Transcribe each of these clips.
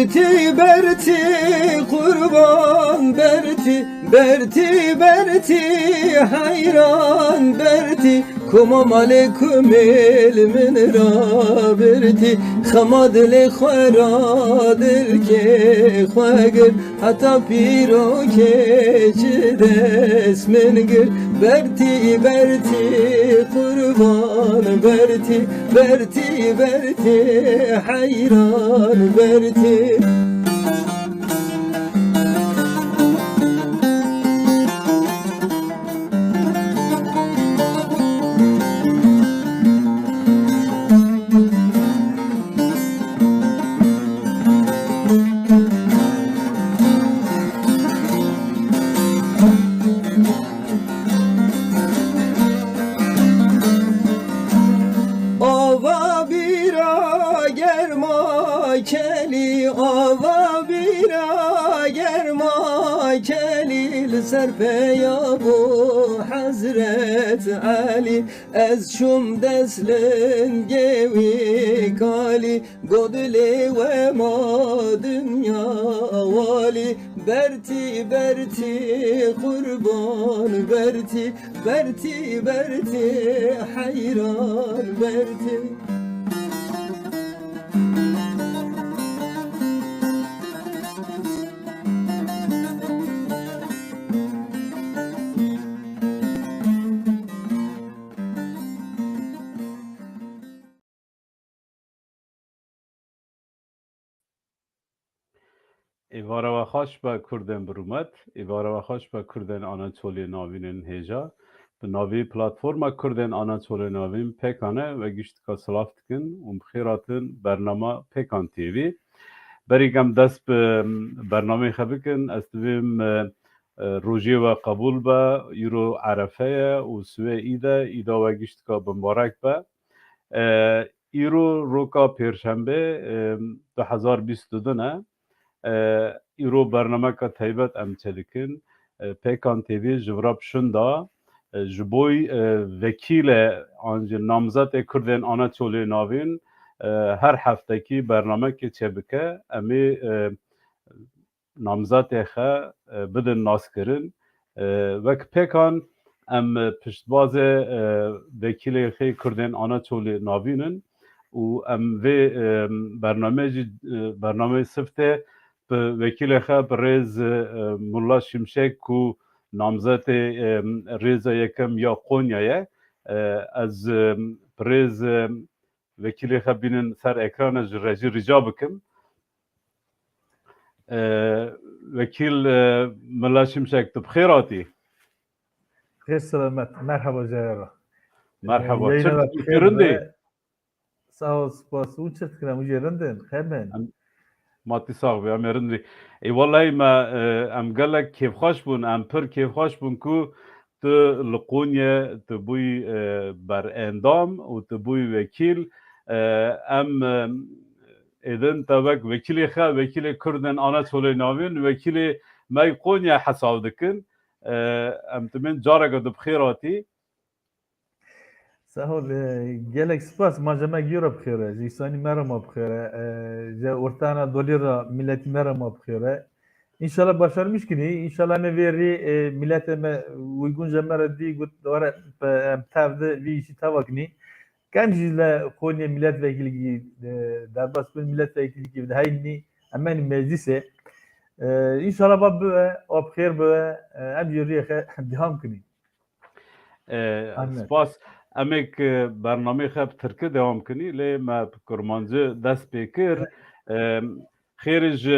Berti Berti kurban Berti Berti Berti hayran Berti Kumam aleyküm ilmin ra Berti Khamad le khara dil ke khagir Hatta piro ke çides mengir Berti Berti kurban Berti Berti Berti hayran Berti Ava bira germa keli Ava bira germa keli Serpe ya bu Hazret Ali Ez şum deslin gevi kali Godli ve ma dünya vali Berti Berti kurban Berti Berti Berti hayran Berti ایواره و خوش به کردن برومت ایواره و خوش به کردن آناتولی ناوینن هیجا به ناوی پلاتفورم کردن آناتولی ناوین پیکانه و گشت که سلافت کن و بخیراتن برنامه پیکان تیوی بریگم دست به برنامه خبکن از دویم روژی و قبول به یورو عرفه و سوه ایده و گشت که بمبارک به ایرو روکا پیرشنبه 2022 نه ایرو برنامه که تایبت امچلیکن پیکان تیوی جوراب شندا جبوی وکیل آنج نامزد کردن آناتولی ناوین هر هفته کی برنامه که چه بکه امی نامزد خه بدن ناس کرن وک پیکان ام پشتباز وکیل خی کردن آناتولی ناوینن و ام وی برنامه سفته وکیل خب ریز مولا شمشک کو نامزد ریز یکم یا قونیه از ریز وکیل خب بینن سر اکران رجی رجا بکم وکیل مولا شمشک تو بخیراتی خير سلامات مرحبا جارة مرحبا يينا چرت بخير کرندی ساو سپاس اون چرت کنم و جرندن خیمن ماتی ساق بیا مرندی ای والله ما ام گلک کیف خوش بون ام پر کیف خوش بون کو تو لقونیه تو بوی بر اندام و تو بوی وکیل ام ایدن تابک وکیل خواه وکیل کردن آناتولی ناوین وکیل مای قونیه حساب دکن ام تمن جارگا دو بخیراتی سهول جالك سباس ما جمع يورا بخيرة جيساني مرة ما بخيرة جا ورتانا دوليرا ملت مرة ما بخيرة إن شاء الله بشر مش كني إن شاء الله نفيري ملت ما ويكون جمرة دي قلت ورا بتعرض فيشي تواكني كان جيلا خوني ملت وكيل درباس كل ملت وكيل كيف هايني أمان مجلسه إن شاء الله باب بخير بقى أبي يوري دهام كني سپاس امیک برنامه خب ترکه دوام کنی لی ما کرمانجه دست بکر خیرج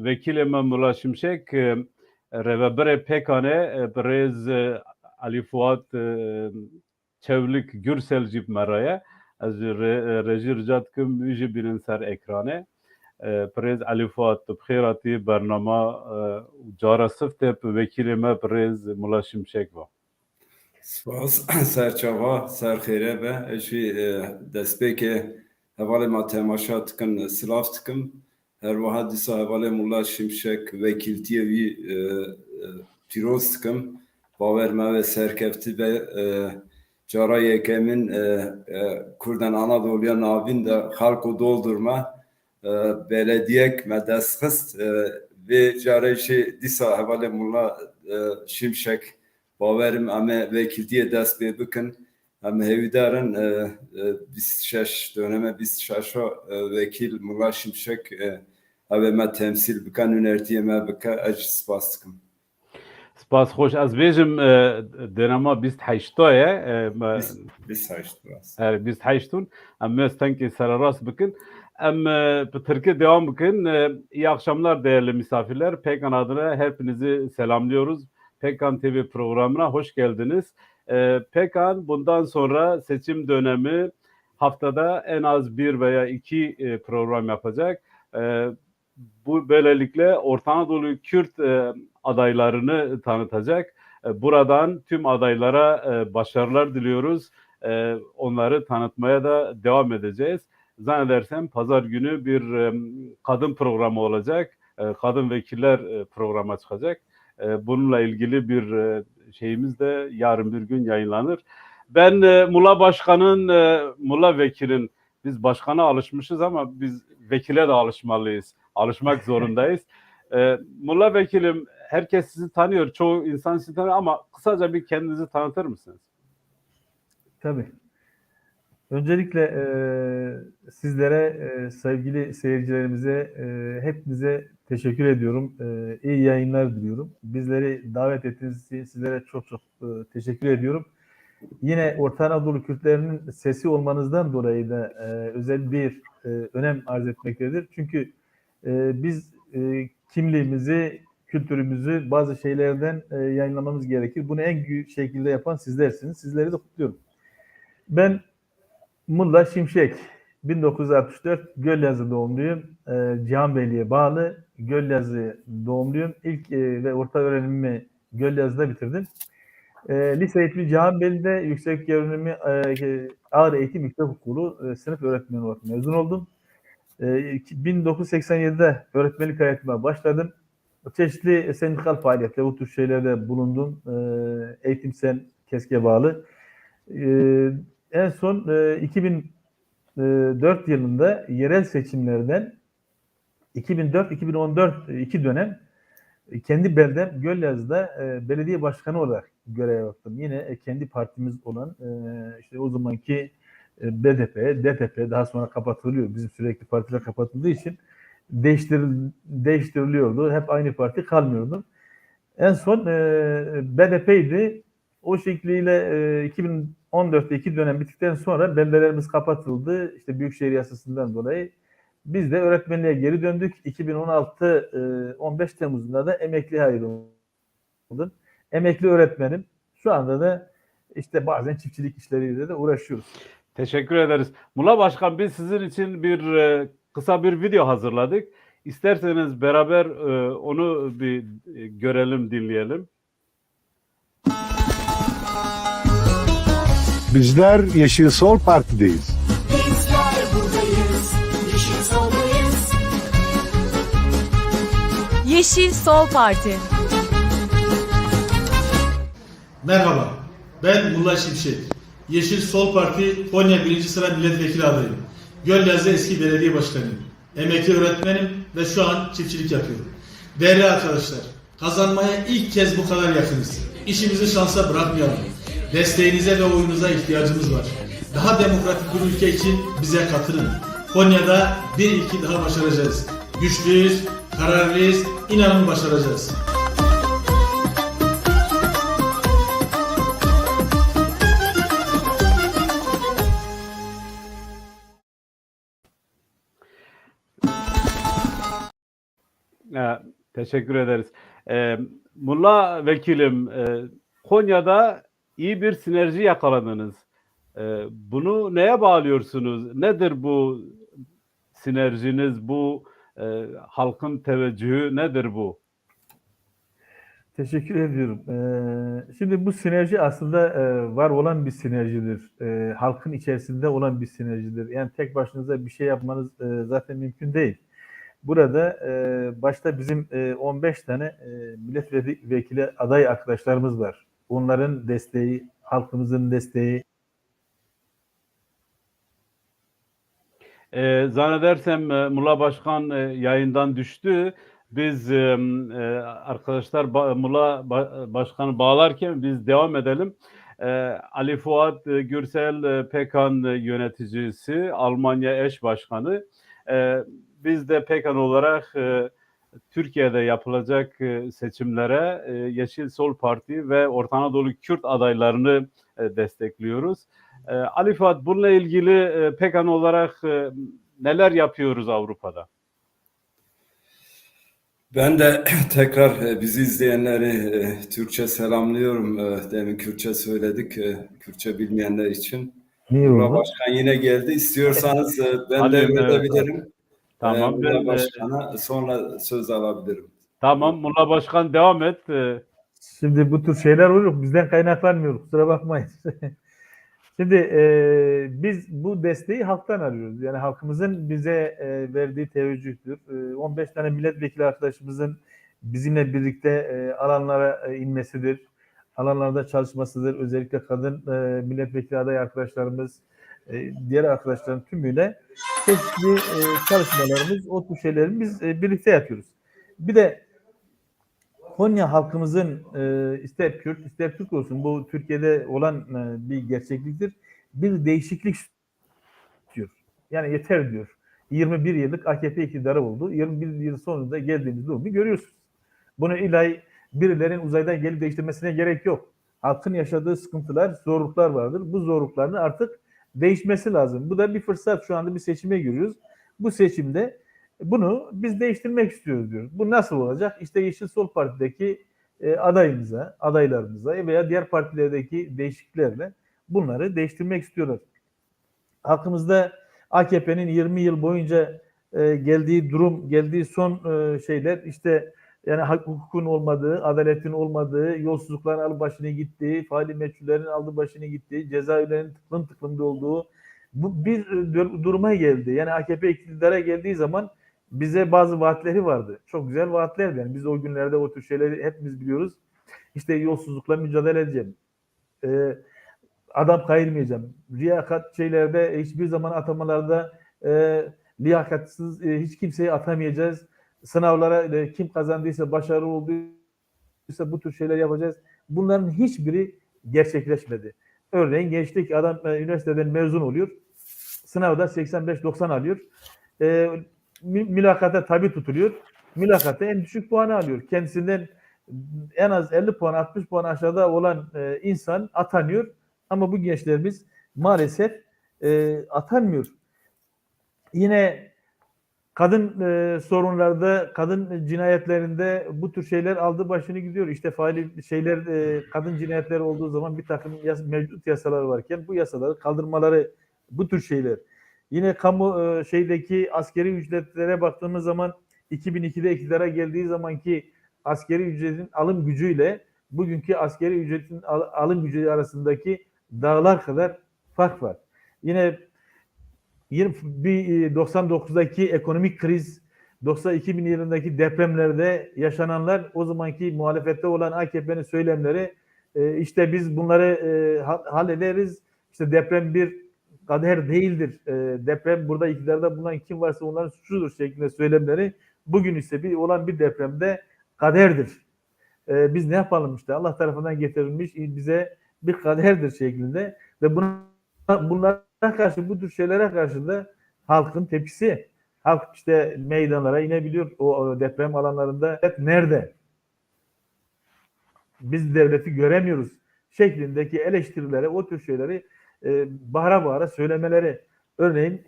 وکیل ما مولا شمشک رهبر پیکانه برز علی فؤاد چولک گرسل جیب مرایه از رژی رجات کم ویژه بینن سر اکرانه برز علی فؤاد بخیراتی برنامه جارا سفته وکیل ما برز مولا شمشک با سپاس سرچاوا سرخیره به اشی دست که حوال ما تماشات کن سلافت کم هر واحد دیسا حوال مولا شمشک وکیلتی وی پیروست کم باور ما و سرکفتی به جارای کمین کردن آنادولیا ناوین ده خلق و doldurma belediyek me destxist ve carêjî dîsa hevalê Mulla Şimşek bawerim em ê vekîliyê dest pê bikin. Em hêvîdarin 26 döneme 26 vekîl Mulla Şimşek ev me temsîl bike nûnertiyê me bike ez jî spas dikim. سپاس خوش از بیجم دنما 28 28 ام mestenki sararas bikin. Em Türkiye devam bikin. İyi akşamlar değerli misafirler. Pekan adına hepinizi selamlıyoruz. Pekan TV programına hoş geldiniz. Pekan bundan sonra seçim dönemi haftada en az 1 veya 2 program yapacak. Bu böylelikle Orta Anadolu Kürt adaylarını tanıtacak. Buradan tüm adaylara başarılar diliyoruz. Onları tanıtmaya da devam edeceğiz. Zannedersem pazar günü bir kadın programı olacak. Kadın vekiller programa çıkacak. Bununla ilgili bir şeyimiz de yarın bir gün yayınlanır. Ben Mulla Başkan'ın, Mulla Vekil'in, biz başkana alışmışız ama biz vekile de alışmalıyız. Alışmak zorundayız. Mulla Vekilim, herkes sizi tanıyor. Çoğu insan sizi tanıyor ama kısaca bir kendinizi tanıtır mısınız? Tabii. Öncelikle sizlere, sevgili seyircilerimize, hepinize teşekkür ediyorum. İyi yayınlar diliyorum. Bizleri davet ettiğiniz için sizlere çok teşekkür ediyorum. Yine Orta Anadolu Kürtlerinin sesi olmanızdan dolayı da özel bir önem arz etmektedir. Çünkü biz kimliğimizi, kültürümüzü bazı şeylerden yayınlamamız gerekir. Bunu en güçlü şekilde yapan sizlersiniz. Sizleri de kutluyorum. Ben Mulla Şimşek, 1964 Gölyazı doğumluyum. Cihanbeyli'ye bağlı Gölyazı doğumluyum. İlk ve orta öğrenimimi Gölyazı'da bitirdim. Lise eğitimi Cihanbeyli'de, yüksek öğrenimi Ağrı Eğitim Yüksekokulu sınıf öğretmeni olarak mezun oldum. 1987'de öğretmenlik hayatıma başladım. Çeşitli sendikal faaliyetle bu tür şeylerde bulundum. Eğitim Sen KESK'e bağlı. En son 2004 yılında yerel seçimlerden 2004-2014 iki dönem kendi beldem Gölyazı'da belediye başkanı olarak görev yaptım. Yine kendi partimiz olan işte o zamanki BDP, DTP daha sonra kapatılıyor. Bizim sürekli partiler kapatıldığı için değiştiriliyordu. Hep aynı parti kalmıyordu. En son BDP'ydi. O şekliyle 2014'te iki dönem bittikten sonra beldelerimiz kapatıldı. İşte Büyükşehir Yasası'ndan dolayı. Biz de öğretmenliğe geri döndük. 2016 15 Temmuz'unda da emekli ayrıldım. Emekli öğretmenim. Şu anda da işte bazen çiftçilik işleriyle de uğraşıyoruz. Teşekkür ederiz. Mulla Başkan, biz sizin için kısa bir video hazırladık. İsterseniz beraber onu bir görelim, dinleyelim. Bizler Yeşil Sol Parti'deyiz. Bizler buradayız, Yeşil Sol'dayız. Yeşil Sol Parti. Merhaba, ben Mulla Şimşek. Yeşil Sol Parti Konya 1. Sıra Milletvekili adayım. Gölyazı eski belediye başkanıyım. Emekli öğretmenim ve şu an çiftçilik yapıyorum. Değerli arkadaşlar, kazanmaya ilk kez bu kadar yakınız. İşimizi şansa bırakmayalım. Desteğinize ve oyunuza ihtiyacımız var. Daha demokratik bir ülke için bize katılın. Konya'da 1-2 daha başaracağız. Güçlüyüz, kararlıyız, inanın başaracağız. Teşekkür ederiz. Mulla Vekilim, Konya'da iyi bir sinerji yakaladınız. Bunu neye bağlıyorsunuz? Nedir bu sinerjiniz, bu halkın teveccühü nedir bu? Teşekkür ediyorum. Şimdi bu sinerji aslında var olan bir sinerjidir. Halkın içerisinde olan bir sinerjidir. Yani tek başınıza bir şey yapmanız zaten mümkün değil. Burada başta bizim 15 tane milletvekili aday arkadaşlarımız var. Onların desteği, halkımızın desteği. Zannedersem Mulla Başkan yayından düştü. Biz arkadaşlar Başkan'ı bağlarken biz devam edelim. Ali Fuat Gürsel Pekan yöneticisi, Almanya eş başkanı. Biz de Pekan olarak Türkiye'de yapılacak seçimlere Yeşil Sol Parti ve Orta Anadolu Kürt adaylarını destekliyoruz. Ali Fuat, bununla ilgili Pekan olarak neler yapıyoruz Avrupa'da? Ben de tekrar bizi izleyenleri Türkçe selamlıyorum. Demin Kürtçe söyledik, Kürtçe bilmeyenler için. Niye Mulla oldu? Başkan yine geldi. İstiyorsanız ben Alayım, devredebilirim. Tamam, Mulla Başkan'a sonra söz alabilirim. Tamam, Mulla Başkan devam et. Şimdi bu tür şeyler olur. Bizden kaynaklanmıyor. Kusura bakmayın. Şimdi biz bu desteği halktan arıyoruz. Yani halkımızın bize verdiği teveccühtür. 15 tane milletvekili arkadaşımızın bizimle birlikte alanlara inmesidir. Alanlarda çalışmasıdır. Özellikle kadın milletvekili aday arkadaşlarımız, diğer arkadaşların tümüyle çeşitli çalışmalarımız, o tür şeyleri biz birlikte yapıyoruz. Bir de Konya halkımızın ister Kürt ister Türk olsun, bu Türkiye'de olan bir gerçekliktir. Bir değişiklik istiyor. Yani yeter diyor. 21 yıllık AKP iktidarı oldu. 21 yıl sonunda geldiğimiz durumu görüyorsunuz. Bunu ilahi birilerin uzaydan gelip değiştirmesine gerek yok. Halkın yaşadığı sıkıntılar, zorluklar vardır. Bu zorlukların artık değişmesi lazım. Bu da bir fırsat. Şu anda bir seçime giriyoruz. Bu seçimde bunu biz değiştirmek istiyoruz diyoruz. Bu nasıl olacak? İşte Yeşil Sol Parti'deki adaylarımıza veya diğer partilerdeki değişikliklerle bunları değiştirmek istiyorlar. Halkımızda AKP'nin 20 yıl boyunca geldiği son şeyler işte yani hukukun olmadığı, adaletin olmadığı, yolsuzlukların alıp başını gittiği, faili meçhullerin aldığı başını gittiği, cezaevlerinin tıklım tıklımda olduğu bu bir duruma geldi. Yani AKP iktidara geldiği zaman bize bazı vaatleri vardı. Çok güzel vaatlerdi. Yani biz o günlerde o tür şeyleri hepimiz biliyoruz. İşte yolsuzlukla mücadele edeceğim. Adam kayırmayacağım. Liyakat şeylerde hiçbir zaman atamalarda liyakatsız hiç kimseyi atamayacağız. Sınavlara kim kazandıysa, başarılı olduysa bu tür şeyler yapacağız. Bunların hiçbiri gerçekleşmedi. Örneğin gençlik adam üniversiteden mezun oluyor. Sınavda 85-90 alıyor. Mülakata tabi tutuluyor. Mülakatta en düşük puanı alıyor. Kendisinden en az 50 puan, 60 puan aşağıda olan insan atanıyor. Ama bu gençlerimiz maalesef atanmıyor. Yine kadın sorunlarda, kadın cinayetlerinde bu tür şeyler aldı başını gidiyor. İşte faili şeyler, kadın cinayetleri olduğu zaman bir takım mevcut yasalar varken bu yasaları kaldırmaları, bu tür şeyler. Yine kamu şeydeki askeri ücretlere baktığımız zaman 2002'de iktidara geldiği zamanki askeri ücretin alım gücüyle bugünkü askeri ücretin alım gücü arasındaki dağlar kadar fark var. Yine 99'daki ekonomik kriz, 2000 yılındaki depremlerde yaşananlar, o zamanki muhalefette olan AKP'nin söylemleri, işte biz bunları hallederiz, işte deprem bir kader değildir, deprem burada iktidarda bulunan kim varsa onların suçudur şeklinde söylemleri, bugün ise bir depremde kaderdir. Biz ne yapalım işte Allah tarafından getirilmiş bize bir kaderdir şeklinde ve bunlara karşı, bu tür şeylere karşı da halkın tepkisi. Halk işte meydanlara inebiliyor. O deprem alanlarında hep nerede? Biz devleti göremiyoruz şeklindeki eleştirilere, o tür şeyleri bağıra bağıra söylemeleri. Örneğin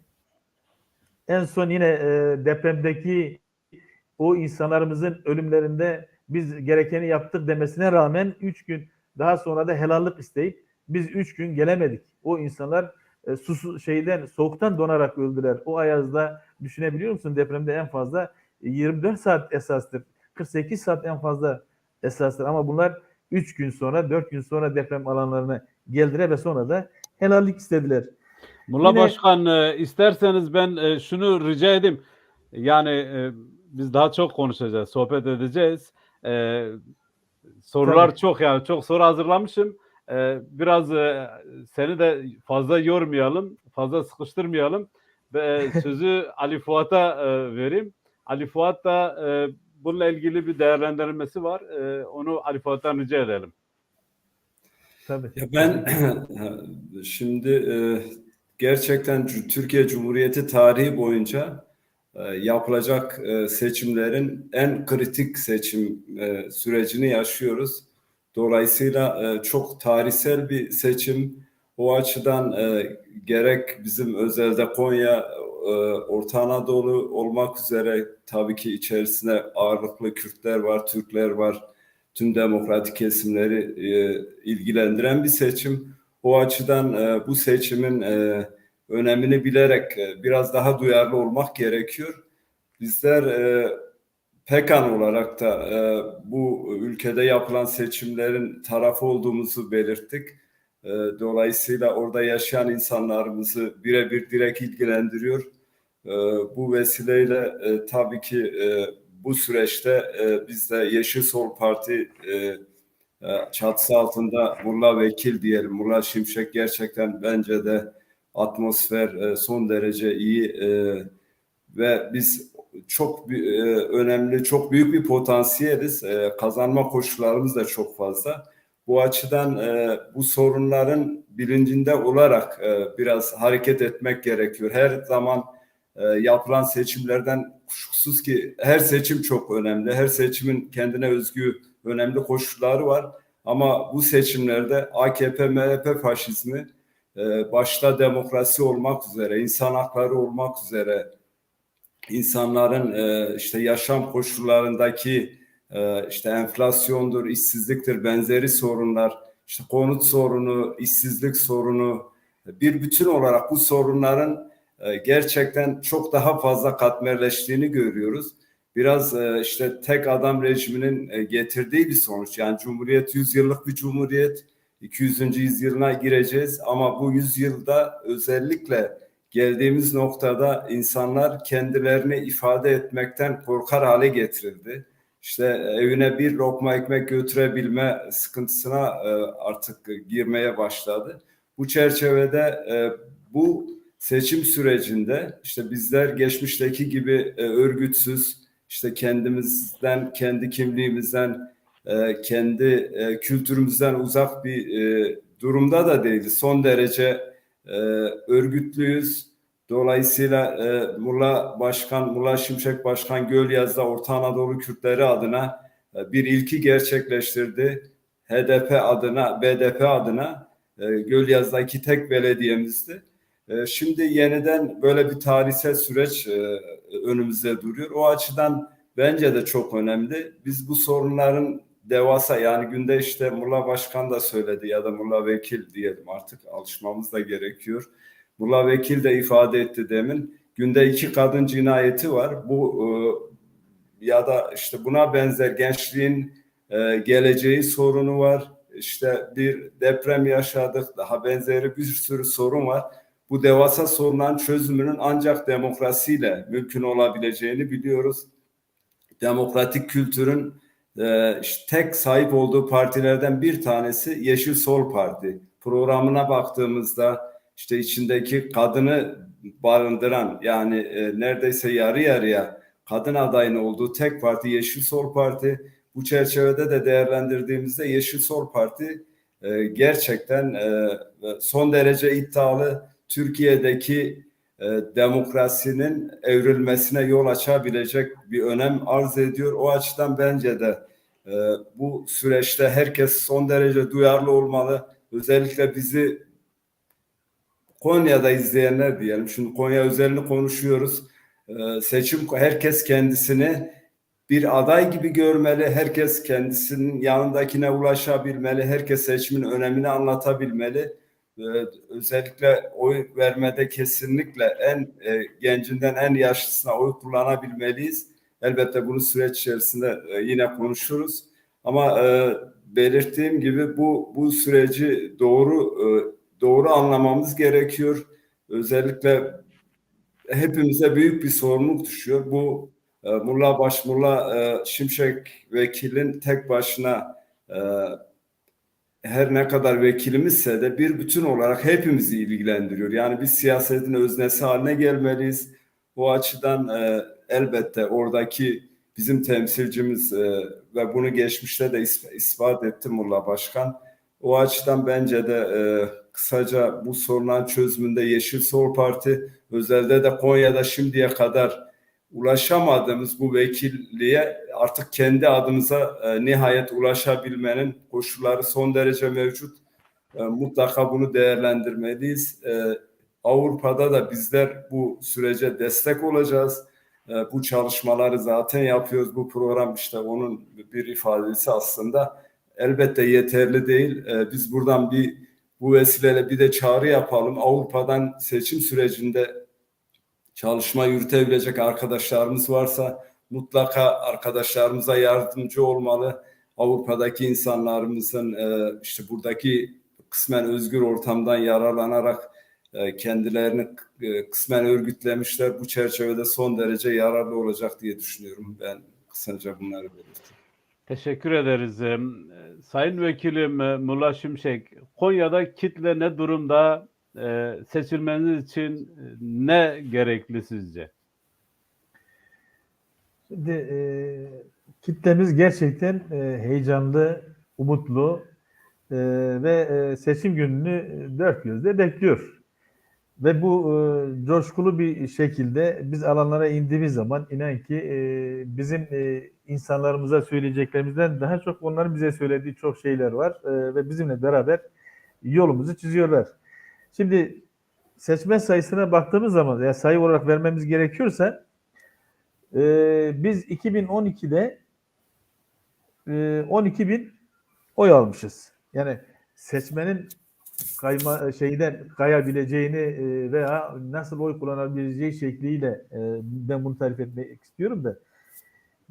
en son yine depremdeki o insanlarımızın ölümlerinde biz gerekeni yaptık demesine rağmen 3 gün daha sonra da helallik isteyip biz 3 gün gelemedik. O insanlar soğuktan donarak öldüler. O ayazda düşünebiliyor musun? Depremde en fazla 24 saat esastır. 48 saat en fazla esastır. Ama bunlar 3 gün sonra, 4 gün sonra deprem alanlarına geldiler ve sonra da helallik istediler. Mulla Başkan, isterseniz ben şunu rica edeyim. Yani biz daha çok konuşacağız, sohbet edeceğiz. Sorular Tabii. çok, yani çok soru hazırlamışım. Biraz seni de fazla yormayalım, fazla sıkıştırmayalım. Ve sözü Ali Fuat'a vereyim. Ali Fuat da bununla ilgili bir değerlendirmesi var. Onu Ali Fuat'tan rica edelim. Tabii. Ya ben şimdi gerçekten Türkiye Cumhuriyeti tarihi boyunca yapılacak seçimlerin en kritik seçim sürecini yaşıyoruz. Dolayısıyla çok tarihsel bir seçim. O açıdan gerek bizim özelde Konya, Orta Anadolu olmak üzere tabii ki içerisinde ağırlıklı Kürtler var, Türkler var, tüm demokratik kesimleri ilgilendiren bir seçim. O açıdan bu seçimin önemini bilerek biraz daha duyarlı olmak gerekiyor. Bizler PKK olarak da bu ülkede yapılan seçimlerin tarafı olduğumuzu belirttik. Dolayısıyla orada yaşayan insanlarımızı birebir direkt ilgilendiriyor. Bu vesileyle tabii ki bu süreçte biz de Yeşil Sol Parti çatısı altında Mulla Vekil diyelim. Mulla Şimşek gerçekten bence de atmosfer son derece iyi ve biz çok önemli, çok büyük bir potansiyeliz. Kazanma koşullarımız da çok fazla. Bu açıdan bu sorunların bilincinde olarak biraz hareket etmek gerekiyor. Her zaman yapılan seçimlerden kuşkusuz ki her seçim çok önemli. Her seçimin kendine özgü önemli koşulları var. Ama bu seçimlerde AKP, MHP faşizmi başta demokrasi olmak üzere, insan hakları olmak üzere, insanların işte yaşam koşullarındaki işte enflasyondur, işsizliktir, benzeri sorunlar, işte konut sorunu, işsizlik sorunu, bir bütün olarak bu sorunların gerçekten çok daha fazla katmerleştiğini görüyoruz. Biraz işte tek adam rejiminin getirdiği bir sonuç. Yani Cumhuriyet 100 yıllık bir cumhuriyet, 200. yüzyılına gireceğiz ama bu yüzyılda özellikle geldiğimiz noktada insanlar kendilerini ifade etmekten korkar hale getirildi. İşte evine bir lokma ekmek götürebilme sıkıntısına artık girmeye başladı. Bu çerçevede bu seçim sürecinde işte bizler geçmişteki gibi örgütsüz, işte kendimizden, kendi kimliğimizden, kendi kültürümüzden uzak bir durumda da değiliz. Son derece örgütlüyüz. Dolayısıyla Mulla Şimşek Başkan Gölyaz'da Orta Anadolu Kürtleri adına bir ilki gerçekleştirdi. HDP adına, BDP adına Gölyaz'daki tek belediyemizdi. Şimdi yeniden böyle bir tarihsel süreç önümüzde duruyor. O açıdan bence de çok önemli. Biz bu sorunların devasa yani günde işte Mulla Başkan da söyledi ya da Mulla Vekil diyelim artık alışmamız da gerekiyor. Mulla Vekil de ifade etti demin. Günde 2 kadın cinayeti var. Bu ya da işte buna benzer gençliğin geleceği sorunu var. İşte bir deprem yaşadık. Daha benzeri bir sürü sorun var. Bu devasa sorunların çözümünün ancak demokrasiyle mümkün olabileceğini biliyoruz. Demokratik kültürün işte tek sahip olduğu partilerden bir tanesi Yeşil Sol Parti. Programına baktığımızda işte içindeki kadını barındıran yani neredeyse yarı yarıya kadın adayının olduğu tek parti Yeşil Sol Parti. Bu çerçevede de değerlendirdiğimizde Yeşil Sol Parti gerçekten son derece iddialı. Türkiye'deki demokrasinin evrilmesine yol açabilecek bir önem arz ediyor. O açıdan bence de bu süreçte herkes son derece duyarlı olmalı. Özellikle bizi Konya'da izleyenler diyelim. Şimdi Konya özelini konuşuyoruz. Seçim herkes kendisini bir aday gibi görmeli. Herkes kendisinin yanındakine ulaşabilmeli. Herkes seçimin önemini anlatabilmeli. Özellikle oy vermede kesinlikle en gencinden en yaşlısına oy kullanabilmeliyiz. Elbette bunu süreç içerisinde yine konuşuruz. Ama belirttiğim gibi bu süreci doğru anlamamız gerekiyor. Özellikle hepimize büyük bir sorumluluk düşüyor. Bu Mulla Şimşek vekilin tek başına her ne kadar vekilimizse de bir bütün olarak hepimizi ilgilendiriyor. Yani biz siyasetin öznesi haline gelmeliyiz. O açıdan elbette oradaki bizim temsilcimiz ve bunu geçmişte de ispat etti Mulla Başkan. O açıdan bence de kısaca bu sorunun çözümünde Yeşil Sol Parti, özelde de Konya'da şimdiye kadar ulaşamadığımız bu vekilliğe artık kendi adımıza nihayet ulaşabilmenin koşulları son derece mevcut. Mutlaka bunu değerlendirmeliyiz. Avrupa'da da bizler bu sürece destek olacağız. Bu çalışmaları zaten yapıyoruz. Bu program işte onun bir ifadesi aslında. Elbette yeterli değil. Biz buradan bu vesileyle bir de çağrı yapalım. Avrupa'dan seçim sürecinde çalışma yürütebilecek arkadaşlarımız varsa mutlaka arkadaşlarımıza yardımcı olmalı. Avrupa'daki insanlarımızın işte buradaki kısmen özgür ortamdan yararlanarak kendilerini kısmen örgütlemişler. Bu çerçevede son derece yararlı olacak diye düşünüyorum. Ben kısaca bunları belirttim. Teşekkür ederiz. Sayın Vekilim Mulla Şimşek, Konya'da kitle ne durumda? Seçilmeniz için ne gerekli sizce? Şimdi kitlemiz gerçekten heyecanlı, umutlu ve seçim gününü dört gözle bekliyor. Ve bu coşkulu bir şekilde biz alanlara indiğimiz zaman inan ki bizim insanlarımıza söyleyeceklerimizden daha çok onların bize söylediği çok şeyler var ve bizimle beraber yolumuzu çiziyorlar. Şimdi seçmen sayısına baktığımız zaman ya sayı olarak vermemiz gerekiyorsa biz 2012'de 12 bin oy almışız. Yani seçmenin kayabileceğini veya nasıl oy kullanabileceği şekliyle ben bunu tarif etmek istiyorum da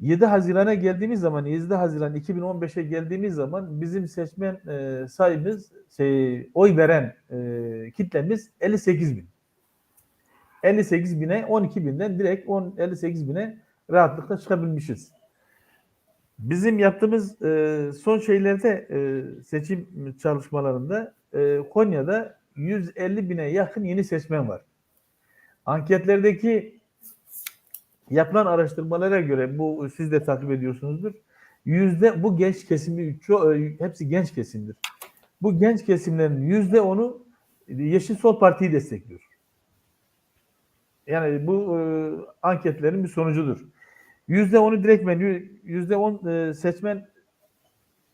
7 Haziran'a geldiğimiz zaman 7 Haziran 2015'e geldiğimiz zaman bizim seçmen sayımız oy veren kitlemiz 58 bin. 58 bine 12 binden direkt 58 bine rahatlıkla çıkabilmişiz. Bizim yaptığımız son şeylerde seçim çalışmalarında Konya'da 150 bine yakın yeni seçmen var. Anketlerdeki yapılan araştırmalara göre bu siz de takip ediyorsunuzdur. Bu genç kesimi hepsi genç kesimdir. Bu genç kesimlerin %10'u Yeşil Sol Parti'yi destekliyor. Yani bu anketlerin bir sonucudur. %10'u direktmen %10 seçmen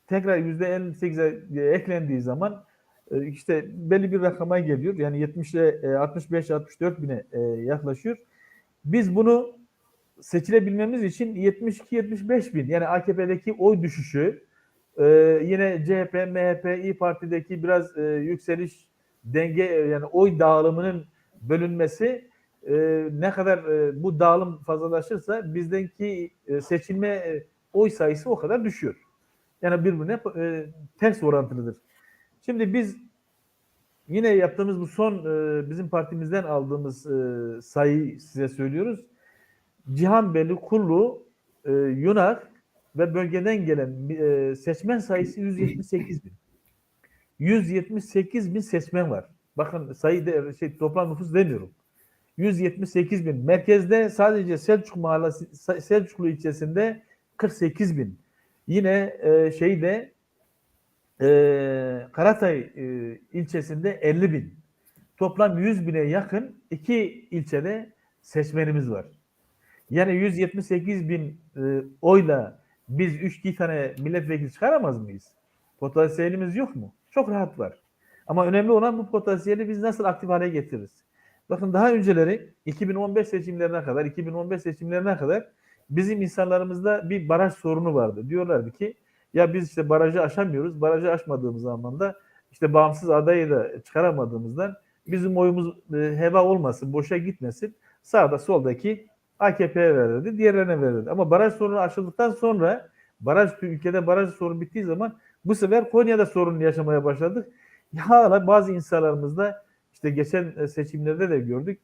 tekrar %58'e eklendiği zaman işte belli bir rakama geliyor. Yani 65-64 bine yaklaşıyor. Biz bunu seçilebilmemiz için 72-75 bin yani AKP'deki oy düşüşü yine CHP, MHP, İYİ Parti'deki biraz yükseliş denge yani oy dağılımının bölünmesi ne kadar bu dağılım fazlalaşırsa bizdeki seçilme oy sayısı o kadar düşüyor. Yani birbirine ters orantılıdır. Şimdi biz yine yaptığımız bu son bizim partimizden aldığımız sayıyı size söylüyoruz. Cihanbeyli, Kullu, Yunak ve bölgeden gelen seçmen sayısı 178 bin. 178 bin seçmen var. Bakın toplam nüfus demiyorum. 178 bin. Merkezde sadece Selçuklu ilçesinde 48 bin. Yine Karatay ilçesinde 50 bin. Toplam 100 bine yakın iki ilçede seçmenimiz var. Yani 178 bin oyla biz 3 tane milletvekili çıkaramaz mıyız? Potansiyelimiz yok mu? Çok rahat var. Ama önemli olan bu potansiyeli biz nasıl aktif hale getiririz? Bakın daha önceleri 2015 seçimlerine kadar bizim insanlarımızda bir baraj sorunu vardı. Diyorlardı ki ya biz işte barajı aşamıyoruz. Barajı aşmadığımız zaman da işte bağımsız adayı da çıkaramadığımızdan bizim oyumuz heba olmasın, boşa gitmesin. Sağda soldaki AKP'ye verirdi, diğerlerine verirdi. Ama baraj sorunu aşıldıktan sonra ülkede baraj sorunu bittiği zaman bu sefer Konya'da sorun yaşamaya başladık. Hala bazı insanlarımızda işte geçen seçimlerde de gördük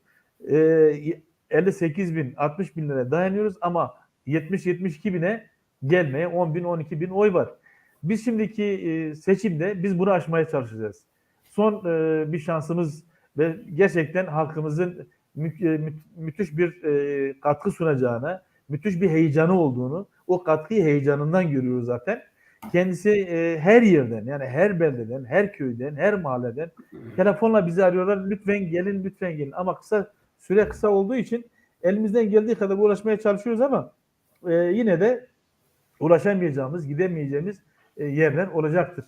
58 bin, 60 bin lira dayanıyoruz ama 70-72 bine gelmeye 10 bin, 12 bin oy var. Biz şimdiki seçimde biz bunu aşmaya çalışacağız. Son bir şansımız ve gerçekten halkımızın müthiş bir katkı sunacağına, müthiş bir heyecanı olduğunu, o katkıyı heyecanından görüyoruz zaten. Kendisi her yerden, yani her beldeden, her köyden, her mahalleden telefonla bizi arıyorlar. Lütfen gelin, lütfen gelin. Ama süre kısa olduğu için elimizden geldiği kadar ulaşmaya çalışıyoruz ama yine de ulaşamayacağımız, gidemeyeceğimiz yerler olacaktır.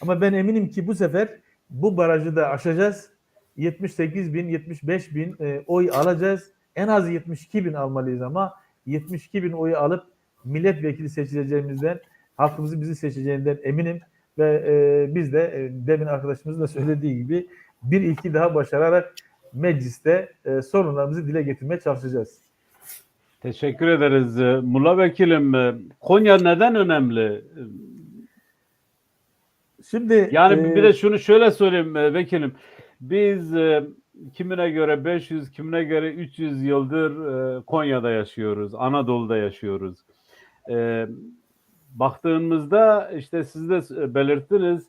Ama ben eminim ki bu sefer bu barajı da aşacağız. 78 bin, 75 bin oy alacağız. En az 72 bin almalıyız ama 72 bin oyu alıp milletvekili seçileceğimizden, halkımızın bizi seçeceğinden eminim. Ve biz de demin arkadaşımızın da söylediği gibi bir ilki daha başararak mecliste sorunlarımızı dile getirmeye çalışacağız. Teşekkür ederiz. Mulla Vekilim, Konya neden önemli? Şimdi Yani bir de şunu şöyle söyleyeyim vekilim. Biz kimine göre 500, kimine göre 300 yıldır Konya'da yaşıyoruz, Anadolu'da yaşıyoruz. Baktığımızda işte siz de belirttiniz,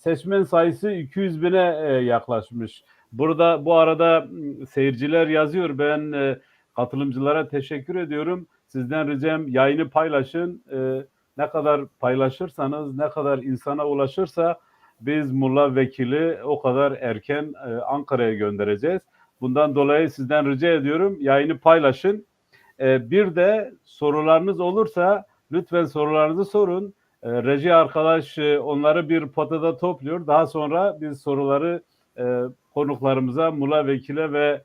seçmen sayısı 200 bine yaklaşmış. Burada bu arada seyirciler yazıyor. Ben katılımcılara teşekkür ediyorum. Sizden ricam yayını paylaşın. Ne kadar paylaşırsanız, ne kadar insana ulaşırsa biz Mulla Vekili o kadar erken Ankara'ya göndereceğiz. Bundan dolayı sizden rica ediyorum yayını paylaşın. Bir de sorularınız olursa lütfen sorularınızı sorun. Reji arkadaş onları bir potada topluyor. Daha sonra biz soruları konuklarımıza, Mulla Vekil'e ve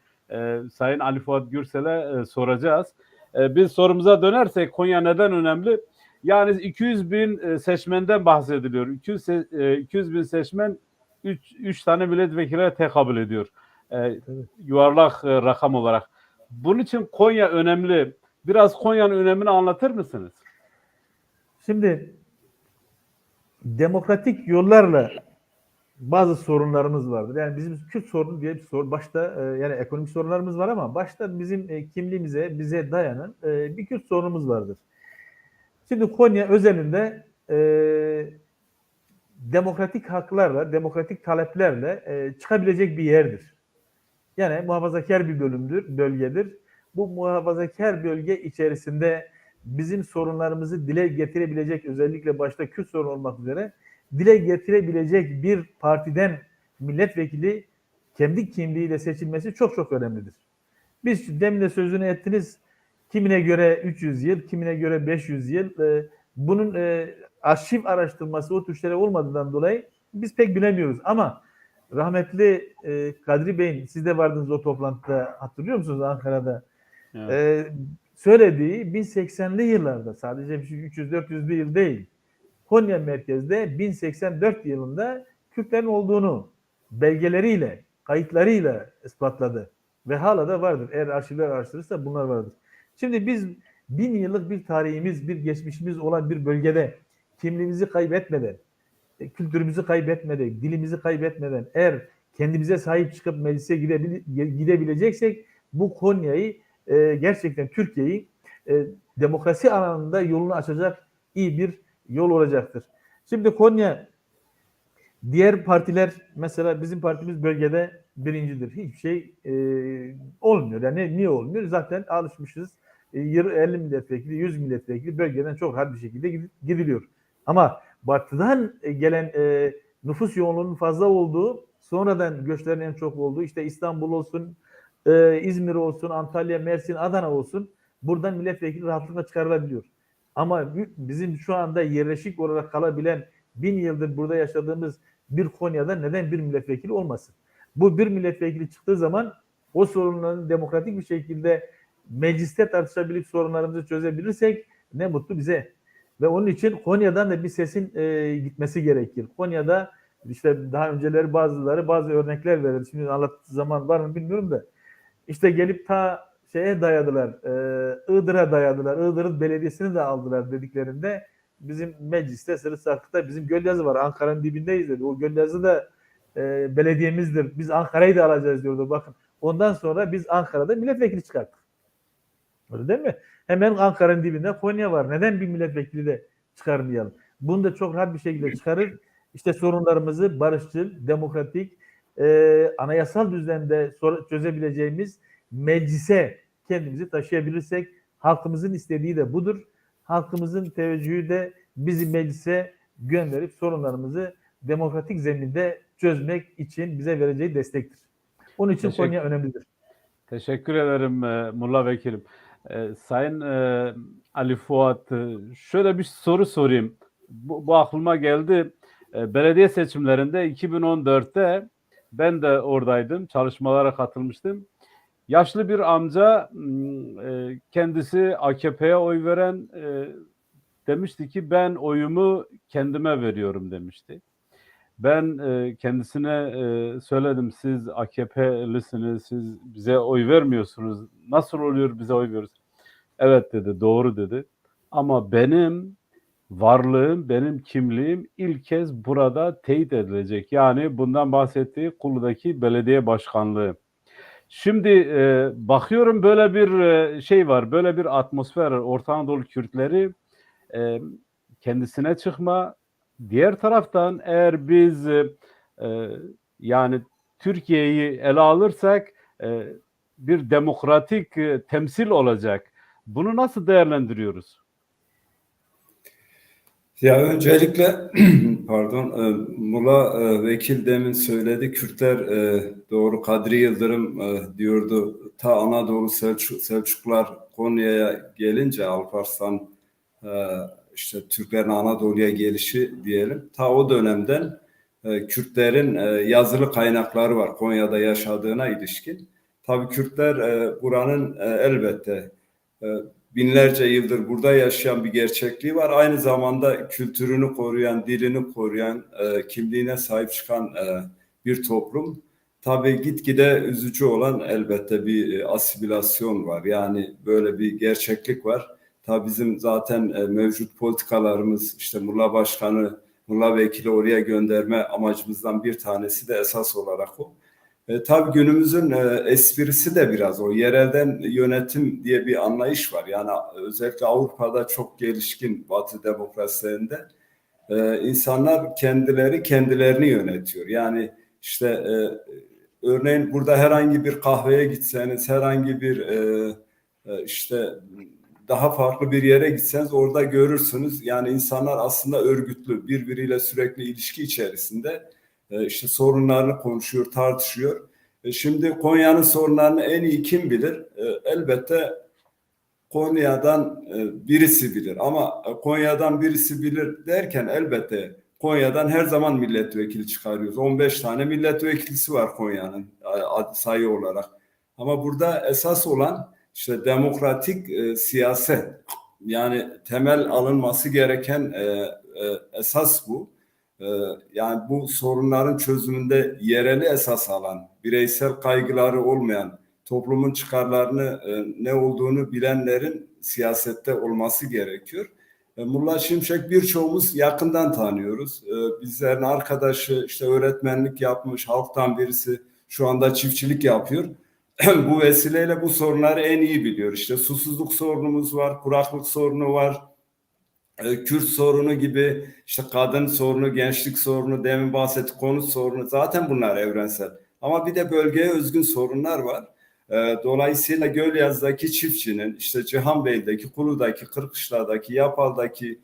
Sayın Ali Fuat Gürsel'e soracağız. Biz sorumuza dönersek Konya neden önemli? Yani 200 bin seçmenden bahsediliyor. 200 bin seçmen 3 tane milletvekiline tekabül ediyor. Yuvarlak rakam olarak. Bunun için Konya önemli. Biraz Konya'nın önemini anlatır mısınız? Şimdi demokratik yollarla bazı sorunlarımız vardır. Yani bizim Kürt sorunu diye bir sorun. Başta yani ekonomik sorunlarımız var ama başta bizim kimliğimize, bize dayanan bir Kürt sorunumuz vardır. Şimdi Konya özelinde demokratik haklarla, demokratik taleplerle çıkabilecek bir yerdir. Yani muhafazakar bir bölgedir. Bu muhafazakar bölge içerisinde bizim sorunlarımızı dile getirebilecek, özellikle başta Kürt sorunu olmak üzere dile getirebilecek bir partiden milletvekili kendi kimliğiyle seçilmesi çok çok önemlidir. Biz demin de sözünü ettiniz. Kimine göre 300 yıl, kimine göre 500 yıl. Bunun arşiv araştırması o tür şeyler olmadığından dolayı biz pek bilemiyoruz. Ama rahmetli Kadri Bey'in, siz de vardınız o toplantıda, hatırlıyor musunuz Ankara'da? Evet. Söylediği 1080'li yıllarda, sadece 300-400'lü yıl değil, Konya merkezde 1084 yılında Kürtlerin olduğunu belgeleriyle, kayıtlarıyla ispatladı. Ve hala da vardır. Eğer arşivler araştırırsa bunlar vardır. Şimdi biz 1000 yıllık bir tarihimiz, bir geçmişimiz olan bir bölgede kimliğimizi kaybetmeden, kültürümüzü kaybetmeden, dilimizi kaybetmeden eğer kendimize sahip çıkıp meclise gidebileceksek bu Konya'yı gerçekten Türkiye'yi demokrasi alanında yolunu açacak iyi bir yol olacaktır. Şimdi Konya, diğer partiler, mesela bizim partimiz bölgede birincidir. Hiçbir şey olmuyor. Yani niye olmuyor? Zaten alışmışız. 50 milletvekili, 100 milletvekili bölgeden çok rahat bir şekilde gidiliyor. Ama batıdan gelen nüfus yoğunluğunun fazla olduğu, sonradan göçlerin en çok olduğu, işte İstanbul olsun, İzmir olsun, Antalya, Mersin, Adana olsun, buradan milletvekili rahatlıkla çıkarılabiliyor. Ama bizim şu anda yerleşik olarak kalabilen 1000 yıldır burada yaşadığımız bir Konya'da neden bir milletvekili olmasın? Bu bir milletvekili çıktığı zaman o sorunların demokratik bir şekilde mecliste tartışabilip sorunlarımızı çözebilirsek ne mutlu bize. Ve onun için Konya'dan da bir sesin gitmesi gerekir. Konya'da işte daha önceleri bazı örnekler verir. Şimdi anlattığı zaman var mı bilmiyorum da. İşte gelip ta şeye dayadılar, Iğdır'a dayadılar. Iğdır'ın belediyesini de aldılar dediklerinde bizim mecliste Sarısaklı'da bizim Gölyazı var. Ankara'nın dibindeyiz dedi. O Gölyazı da belediyemizdir. Biz Ankara'yı da alacağız diyordu. Bakın ondan sonra biz Ankara'da milletvekili çıkarttık. Öyle değil mi? Hemen Ankara'nın dibinde Konya var. Neden bir milletvekili de çıkarmayalım? bunu da çok rahat bir şekilde çıkarır. İşte sorunlarımızı barışçıl, demokratik, anayasal düzlemde çözebileceğimiz meclise kendimizi taşıyabilirsek, halkımızın istediği de budur. Halkımızın teveccühü de bizi meclise gönderip sorunlarımızı demokratik zeminde çözmek için bize vereceği destektir. Onun için Konya önemlidir. Teşekkür ederim Mulla Vekilim. Sayın Ali Fuat, şöyle bir soru sorayım. Bu aklıma geldi. Belediye seçimlerinde 2014'te ben de oradaydım, çalışmalara katılmıştım. Yaşlı bir amca, kendisi AKP'ye oy veren, demişti ki ben oyumu kendime veriyorum demişti. Ben kendisine söyledim, siz AKP'lisiniz, siz bize oy vermiyorsunuz. Nasıl oluyor bize oy veriyorsunuz? Evet dedi, doğru dedi. Ama benim varlığım, benim kimliğim ilk kez burada teyit edilecek. Yani bundan bahsettiği Kulu'daki belediye başkanlığı. Şimdi bakıyorum böyle bir şey var, böyle bir atmosfer var. Orta Anadolu Kürtleri kendisine çıkma. Diğer taraftan eğer biz yani Türkiye'yi ele alırsak bir demokratik temsil olacak. Bunu nasıl değerlendiriyoruz? Ya öncelikle pardon Mulla Vekil demin söyledi. Kürtler doğru Kadri Yıldırım diyordu. Ta Anadolu Selçuklular Konya'ya gelince Alparslan işte Türklerin Anadolu'ya gelişi diyelim. Ta o dönemden Kürtlerin yazılı kaynakları var Konya'da yaşadığına ilişkin. Tabii Kürtler buranın elbette binlerce yıldır burada yaşayan bir gerçekliği var. Aynı zamanda kültürünü koruyan, dilini koruyan, kimliğine sahip çıkan bir toplum. Tabii gitgide üzücü olan elbette bir asimilasyon var. Yani böyle bir gerçeklik var. Tabii bizim zaten mevcut politikalarımız, işte Mulla Başkanı, Mulla Vekili oraya gönderme amacımızdan bir tanesi de esas olarak o. Tabii günümüzün esprisi de biraz o. Yerelden yönetim diye bir anlayış var. Yani özellikle Avrupa'da çok gelişkin Batı demokrasilerinde insanlar kendilerini yönetiyor. Yani işte örneğin burada herhangi bir kahveye gitseniz, herhangi bir işte daha farklı bir yere gitseniz orada görürsünüz. Yani insanlar aslında örgütlü, birbiriyle sürekli ilişki içerisinde. İşte sorunlarını konuşuyor, tartışıyor. Şimdi Konya'nın sorunlarını en iyi kim bilir? Elbette Konya'dan birisi bilir. Ama Konya'dan birisi bilir derken elbette Konya'dan her zaman milletvekili çıkarıyoruz. 15 tane milletvekilisi var Konya'nın sayı olarak. Ama burada esas olan işte demokratik siyaset. Yani temel alınması gereken esas bu. Yani bu sorunların çözümünde yereli esas alan, bireysel kaygıları olmayan, toplumun çıkarlarını ne olduğunu bilenlerin siyasette olması gerekiyor. Mulla Şimşek birçoğumuz yakından tanıyoruz. Bizlerin arkadaşı, işte öğretmenlik yapmış, halktan birisi şu anda çiftçilik yapıyor. Bu vesileyle bu sorunları en iyi biliyor. İşte susuzluk sorunumuz var, kuraklık sorunu var. Kürt sorunu gibi, işte kadın sorunu, gençlik sorunu, demin bahsettik konut sorunu, zaten bunlar evrensel. Ama bir de bölgeye özgün sorunlar var. Dolayısıyla Gölyaz'daki çiftçinin, işte Cihanbeyli'deki, Kulu'daki, Kırkışla'daki, Yapal'daki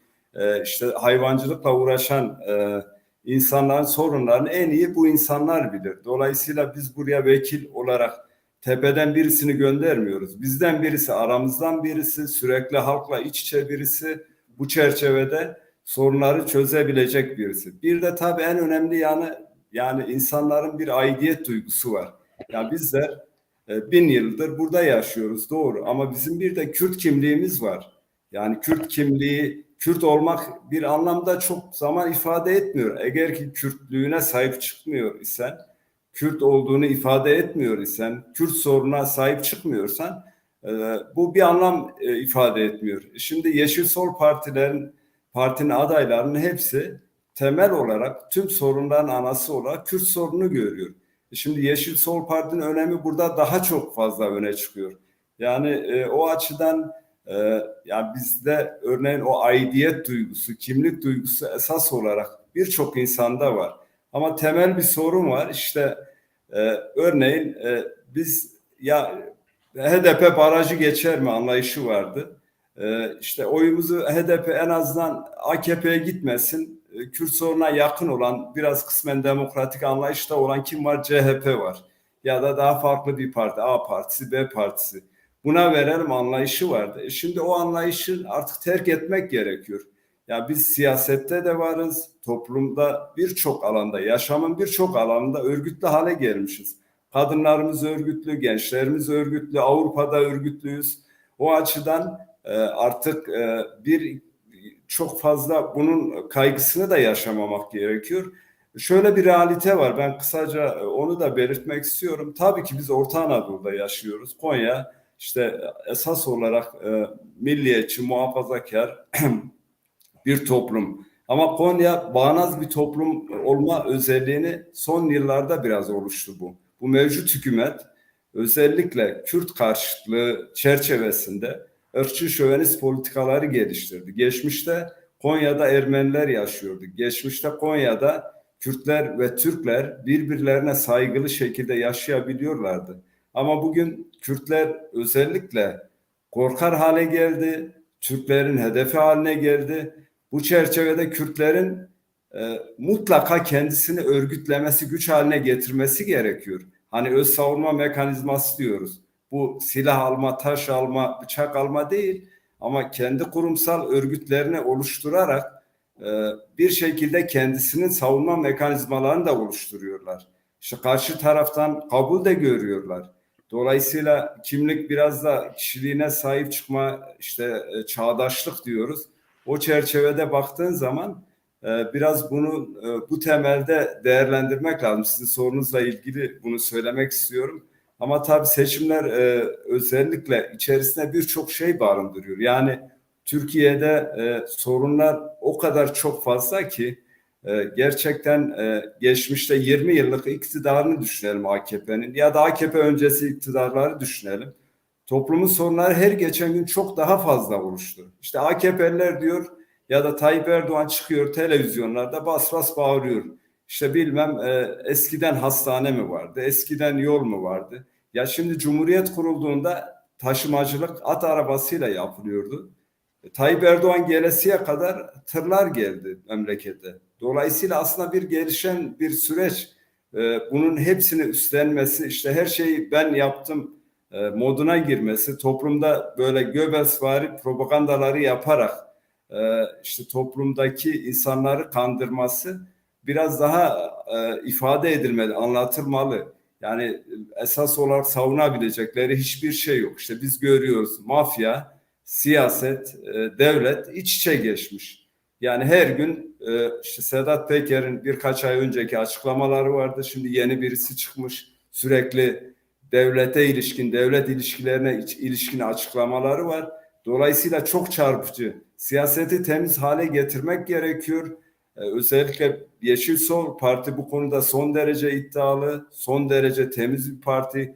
işte hayvancılıkla uğraşan insanların sorunlarını en iyi bu insanlar bilir. Dolayısıyla biz buraya vekil olarak tepeden birisini göndermiyoruz. Bizden birisi, aramızdan birisi, sürekli halkla iç içe birisi, bu çerçevede sorunları çözebilecek birisi. Bir de tabii en önemli yani insanların bir aidiyet duygusu var. Yani bizler 1000 yıldır burada yaşıyoruz, doğru, ama bizim bir de Kürt kimliğimiz var. Yani Kürt kimliği, Kürt olmak bir anlamda çok zaman ifade etmiyor. Eğer ki Kürtlüğüne sahip çıkmıyor isen, Kürt olduğunu ifade etmiyor isen, Kürt sorununa sahip çıkmıyorsan bu bir anlam ifade etmiyor. Şimdi Yeşil Sol partinin adaylarının hepsi temel olarak tüm sorunların anası olarak Kürt sorununu görüyor. Şimdi Yeşil Sol Parti'nin önemi burada daha çok fazla öne çıkıyor. Yani o açıdan yani bizde örneğin o aidiyet duygusu, kimlik duygusu esas olarak birçok insanda var. Ama temel bir sorun var. İşte örneğin biz ya HDP barajı geçer mi anlayışı vardı. İşte oyumuzu HDP en azından AKP'ye gitmesin. Kürt sorununa yakın olan, biraz kısmen demokratik anlayışta olan kim var? CHP var. Ya da daha farklı bir parti, A partisi, B partisi. Buna verelim anlayışı vardı. Şimdi o anlayışı artık terk etmek gerekiyor. Ya biz siyasette de varız, toplumda birçok alanda, yaşamın birçok alanında örgütlü hale gelmişiz. Kadınlarımız örgütlü, gençlerimiz örgütlü, Avrupa'da örgütlüyüz. O açıdan artık bir çok fazla bunun kaygısını da yaşamamak gerekiyor. Şöyle bir realite var. Ben kısaca onu da belirtmek istiyorum. Tabii ki biz Orta Anadolu'da yaşıyoruz. Konya işte esas olarak milliyetçi, muhafazakar bir toplum. Ama Konya bağnaz bir toplum olma özelliğini son yıllarda biraz oluştu bu. Bu mevcut hükümet özellikle Kürt karşıtlığı çerçevesinde ırkçı şövenist politikaları geliştirdi. Geçmişte Konya'da Ermeniler yaşıyordu. Geçmişte Konya'da Kürtler ve Türkler birbirlerine saygılı şekilde yaşayabiliyorlardı. Ama bugün Kürtler özellikle korkar hale geldi. Türklerin hedefi haline geldi. Bu çerçevede Kürtlerin mutlaka kendisini örgütlemesi, güç haline getirmesi gerekiyor. Hani öz savunma mekanizması diyoruz. Bu silah alma, taş alma, bıçak alma değil ama kendi kurumsal örgütlerini oluşturarak bir şekilde kendisinin savunma mekanizmalarını da oluşturuyorlar. İşte karşı taraftan kabul de görüyorlar. Dolayısıyla kimlik biraz da kişiliğine sahip çıkma, işte çağdaşlık diyoruz. O çerçevede baktığın zaman biraz bunu bu temelde değerlendirmek lazım. Sizin sorunuzla ilgili bunu söylemek istiyorum. Ama tabii seçimler özellikle içerisinde birçok şey barındırıyor. Yani Türkiye'de sorunlar o kadar çok fazla ki gerçekten geçmişte 20 yıllık iktidarını düşünelim AKP'nin ya da AKP öncesi iktidarları düşünelim. Toplumun sorunları her geçen gün çok daha fazla oluştu. İşte AKP'liler diyor ya da Tayyip Erdoğan çıkıyor televizyonlarda bas bas bağırıyor. İşte bilmem eskiden hastane mi vardı, eskiden yol mu vardı? Ya şimdi Cumhuriyet kurulduğunda taşımacılık at arabasıyla yapılıyordu. Tayyip Erdoğan gelesiye kadar tırlar geldi memlekete. Dolayısıyla aslında bir gelişen bir süreç. Bunun hepsini üstlenmesi, işte her şeyi ben yaptım moduna girmesi, toplumda böyle Göbelsvari propagandaları yaparak işte toplumdaki insanları kandırması biraz daha ifade edilmeli, anlatılmalı. Yani esas olarak savunabilecekleri hiçbir şey yok. İşte biz görüyoruz mafya, siyaset, devlet iç içe geçmiş. Yani her gün işte Sedat Peker'in birkaç ay önceki açıklamaları vardı. Şimdi yeni birisi çıkmış. Sürekli devlete ilişkin, devlet ilişkilerine ilişkin açıklamaları var. Dolayısıyla çok çarpıcı. Siyaseti temiz hale getirmek gerekiyor. Özellikle Yeşil Sol Parti bu konuda son derece iddialı, son derece temiz bir parti.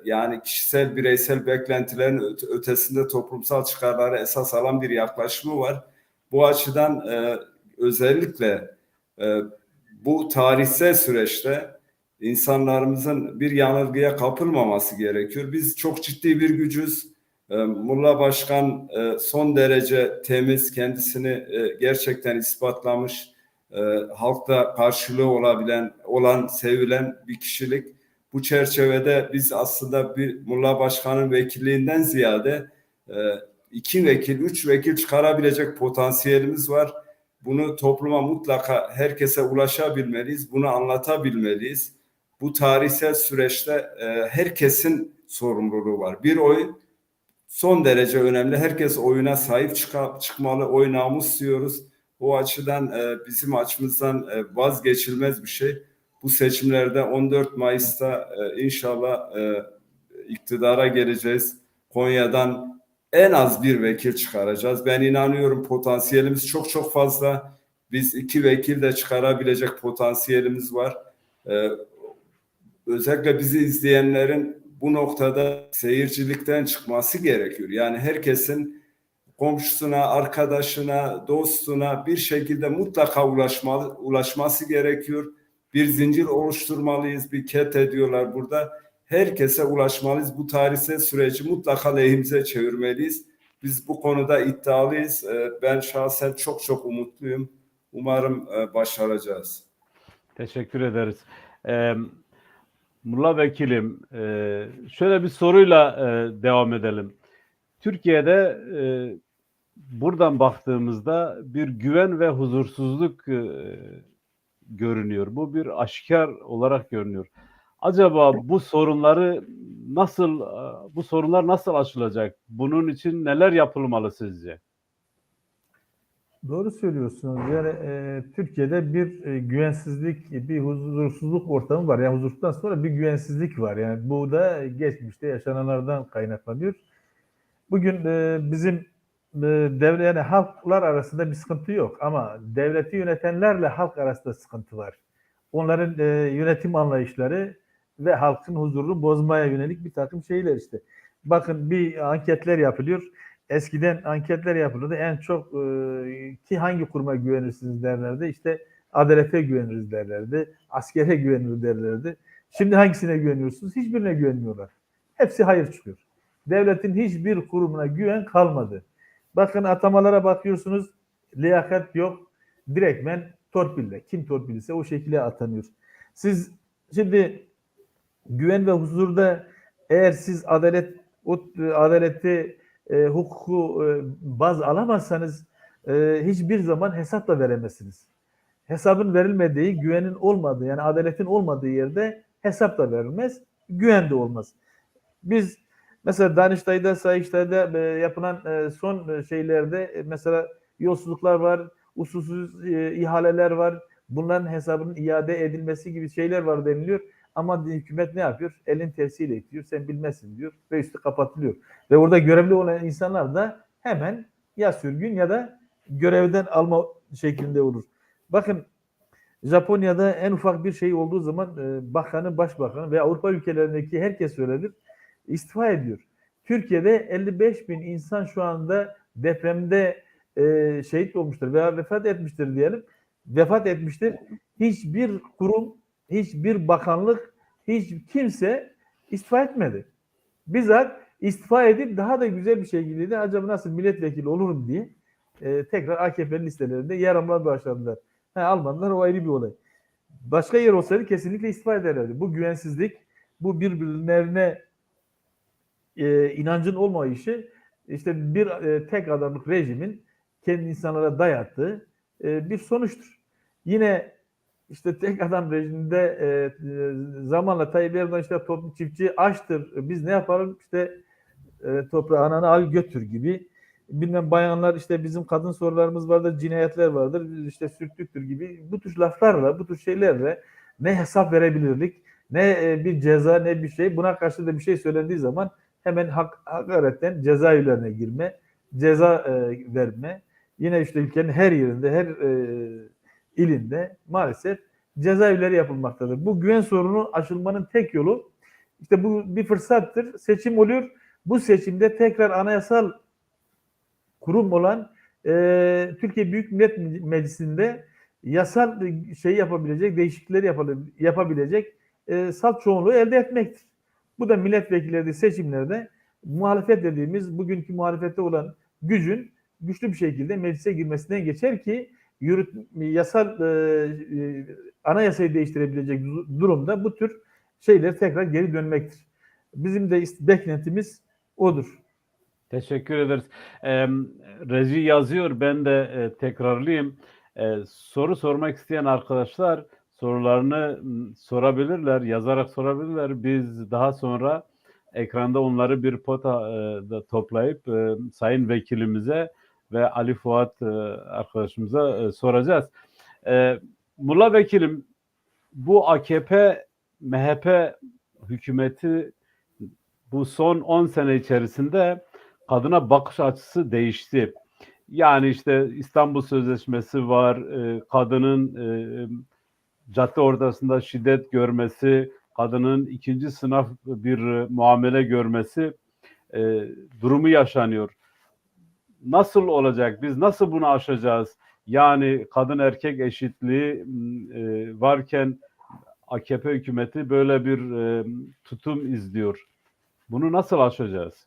Yani kişisel, bireysel beklentilerin ötesinde toplumsal çıkarları esas alan bir yaklaşımı var. Bu açıdan özellikle bu tarihsel süreçte insanlarımızın bir yanılgıya kapılmaması gerekiyor. Biz çok ciddi bir gücüz. Mullah Başkan son derece temiz, kendisini gerçekten ispatlamış, halkta karşılığı olan, sevilen bir kişilik. Bu çerçevede biz aslında bir Mullah Başkan'ın vekilliğinden ziyade 2 vekil, 3 vekil çıkarabilecek potansiyelimiz var. Bunu topluma mutlaka herkese ulaşabilmeliyiz, bunu anlatabilmeliyiz. Bu tarihsel süreçte herkesin sorumluluğu var. Bir oy son derece önemli. Herkes oyuna sahip çıkmalı. Oy namus diyoruz. O açıdan bizim açımızdan vazgeçilmez bir şey. Bu seçimlerde 14 Mayıs'ta inşallah iktidara geleceğiz. Konya'dan en az bir vekil çıkaracağız. Ben inanıyorum potansiyelimiz çok çok fazla. Biz 2 vekil de çıkarabilecek potansiyelimiz var. Özellikle bizi izleyenlerin bu noktada seyircilikten çıkması gerekiyor. Yani herkesin komşusuna, arkadaşına, dostuna bir şekilde mutlaka ulaşması gerekiyor. Bir zincir oluşturmalıyız, bir ket ediyorlar burada. Herkese ulaşmalıyız. Bu tarihsel süreci mutlaka lehimize çevirmeliyiz. Biz bu konuda iddialıyız. Ben şahsen çok çok umutluyum. Umarım başaracağız. Teşekkür ederiz. Mulla Vekilim, şöyle bir soruyla devam edelim. Türkiye'de buradan baktığımızda bir güven ve huzursuzluk görünüyor. Bu bir aşikar olarak görünüyor. Acaba bu sorunlar nasıl aşılacak? Bunun için neler yapılmalı sizce? Doğru söylüyorsunuz. Yani Türkiye'de bir güvensizlik, bir huzursuzluk ortamı var. Yani huzursuzluktan sonra bir güvensizlik var. Yani bu da geçmişte yaşananlardan kaynaklanıyor. Bugün bizim devlet, yani halklar arasında bir sıkıntı yok ama devleti yönetenlerle halk arasında sıkıntı var. Onların yönetim anlayışları ve halkın huzurunu bozmaya yönelik bir takım şeyler işte. Bakın bir anketler yapılıyor. Eskiden anketler yapılırdı. En çok ki hangi kuruma güvenirsiniz derlerdi. İşte adalete güveniriz derlerdi. Askere güveniriz derlerdi. Şimdi hangisine güveniyorsunuz? Hiçbirine güvenmiyorlar. Hepsi hayır çıkıyor. Devletin hiçbir kurumuna güven kalmadı. Bakın atamalara bakıyorsunuz. Liyakat yok. Direktmen torpille. Kim torpilliyse o şekilde atanıyor. Siz şimdi güven ve huzurda eğer siz adaleti hukuku baz alamazsanız hiçbir zaman hesap da veremezsiniz. Hesabın verilmediği, güvenin olmadığı, yani adaletin olmadığı yerde hesap da verilmez, güven de olmaz. Biz mesela Danıştay'da, Sayıştay'da yapılan son şeylerde mesela yolsuzluklar var, usulsüz ihaleler var. Bunların hesabının iade edilmesi gibi şeyler var deniliyor. Ama hükümet ne yapıyor? Elin tersiyle itiyor. Sen bilmezsin diyor ve üstü kapatılıyor. Ve orada görevli olan insanlar da hemen ya sürgün ya da görevden alma şeklinde olur. Bakın Japonya'da en ufak bir şey olduğu zaman bakanı, başbakanı ve Avrupa ülkelerindeki herkes öyledir. İstifa ediyor. Türkiye'de 55 bin insan şu anda depremde şehit olmuştur veya vefat etmiştir diyelim. Vefat etmiştir. Hiçbir kurum, hiçbir bakanlık, hiç kimse istifa etmedi. Bizzat istifa edip daha da güzel bir şekilde de acaba nasıl milletvekili olurum diye tekrar AKP'nin listelerinde yer almaya başladılar. Almanlar o ayrı bir olay. Başka yer olsaydı kesinlikle istifa ederlerdi. Bu güvensizlik, bu birbirlerine inancın olmayışı işte bir tek adamlık rejimin kendi insanlara dayattığı bir sonuçtur. Yine işte tek adam rejiminde zamanla Tayyip Erdoğan işte toplum çiftçi açtır. Biz ne yapalım? İşte toprağı ananı al götür gibi. Bilmem bayanlar işte bizim kadın sorularımız vardır, cinayetler vardır, işte sürtüktür gibi bu tür laflarla, bu tür şeylerle ne hesap verebilirlik, ne bir ceza, ne bir şey. Buna karşı da bir şey söylendiği zaman hemen hakaretten cezaevlerine girme, ceza verme. Yine işte ülkenin her yerinde, her ilinde maalesef cezaevleri yapılmaktadır. Bu güven sorunu aşılmanın tek yolu işte bu bir fırsattır. Seçim oluyor. Bu seçimde tekrar anayasal kurum olan Türkiye Büyük Millet Meclisi'nde yasal şey yapabilecek, değişiklikleri yapabilecek salt çoğunluğu elde etmektir. Bu da milletvekilleri seçimlerde muhalefet dediğimiz bugünkü muhalefette olan gücün güçlü bir şekilde meclise girmesinden geçer ki yasal anayasayı değiştirebilecek durumda bu tür şeyler tekrar geri dönmektir. Bizim de beklentimiz odur. Teşekkür ederiz. Reji yazıyor, ben de tekrarlayayım. Soru sormak isteyen arkadaşlar sorularını sorabilirler, yazarak sorabilirler. Biz daha sonra ekranda onları bir potada toplayıp Sayın Vekilimize ve Ali Fuat arkadaşımıza soracağız. Mulla Vekilim, bu AKP-MHP hükümeti bu son 10 sene içerisinde kadına bakış açısı değişti. Yani işte İstanbul Sözleşmesi var, kadının cadde ortasında şiddet görmesi, kadının ikinci sınıf bir muamele görmesi durumu yaşanıyor. Nasıl olacak? Biz nasıl bunu aşacağız? Yani kadın erkek eşitliği varken AKP hükümeti böyle bir tutum izliyor. Bunu nasıl aşacağız?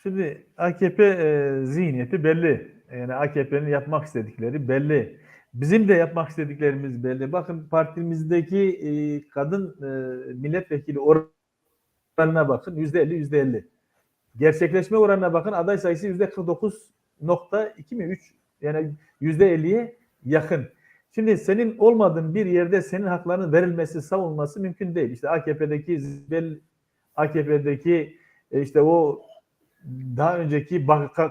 Şimdi AKP zihniyeti belli. Yani AKP'nin yapmak istedikleri belli. Bizim de yapmak istediklerimiz belli. Bakın partimizdeki kadın milletvekili oranına bakın. %50, %50. Gerçekleşme oranına bakın. Aday sayısı %49,2 mi 3? Yani %50'ye yakın. Şimdi senin olmadığın bir yerde senin haklarının verilmesi, savunması mümkün değil. İşte AKP'deki işte o daha önceki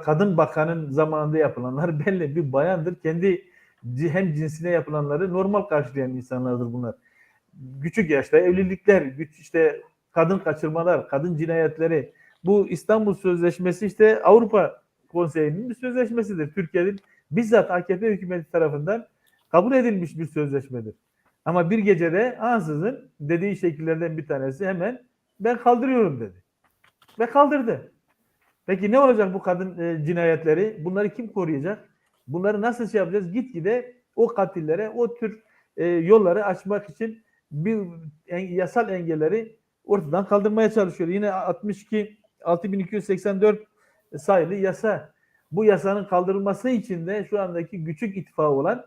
kadın bakanın zamanında yapılanlar belli, bir bayandır. Kendi hem cinsine yapılanları normal karşılayan insanlardır bunlar. Küçük yaşta evlilikler, işte kadın kaçırmalar, kadın cinayetleri. Bu İstanbul Sözleşmesi işte Avrupa Konseyi'nin bir sözleşmesidir. Türkiye'nin bizzat AKP hükümeti tarafından kabul edilmiş bir sözleşmedir. Ama bir gecede ansızın dediği şekillerden bir tanesi hemen ben kaldırıyorum dedi. Ve kaldırdı. Peki ne olacak bu kadın cinayetleri? Bunları kim koruyacak? Bunları nasıl şey yapacağız? Gitgide o katillere, o tür yolları açmak için bir yasal engelleri ortadan kaldırmaya çalışıyor. Yine 62.6284 sayılı yasa. Bu yasanın kaldırılması için de şu andaki küçük ittifakı olan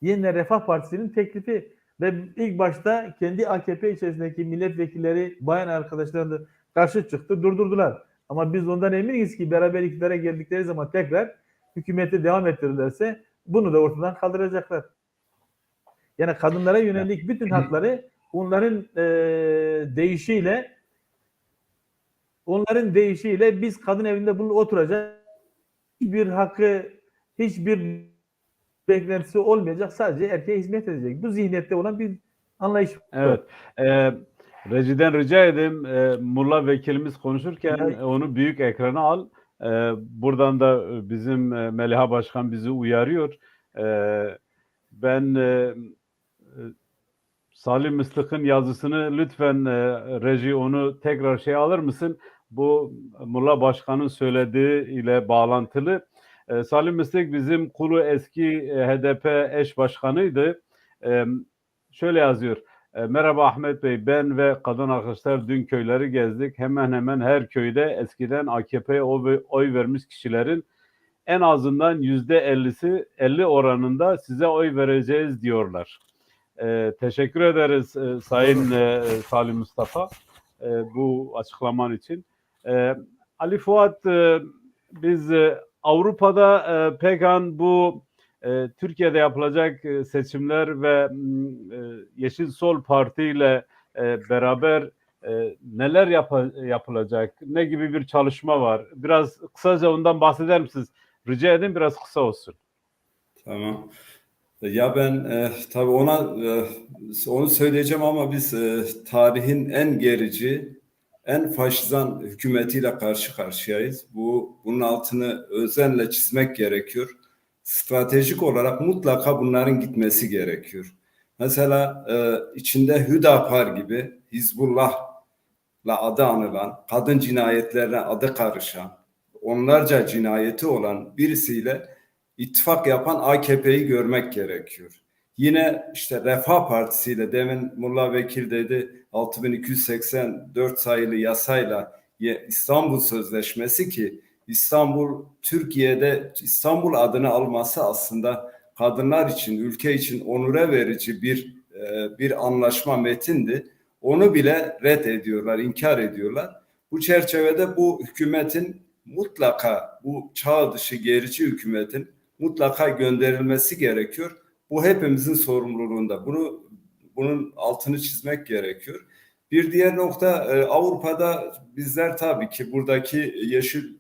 Yeniden Refah Partisi'nin teklifi ve ilk başta kendi AKP içerisindeki milletvekilleri, bayan arkadaşlar da karşı çıktı, durdurdular. Ama biz ondan eminiz ki beraber iktidara geldikleri zaman tekrar hükümeti devam ettirirlerse bunu da ortadan kaldıracaklar. Yani kadınlara yönelik bütün hakları onların deyişiyle biz kadın evinde bunu oturacak, hiçbir hakkı, hiçbir beklentisi olmayacak, sadece erkeğe hizmet edecek. Bu zihniyette olan bir anlayış. Evet. Rejiden rica edeyim, Mulla vekilimiz konuşurken onu büyük ekrana al. Buradan da bizim Meliha Başkan bizi uyarıyor. Ben Salim Mıstık'ın yazısını lütfen reji onu tekrar alır mısın? Bu Mulla Başkan'ın söylediği ile bağlantılı. Salim Mıstık bizim Kulu eski HDP eş başkanıydı. Şöyle yazıyor. Merhaba Ahmet Bey, ben ve kadın arkadaşlar dün köyleri gezdik. Hemen hemen her köyde eskiden AKP'ye oy vermiş kişilerin en azından %50'si 50 oranında size oy vereceğiz diyorlar. Teşekkür ederiz Sayın Salim Mustafa bu açıklaman için. Ali Fuat, biz Avrupa'da PKK'nın bu Türkiye'de yapılacak seçimler ve Yeşil Sol Parti ile beraber neler yapılacak? Ne gibi bir çalışma var? Biraz kısaca ondan bahseder misiniz? Rica edin, biraz kısa olsun. Tamam. Ya ben tabii onu söyleyeceğim ama biz tarihin en gerici, en faşizan hükümetiyle karşı karşıyayız. Bunun altını özenle çizmek gerekiyor. Stratejik olarak mutlaka bunların gitmesi gerekiyor. Mesela içinde Hüdapar gibi Hizbullah'la adı anılan, kadın cinayetlerine adı karışan, onlarca cinayeti olan birisiyle ittifak yapan AKP'yi görmek gerekiyor. Yine işte Refah Partisi ile demin Mulla Vekil dedi 6284 sayılı yasayla İstanbul Sözleşmesi ki Türkiye'de İstanbul adını alması aslında kadınlar için, ülke için onure verici bir anlaşma metindi. Onu bile red ediyorlar, inkar ediyorlar. Bu çerçevede bu hükümetin mutlaka, bu çağ dışı gerici hükümetin mutlaka gönderilmesi gerekiyor. Bu hepimizin sorumluluğunda. Bunun altını çizmek gerekiyor. Bir diğer nokta Avrupa'da bizler tabii ki buradaki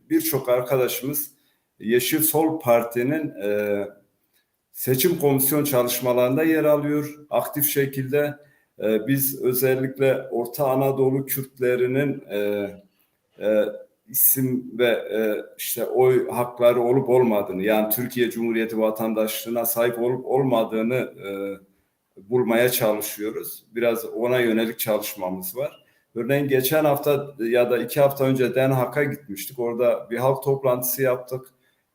birçok arkadaşımız Yeşil Sol Parti'nin seçim komisyon çalışmalarında yer alıyor aktif şekilde. Biz özellikle Orta Anadolu Kürtlerinin isim ve işte oy hakları olup olmadığını, yani Türkiye Cumhuriyeti vatandaşlığına sahip olup olmadığını bulmaya çalışıyoruz. Biraz ona yönelik çalışmamız var. Örneğin geçen hafta ya da 2 hafta önce Den Haag'a gitmiştik. Orada bir halk toplantısı yaptık.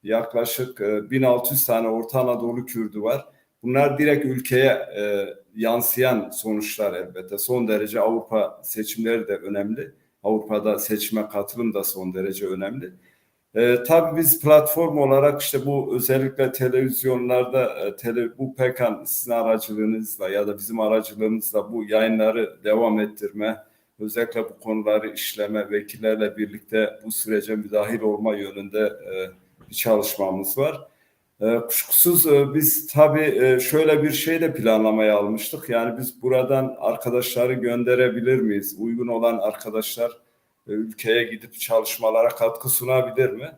Yaklaşık 1600 tane Orta Anadolu Kürdü var. Bunlar direkt ülkeye yansıyan sonuçlar elbette. Son derece Avrupa seçimleri de önemli. Avrupa'da seçime katılım da son derece önemli. Tabii biz platform olarak işte bu özellikle televizyonlarda bu PKK'nın sizin aracılığınızla ya da bizim aracılığımızla bu yayınları devam ettirme, özellikle bu konuları işleme, vekillerle birlikte bu sürece müdahil olma yönünde bir çalışmamız var. Kuşkusuz biz tabii şöyle bir şey de planlamaya almıştık. Yani biz buradan arkadaşları gönderebilir miyiz? Uygun olan arkadaşlar ülkeye gidip çalışmalara katkı sunabilir mi?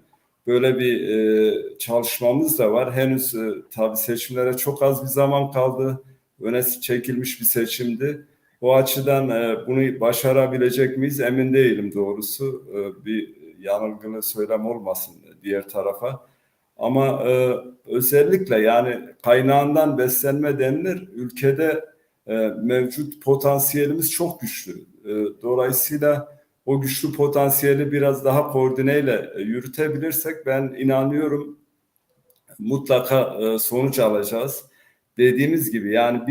Böyle bir çalışmamız da var. Henüz tabii seçimlere çok az bir zaman kaldı. Öne çekilmiş bir seçimdi. O açıdan bunu başarabilecek miyiz emin değilim doğrusu. Bir yanılgılı söylem olmasın diğer tarafa. Ama özellikle yani kaynağından beslenme denilir. Ülkede mevcut potansiyelimiz çok güçlü. Dolayısıyla o güçlü potansiyeli biraz daha koordineyle yürütebilirsek ben inanıyorum mutlaka sonuç alacağız. Dediğimiz gibi yani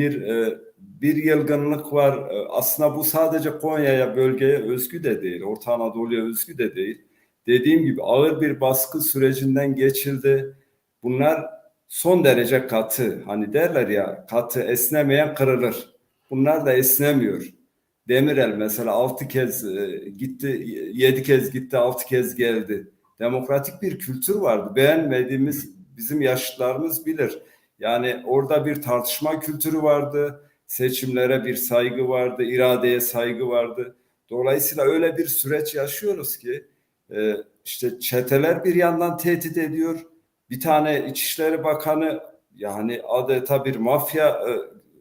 bir yılgınlık var. Aslında bu sadece Konya'ya, bölgeye özgü de değil, Orta Anadolu'ya özgü de değil. Dediğim gibi ağır bir baskı sürecinden geçildi. Bunlar son derece katı. Hani derler ya, katı, esnemeyen kırılır. Bunlar da esnemiyor. Demirel mesela 6 kez gitti, 7 kez gitti, 6 kez geldi. Demokratik bir kültür vardı. Beğenmediğimiz bizim yaşlılarımız bilir. Yani orada bir tartışma kültürü vardı. Seçimlere bir saygı vardı, iradeye saygı vardı. Dolayısıyla öyle bir süreç yaşıyoruz ki işte çeteler bir yandan tehdit ediyor. Bir tane İçişleri Bakanı yani adeta bir mafya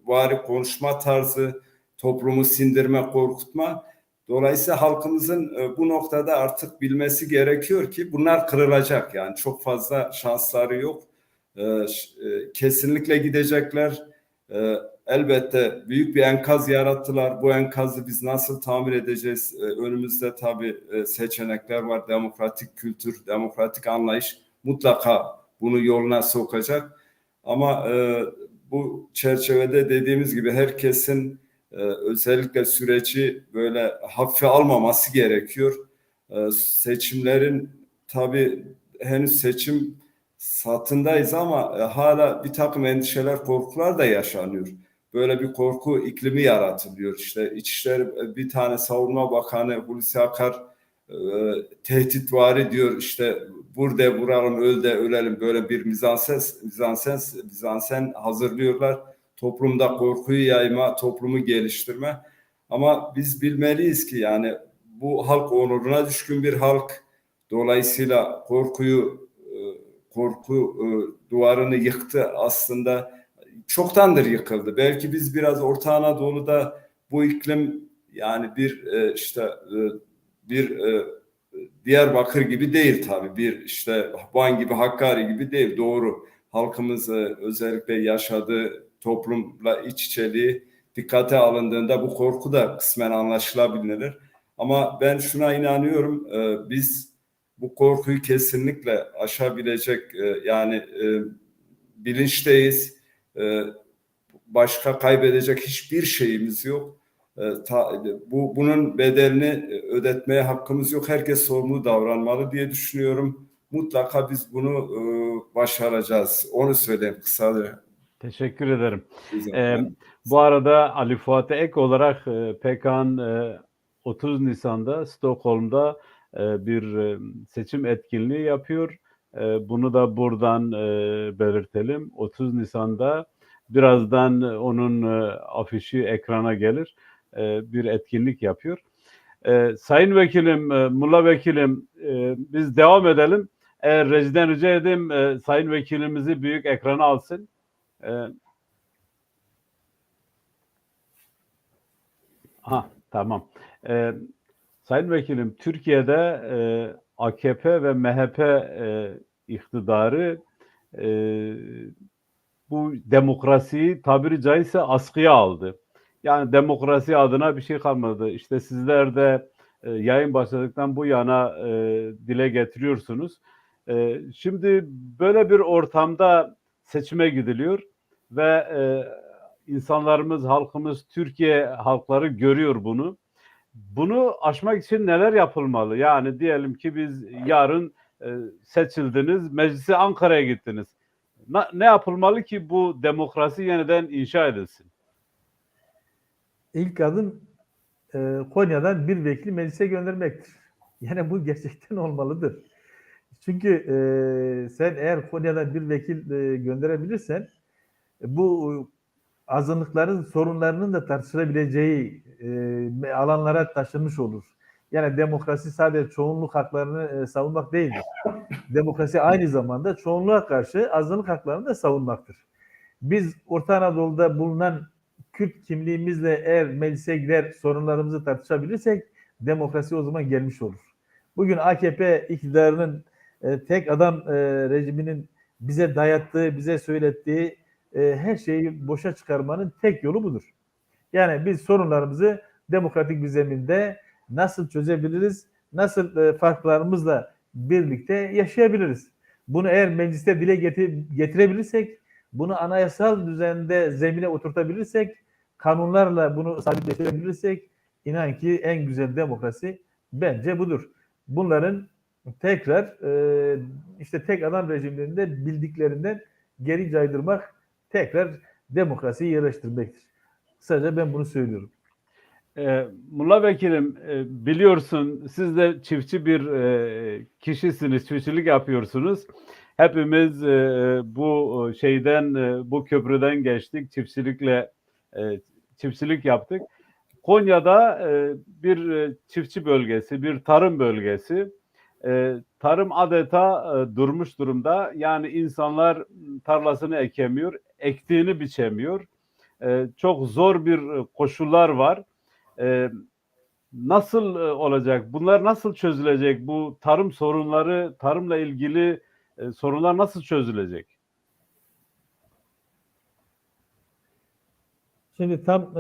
vari konuşma tarzı, toplumu sindirme, korkutma. Dolayısıyla halkımızın bu noktada artık bilmesi gerekiyor ki bunlar kırılacak. Yani çok fazla şansları yok. Kesinlikle gidecekler. Elbette büyük bir enkaz yarattılar. Bu enkazı biz nasıl tamir edeceğiz? Önümüzde tabii seçenekler var. Demokratik kültür, demokratik anlayış mutlaka bunu yoluna sokacak. Ama bu çerçevede dediğimiz gibi herkesin özellikle süreci böyle hafife almaması gerekiyor. Seçimlerin tabii henüz seçim satındayız ama hala bir takım endişeler, korkular da yaşanıyor. Böyle bir korku iklimi yaratılıyor. İşte İçişleri bir tane Savunma Bakanı Hulusi Akar tehditvari diyor işte vur de vuralım öl de ölelim böyle bir mizansen hazırlıyorlar. Toplumda korkuyu yayma, toplumu geliştirme. Ama biz bilmeliyiz ki yani bu halk onuruna düşkün bir halk. Dolayısıyla korku duvarını yıktı aslında çoktandır yıkıldı. Belki biz biraz Orta Anadolu'da bu iklim yani bir Diyarbakır gibi değil tabii. Bir işte Van gibi, Hakkari gibi değil. Doğru. Halkımız özellikle yaşadığı toplumla iç içeliği dikkate alındığında bu korku da kısmen anlaşılabilir. Ama ben şuna inanıyorum. Biz bu korkuyu kesinlikle aşabilecek bilinçteyiz. Başka kaybedecek hiçbir şeyimiz yok. Bunun bedelini ödetmeye hakkımız yok. Herkes sorumlu davranmalı diye düşünüyorum. Mutlaka biz bunu başaracağız. Onu söyleyeyim kısaca. Teşekkür ederim. Bu arada Ali Fuat'a ek olarak PKK'nın 30 Nisan'da Stockholm'da bir seçim etkinliği yapıyor. Bunu da buradan belirtelim. 30 Nisan'da birazdan onun afişi ekrana gelir. Bir etkinlik yapıyor. Sayın Vekilim, Mulla Vekilim biz devam edelim. Rejiden rica edeyim Sayın Vekilimizi büyük ekrana alsın. Tamam. Sayın Vekilim, Türkiye'de AKP ve MHP iktidarı bu demokrasiyi tabiri caizse askıya aldı. Yani demokrasi adına bir şey kalmadı. İşte sizler de yayın başladıktan bu yana dile getiriyorsunuz. Şimdi böyle bir ortamda seçime gidiliyor ve insanlarımız, halkımız, Türkiye halkları görüyor bunu. Bunu aşmak için neler yapılmalı? Yani diyelim ki biz yarın seçildiniz, meclise Ankara'ya gittiniz. Ne yapılmalı ki bu demokrasi yeniden inşa edilsin? İlk adım Konya'dan bir vekili meclise göndermektir. Yani bu gerçekten olmalıdır. Çünkü sen eğer Konya'dan bir vekil gönderebilirsen bu azınlıkların sorunlarının da tartışılabileceği alanlara taşınmış olur. Yani demokrasi sadece çoğunluk haklarını savunmak değildir. Demokrasi aynı zamanda çoğunluğa karşı azınlık haklarını da savunmaktır. Biz Orta Anadolu'da bulunan Kürt kimliğimizle eğer meclise gider sorunlarımızı tartışabilirsek demokrasi o zaman gelmiş olur. Bugün AKP iktidarının tek adam rejiminin bize dayattığı, bize söylettiği her şeyi boşa çıkarmanın tek yolu budur. Yani biz sorunlarımızı demokratik bir zeminde nasıl çözebiliriz, nasıl farklarımızla birlikte yaşayabiliriz. Bunu eğer mecliste dile getirebilirsek, bunu anayasal düzende zemine oturtabilirsek, kanunlarla bunu sabitleştirebilirsek, inan ki en güzel demokrasi bence budur. Bunların tekrar işte tek adam rejimlerinde bildiklerinden geri caydırmak, tekrar demokrasiyi yerleştirmektir. Kısaca ben bunu söylüyorum. Mulla Vekilim, biliyorsun siz de çiftçi bir kişisiniz, çiftçilik yapıyorsunuz. Hepimiz bu şeyden, bu köprüden geçtik, çiftçilik yaptık. Konya'da bir çiftçi bölgesi, bir tarım bölgesi. Tarım adeta durmuş durumda. Yani insanlar tarlasını ekemiyor, ektiğini biçemiyor. Çok zor bir koşullar var. Nasıl olacak? Bunlar nasıl çözülecek? Bu tarım sorunları, tarımla ilgili sorunlar nasıl çözülecek? Şimdi tam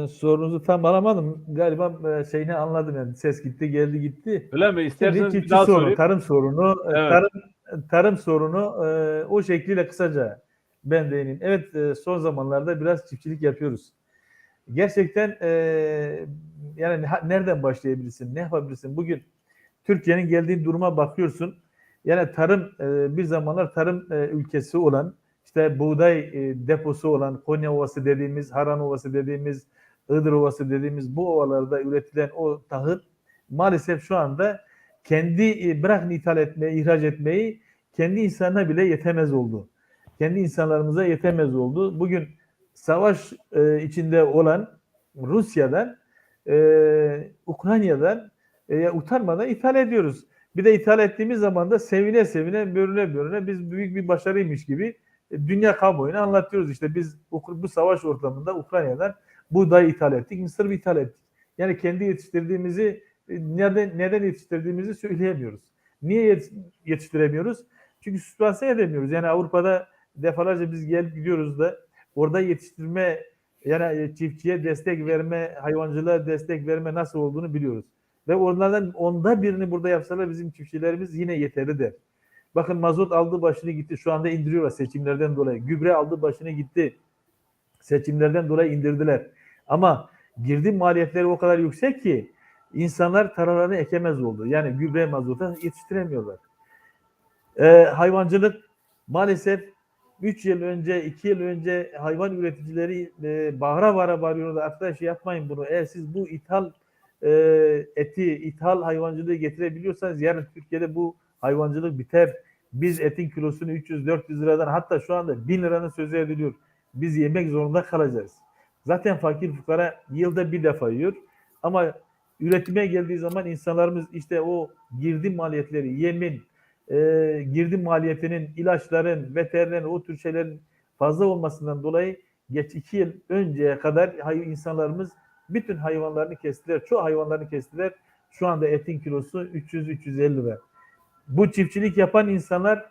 sorunuzu tam alamadım. Galiba şeyini anladım yani. Ses gitti, geldi gitti. Öyle mi? Şimdi İsterseniz bir çiftçi daha sorunu, sorayım. tarım sorunu, Evet. tarım sorunu o şekliyle kısaca ben değineyim. Evet, son zamanlarda biraz çiftçilik yapıyoruz. Gerçekten yani nereden başlayabilirsin, ne yapabilirsin? Bugün Türkiye'nin geldiği duruma bakıyorsun. Yani tarım bir zamanlar tarım ülkesi olan, işte buğday deposu olan Konya Ovası dediğimiz, Haran Ovası dediğimiz, Iğdır Ovası dediğimiz bu ovalarda üretilen o tahıl maalesef şu anda kendi bırakın ithal etmeyi, ihraç etmeyi kendi insanına bile yetemez oldu. Kendi insanlarımıza yetemez oldu. Bugün savaş içinde olan Rusya'dan, Ukrayna'dan utanmadan ithal ediyoruz. Bir de ithal ettiğimiz zaman da sevine sevine, börüne börüne biz büyük bir başarıymış gibi dünya kamuoyuna anlatıyoruz. İşte biz bu savaş ortamında Ukrayna'dan buğday ithal ettik, mısır ithal ettik. Yani kendi yetiştirdiğimizi neden yetiştirdiğimizi söyleyemiyoruz. Niye yetiştiremiyoruz? Çünkü sübvanse edemiyoruz. Yani Avrupa'da defalarca biz gelip gidiyoruz da orada yetiştirme, yani çiftçiye destek verme, hayvancılığa destek verme nasıl olduğunu biliyoruz. Ve onlardan onda birini burada yapsalar bizim çiftçilerimiz yine yeterli der. Bakın mazot aldı başını gitti. Şu anda indiriyorlar seçimlerden dolayı. Gübre aldı başını gitti. Seçimlerden dolayı indirdiler. Ama girdi maliyetleri o kadar yüksek ki insanlar tarlalarını ekemez oldu. Yani gübre mazota yetiştiremiyorlar. Hayvancılık maalesef 3 yıl önce, 2 yıl önce hayvan üreticileri bağıra bağıra bağırıyordu. Arkadaş yapmayın bunu. Eğer siz bu ithal eti, ithal hayvancılığı getirebiliyorsanız yarın Türkiye'de bu hayvancılık biter. Biz etin kilosunu 300-400 liradan hatta şu anda 1000 liranın sözü ediliyor. Biz yemek zorunda kalacağız. Zaten fakir fukara yılda bir defa yiyor. Ama üretime geldiği zaman insanlarımız işte o girdi maliyetleri, yemin, girdi maliyetinin, ilaçların, veterinerin, o tür şeylerin fazla olmasından dolayı geç 2 yıl önceye kadar insanlarımız bütün hayvanlarını kestiler. Çoğu hayvanlarını kestiler. Şu anda etin kilosu 300-350 lira. Bu çiftçilik yapan insanlar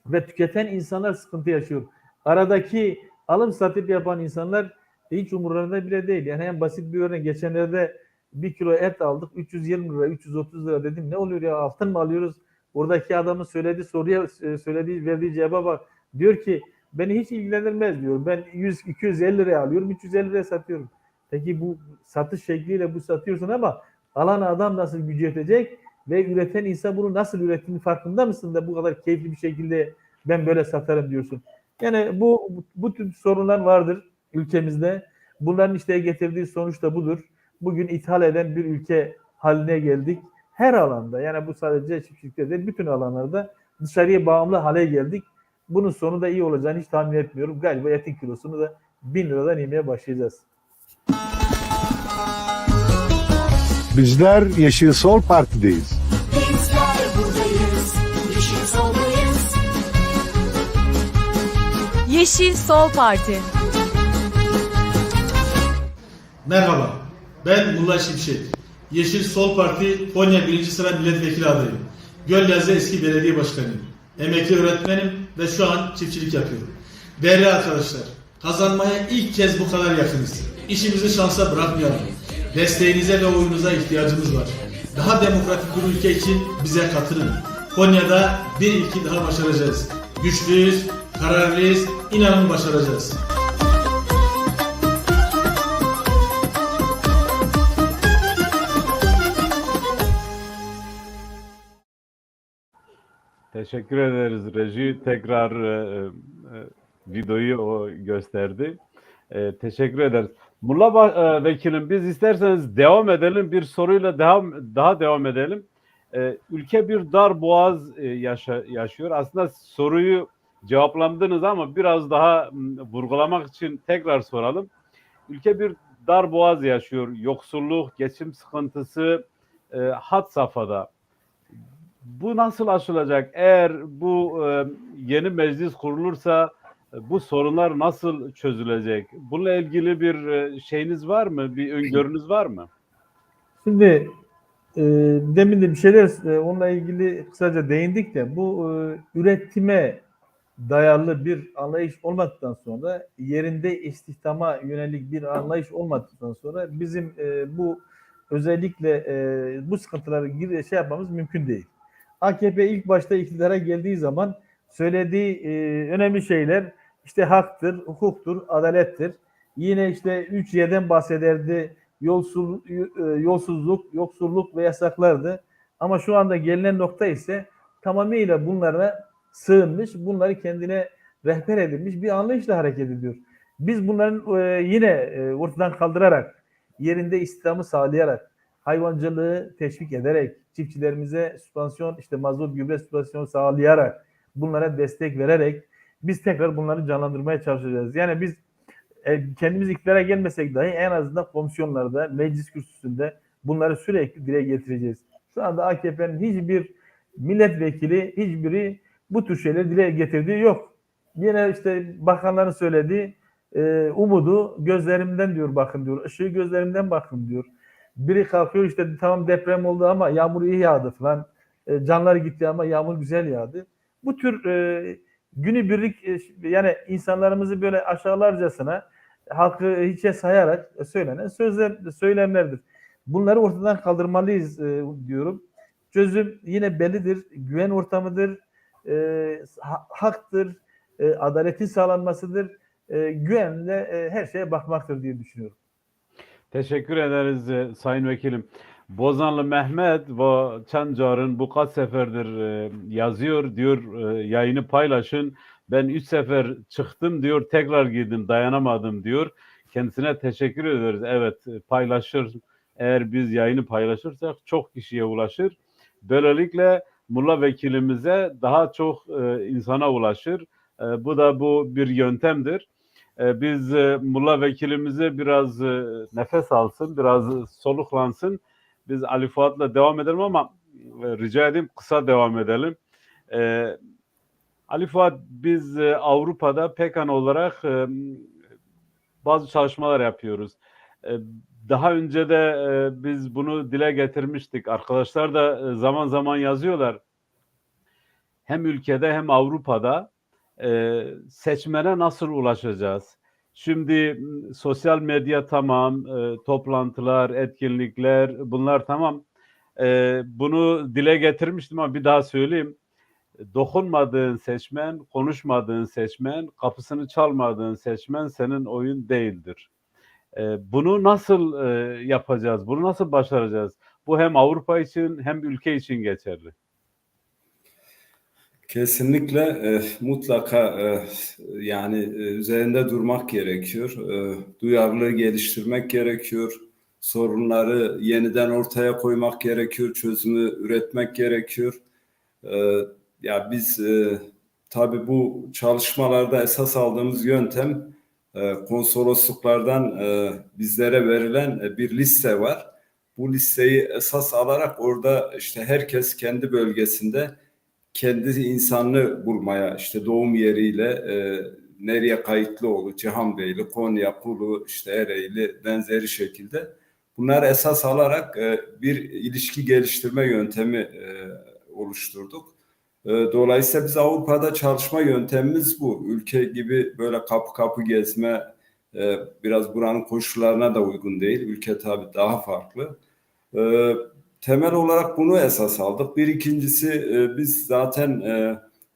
ve tüketen insanlar sıkıntı yaşıyor. Aradaki alım satım yapan insanlar hiç umurlarında bile değil. Yani en basit bir örnek. Geçenlerde 1 kilo et aldık. 320 lira, 330 lira dedim. Ne oluyor ya? Altın mı alıyoruz? Oradaki adamın söylediği soruya, verdiği cevaba bak. Diyor ki beni hiç ilgilendirmez diyor. Ben 250 liraya alıyorum, 350 liraya satıyorum. Peki bu satış şekliyle bu satıyorsun ama alan adam nasıl gücü yetecek ve üreten insan bunu nasıl ürettiğini farkında mısın da bu kadar keyifli bir şekilde ben böyle satarım diyorsun. Yani bu tür sorunlar vardır ülkemizde. Bunların işte getirdiği sonuç da budur. Bugün ithal eden bir ülke haline geldik. Her alanda, yani bu sadece çiftçilikte değil, bütün alanlarda dışarıya bağımlı hale geldik. Bunun sonu da iyi olacağını hiç tahmin etmiyorum. Galiba etin kilosunu da 1000 liradan yemeye başlayacağız. Bizler Yeşil Sol Parti'deyiz. Bizler buradayız. Yeşil soldayız. Yeşil Sol Parti. Merhaba, ben Mullah Şimşek. Yeşil Sol Parti Konya 1. Sıra Milletvekili adayım. Gölyazı eski belediye başkanıyım. Emekli öğretmenim ve şu an çiftçilik yapıyorum. Değerli arkadaşlar, kazanmaya ilk kez bu kadar yakınız. İşimizi şansa bırakmayalım. Desteğinize ve oyunuza ihtiyacımız var. Daha demokratik bir ülke için bize katılın. Konya'da bir ilki daha başaracağız. Güçlüyüz, kararlıyız, inanın başaracağız. Teşekkür ederiz reji. Tekrar videoyu o gösterdi. Teşekkür ederiz. Mullah Vekilim, biz isterseniz devam edelim. Bir soruyla daha devam edelim. Ülke bir dar boğaz yaşıyor. Aslında soruyu cevaplandınız ama biraz daha vurgulamak için tekrar soralım. Ülke bir dar boğaz yaşıyor. Yoksulluk, geçim sıkıntısı had safhada. Bu nasıl aşılacak? Eğer bu yeni meclis kurulursa bu sorunlar nasıl çözülecek? Bununla ilgili bir şeyiniz var mı? Bir öngörünüz var mı? Şimdi demin de bir şeyler onunla ilgili kısaca değindik de bu üretime dayalı bir anlayış olmadıktan sonra, yerinde istihdama yönelik bir anlayış olmadıktan sonra bizim bu özellikle bu sıkıntıları yapmamız mümkün değil. AKP ilk başta iktidara geldiği zaman söylediği önemli şeyler işte haktır, hukuktur, adalettir. Yine işte 3Y'den bahsederdi. Yolsuzluk, yoksulluk ve yasaklardı. Ama şu anda gelinen nokta ise tamamıyla bunlara sığınmış, bunları kendine rehber edilmiş bir anlayışla hareket ediyor. Biz bunların yine ortadan kaldırarak, yerinde istihdamı sağlayarak, hayvancılığı teşvik ederek, çiftçilerimize sübvansiyon, işte mazot, gübre sübvansiyonu sağlayarak, bunlara destek vererek biz tekrar bunları canlandırmaya çalışacağız. Yani biz kendimiz iktidara gelmesek dahi en azından komisyonlarda, meclis kürsüsünde bunları sürekli dile getireceğiz. Şu anda AKP'nin hiçbir milletvekili, hiçbiri bu tür şeyleri dile getirdiği yok. Yine işte bakanların söylediği umudu gözlerimden diyor, bakın diyor, ışığı gözlerimden bakın diyor. Biri kalkıyor işte tamam deprem oldu ama yağmur iyi yağdı falan. Canlar gitti ama yağmur güzel yağdı. Bu tür günübirlik yani insanlarımızı böyle aşağılarcasına halkı hiçe sayarak söylenen söylemlerdir. Bunları ortadan kaldırmalıyız diyorum. Çözüm yine bellidir. Güven ortamıdır. Haktır. Adaletin sağlanmasıdır. Güvenle her şeye bakmaktır diye düşünüyorum. Teşekkür ederiz Sayın Vekilim. Bozanlı Mehmet ve Çancar'ın bu kaç seferdir yazıyor diyor, yayını paylaşın. Ben 3 sefer çıktım diyor, tekrar girdim, dayanamadım diyor. Kendisine teşekkür ederiz. Evet, paylaşır. Eğer biz yayını paylaşırsak çok kişiye ulaşır. Böylelikle Mullah Vekilimize daha çok insana ulaşır. Bu bir yöntemdir. Biz Mullah Vekilimize biraz nefes alsın, biraz soluklansın. Biz Ali Fuat'la devam edelim ama rica edeyim kısa devam edelim. Ali Fuat, biz Avrupa'da PKK olarak bazı çalışmalar yapıyoruz. Daha önce de biz bunu dile getirmiştik. Arkadaşlar da zaman zaman yazıyorlar. Hem ülkede hem Avrupa'da seçmene nasıl ulaşacağız? Şimdi sosyal medya tamam, toplantılar, etkinlikler bunlar tamam. Bunu dile getirmiştim ama bir daha söyleyeyim. Dokunmadığın seçmen, konuşmadığın seçmen, kapısını çalmadığın seçmen senin oyun değildir. Bunu nasıl yapacağız? Bunu nasıl başaracağız? Bu hem Avrupa için hem ülke için geçerli. Kesinlikle mutlaka yani üzerinde durmak gerekiyor. Duyarlılığı geliştirmek gerekiyor. Sorunları yeniden ortaya koymak gerekiyor. Çözümü üretmek gerekiyor. Ya biz tabii bu çalışmalarda esas aldığımız yöntem konsolosluklardan bizlere verilen bir liste var. Bu listeyi esas alarak orada işte herkes kendi bölgesinde kendi insanını bulmaya, işte doğum yeriyle nereye kayıtlı olur, Cihanbeyli, Konya, Kulu, işte Ereğli benzeri şekilde bunları esas alarak bir ilişki geliştirme yöntemi oluşturduk. Dolayısıyla biz Avrupa'da çalışma yöntemimiz bu. Ülke gibi böyle kapı kapı gezme biraz buranın koşullarına da uygun değil. Ülke tabii daha farklı. Temel olarak bunu esas aldık. Bir ikincisi biz zaten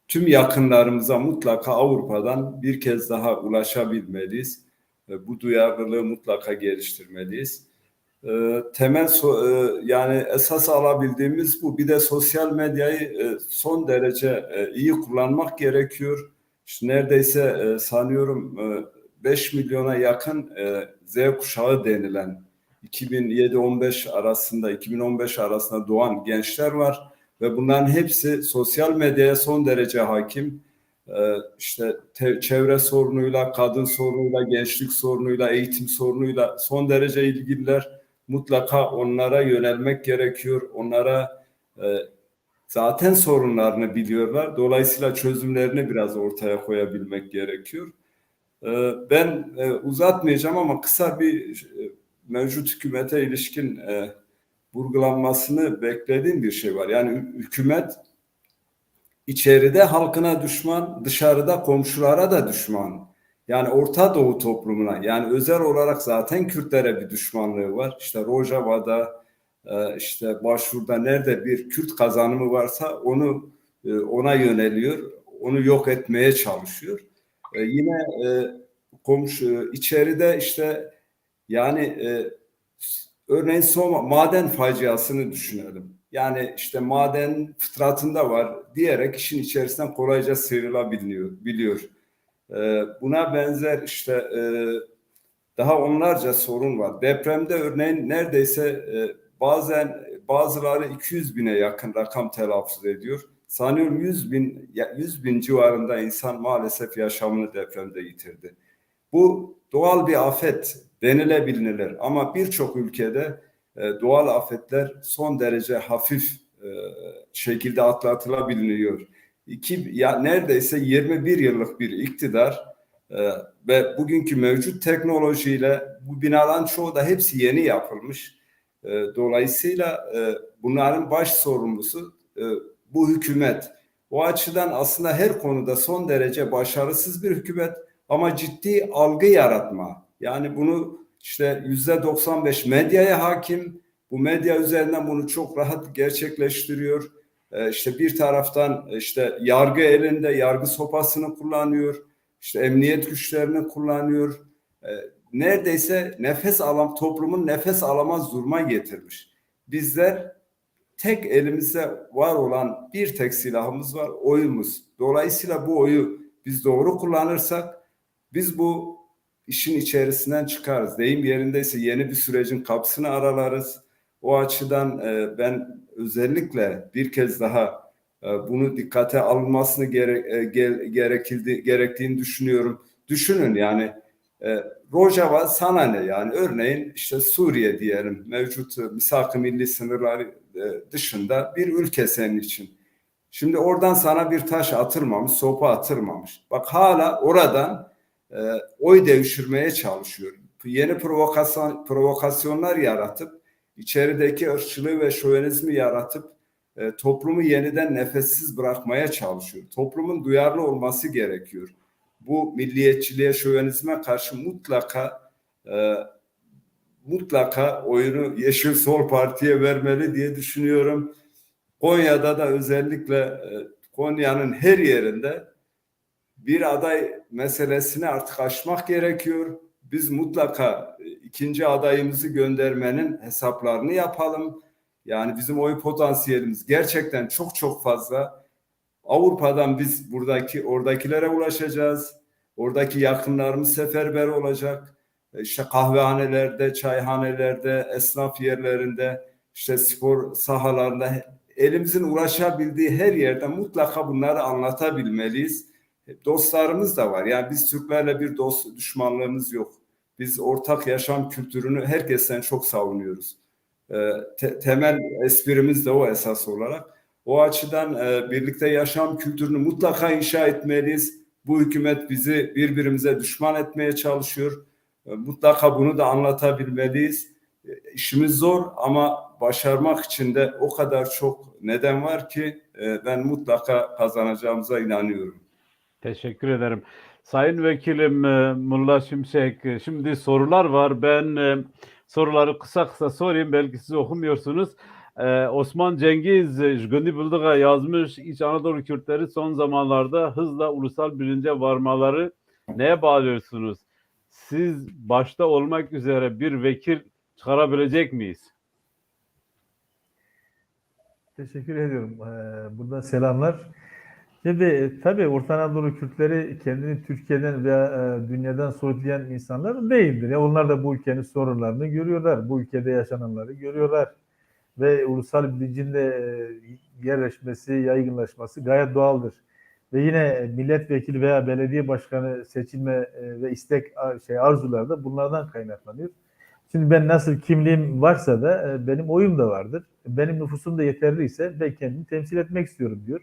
tüm yakınlarımıza mutlaka Avrupa'dan bir kez daha ulaşabilmeliyiz. Bu duyarlılığı mutlaka geliştirmeliyiz. Temel yani esas alabildiğimiz bu. Bir de sosyal medyayı son derece iyi kullanmak gerekiyor. İşte neredeyse sanıyorum 5 milyona yakın Z kuşağı denilen 2007-15 arasında 2015 arasında doğan gençler var ve bunların hepsi sosyal medyaya son derece hakim. İşte çevre sorunuyla, kadın sorunuyla, gençlik sorunuyla, eğitim sorunuyla son derece ilgililer. Mutlaka onlara yönelmek gerekiyor. Onlara zaten sorunlarını biliyorlar. Dolayısıyla çözümlerini biraz ortaya koyabilmek gerekiyor. Ben uzatmayacağım ama kısa bir mevcut hükümete ilişkin vurgulanmasını beklediğim bir şey var. Yani hükümet içeride halkına düşman, dışarıda komşulara da düşman. Yani Orta Doğu toplumuna, yani özel olarak zaten Kürtlere bir düşmanlığı var. İşte Rojava'da, işte Başvur'da nerede bir Kürt kazanımı varsa ona yöneliyor, onu yok etmeye çalışıyor. Yine komşu içeride işte yani örneğin maden faciasını düşünelim. Yani işte maden fıtratında var diyerek işin içerisinden kolayca sıyrılabiliyor. Buna benzer işte daha onlarca sorun var. Depremde örneğin neredeyse bazıları 200 bine yakın rakam telaffuz ediyor. Sanıyorum 100 bin civarında insan maalesef yaşamını depremde yitirdi. Bu doğal bir afet denilebilir ama birçok ülkede doğal afetler son derece hafif şekilde atlatılabiliyor. Neredeyse 21 yıllık bir iktidar ve bugünkü mevcut teknolojiyle bu binaların çoğu da hepsi yeni yapılmış. Dolayısıyla bunların baş sorumlusu bu hükümet. O açıdan aslında her konuda son derece başarısız bir hükümet ama ciddi algı yaratma. Yani bunu işte %95 medyaya hakim. Bu medya üzerinden bunu çok rahat gerçekleştiriyor. İşte bir taraftan işte yargı elinde, yargı sopasını kullanıyor. İşte emniyet güçlerini kullanıyor. Neredeyse toplumun nefes alamaz duruma getirmiş. Bizler tek elimizde var olan bir tek silahımız var, oyumuz. Dolayısıyla bu oyu biz doğru kullanırsak biz bu işin içerisinden çıkarız. Deyim yerindeyse yeni bir sürecin kapısını aralarız. O açıdan ben özellikle bir kez daha bunu dikkate alınmasını gerektiğini düşünüyorum. Düşünün yani Rojava sana ne yani örneğin işte Suriye diyelim mevcut misak-ı milli sınırları dışında bir ülke senin için. Şimdi oradan sana bir taş atılmamış, sopa atılmamış. Bak hala oradan oy devşirmeye çalışıyor. Yeni provokasyonlar yaratıp içerideki ırkçılığı ve şövenizmi yaratıp toplumu yeniden nefessiz bırakmaya çalışıyor. Toplumun duyarlı olması gerekiyor. Bu milliyetçiliğe, şövenizme karşı mutlaka oyunu Yeşil Sol Parti'ye vermeli diye düşünüyorum. Konya'da da özellikle Konya'nın her yerinde bir aday meselesini artık aşmak gerekiyor. Biz mutlaka ikinci adayımızı göndermenin hesaplarını yapalım. Yani bizim oy potansiyelimiz gerçekten çok çok fazla. Avrupa'dan biz oradakilere ulaşacağız. Oradaki yakınlarımız seferber olacak. İşte kahvehanelerde, çayhanelerde, esnaf yerlerinde, işte spor sahalarında elimizin ulaşabildiği her yerde mutlaka bunları anlatabilmeliyiz. Dostlarımız da var. Yani biz Türklerle bir düşmanlığımız yok. Biz ortak yaşam kültürünü herkesten çok savunuyoruz. Temel esprimiz de o esas olarak. O açıdan birlikte yaşam kültürünü mutlaka inşa etmeliyiz. Bu hükümet bizi birbirimize düşman etmeye çalışıyor. Mutlaka bunu da anlatabilmeliyiz. İşimiz zor ama başarmak için de o kadar çok neden var ki ben mutlaka kazanacağımıza inanıyorum. Teşekkür ederim. Sayın Vekilim Mulla Şimşek, şimdi sorular var. Ben soruları kısa kısa sorayım. Belki siz okumuyorsunuz. Osman Cengiz Jgündi Bulduga yazmış. İç Anadolu Kürtleri son zamanlarda hızla ulusal bilince varmaları neye bağlıyorsunuz? Siz başta olmak üzere bir vekil çıkarabilecek miyiz? Teşekkür ediyorum. Buradan selamlar. Şimdi tabii Orta Anadolu Kürtleri kendini Türkiye'den veya dünyadan soyutlayan insanlar değildir. Ya onlar da bu ülkenin sorunlarını görüyorlar. Bu ülkede yaşananları görüyorlar. Ve ulusal bilincin de yerleşmesi, yaygınlaşması gayet doğaldır. Ve yine milletvekili veya belediye başkanı seçilme ve istek arzuları da bunlardan kaynaklanıyor. Şimdi ben nasıl kimliğim varsa da benim oyum da vardır. Benim nüfusum da yeterliyse ben kendimi temsil etmek istiyorum diyor.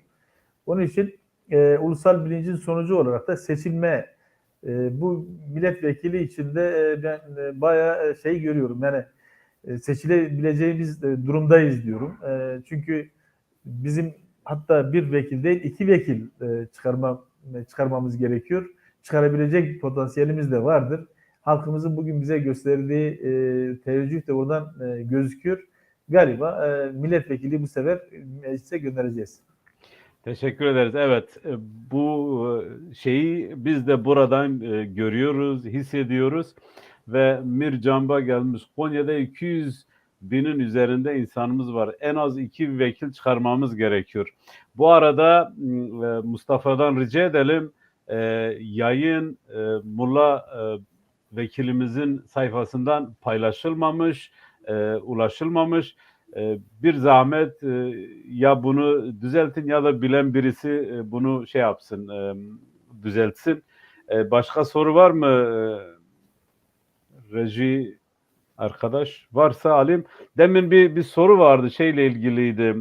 Onun için ulusal bilincin sonucu olarak da seçilme bu milletvekili içinde ben bayağı görüyorum. Yani seçilebileceğimiz durumdayız diyorum. Çünkü bizim hatta bir vekil değil 2 vekil çıkarmamız gerekiyor. Çıkarabilecek potansiyelimiz de vardır. Halkımızın bugün bize gösterdiği teveccüh de oradan gözüküyor. Galiba milletvekili bu sefer meclise göndereceğiz. Teşekkür ederiz. Evet, bu şeyi biz de buradan görüyoruz, hissediyoruz ve Mir Camba gelmiş. Konya'da 200 binin üzerinde insanımız var. En az 2 vekil çıkarmamız gerekiyor. Bu arada Mustafa'dan rica edelim, yayın Mulla vekilimizin sayfasından paylaşılmamış, ulaşılmamış. Bir zahmet ya bunu düzeltin ya da bilen birisi bunu yapsın, düzeltsin. Başka soru var mı? Reji arkadaş varsa alayım. Demin bir soru vardı, şeyle ilgiliydi.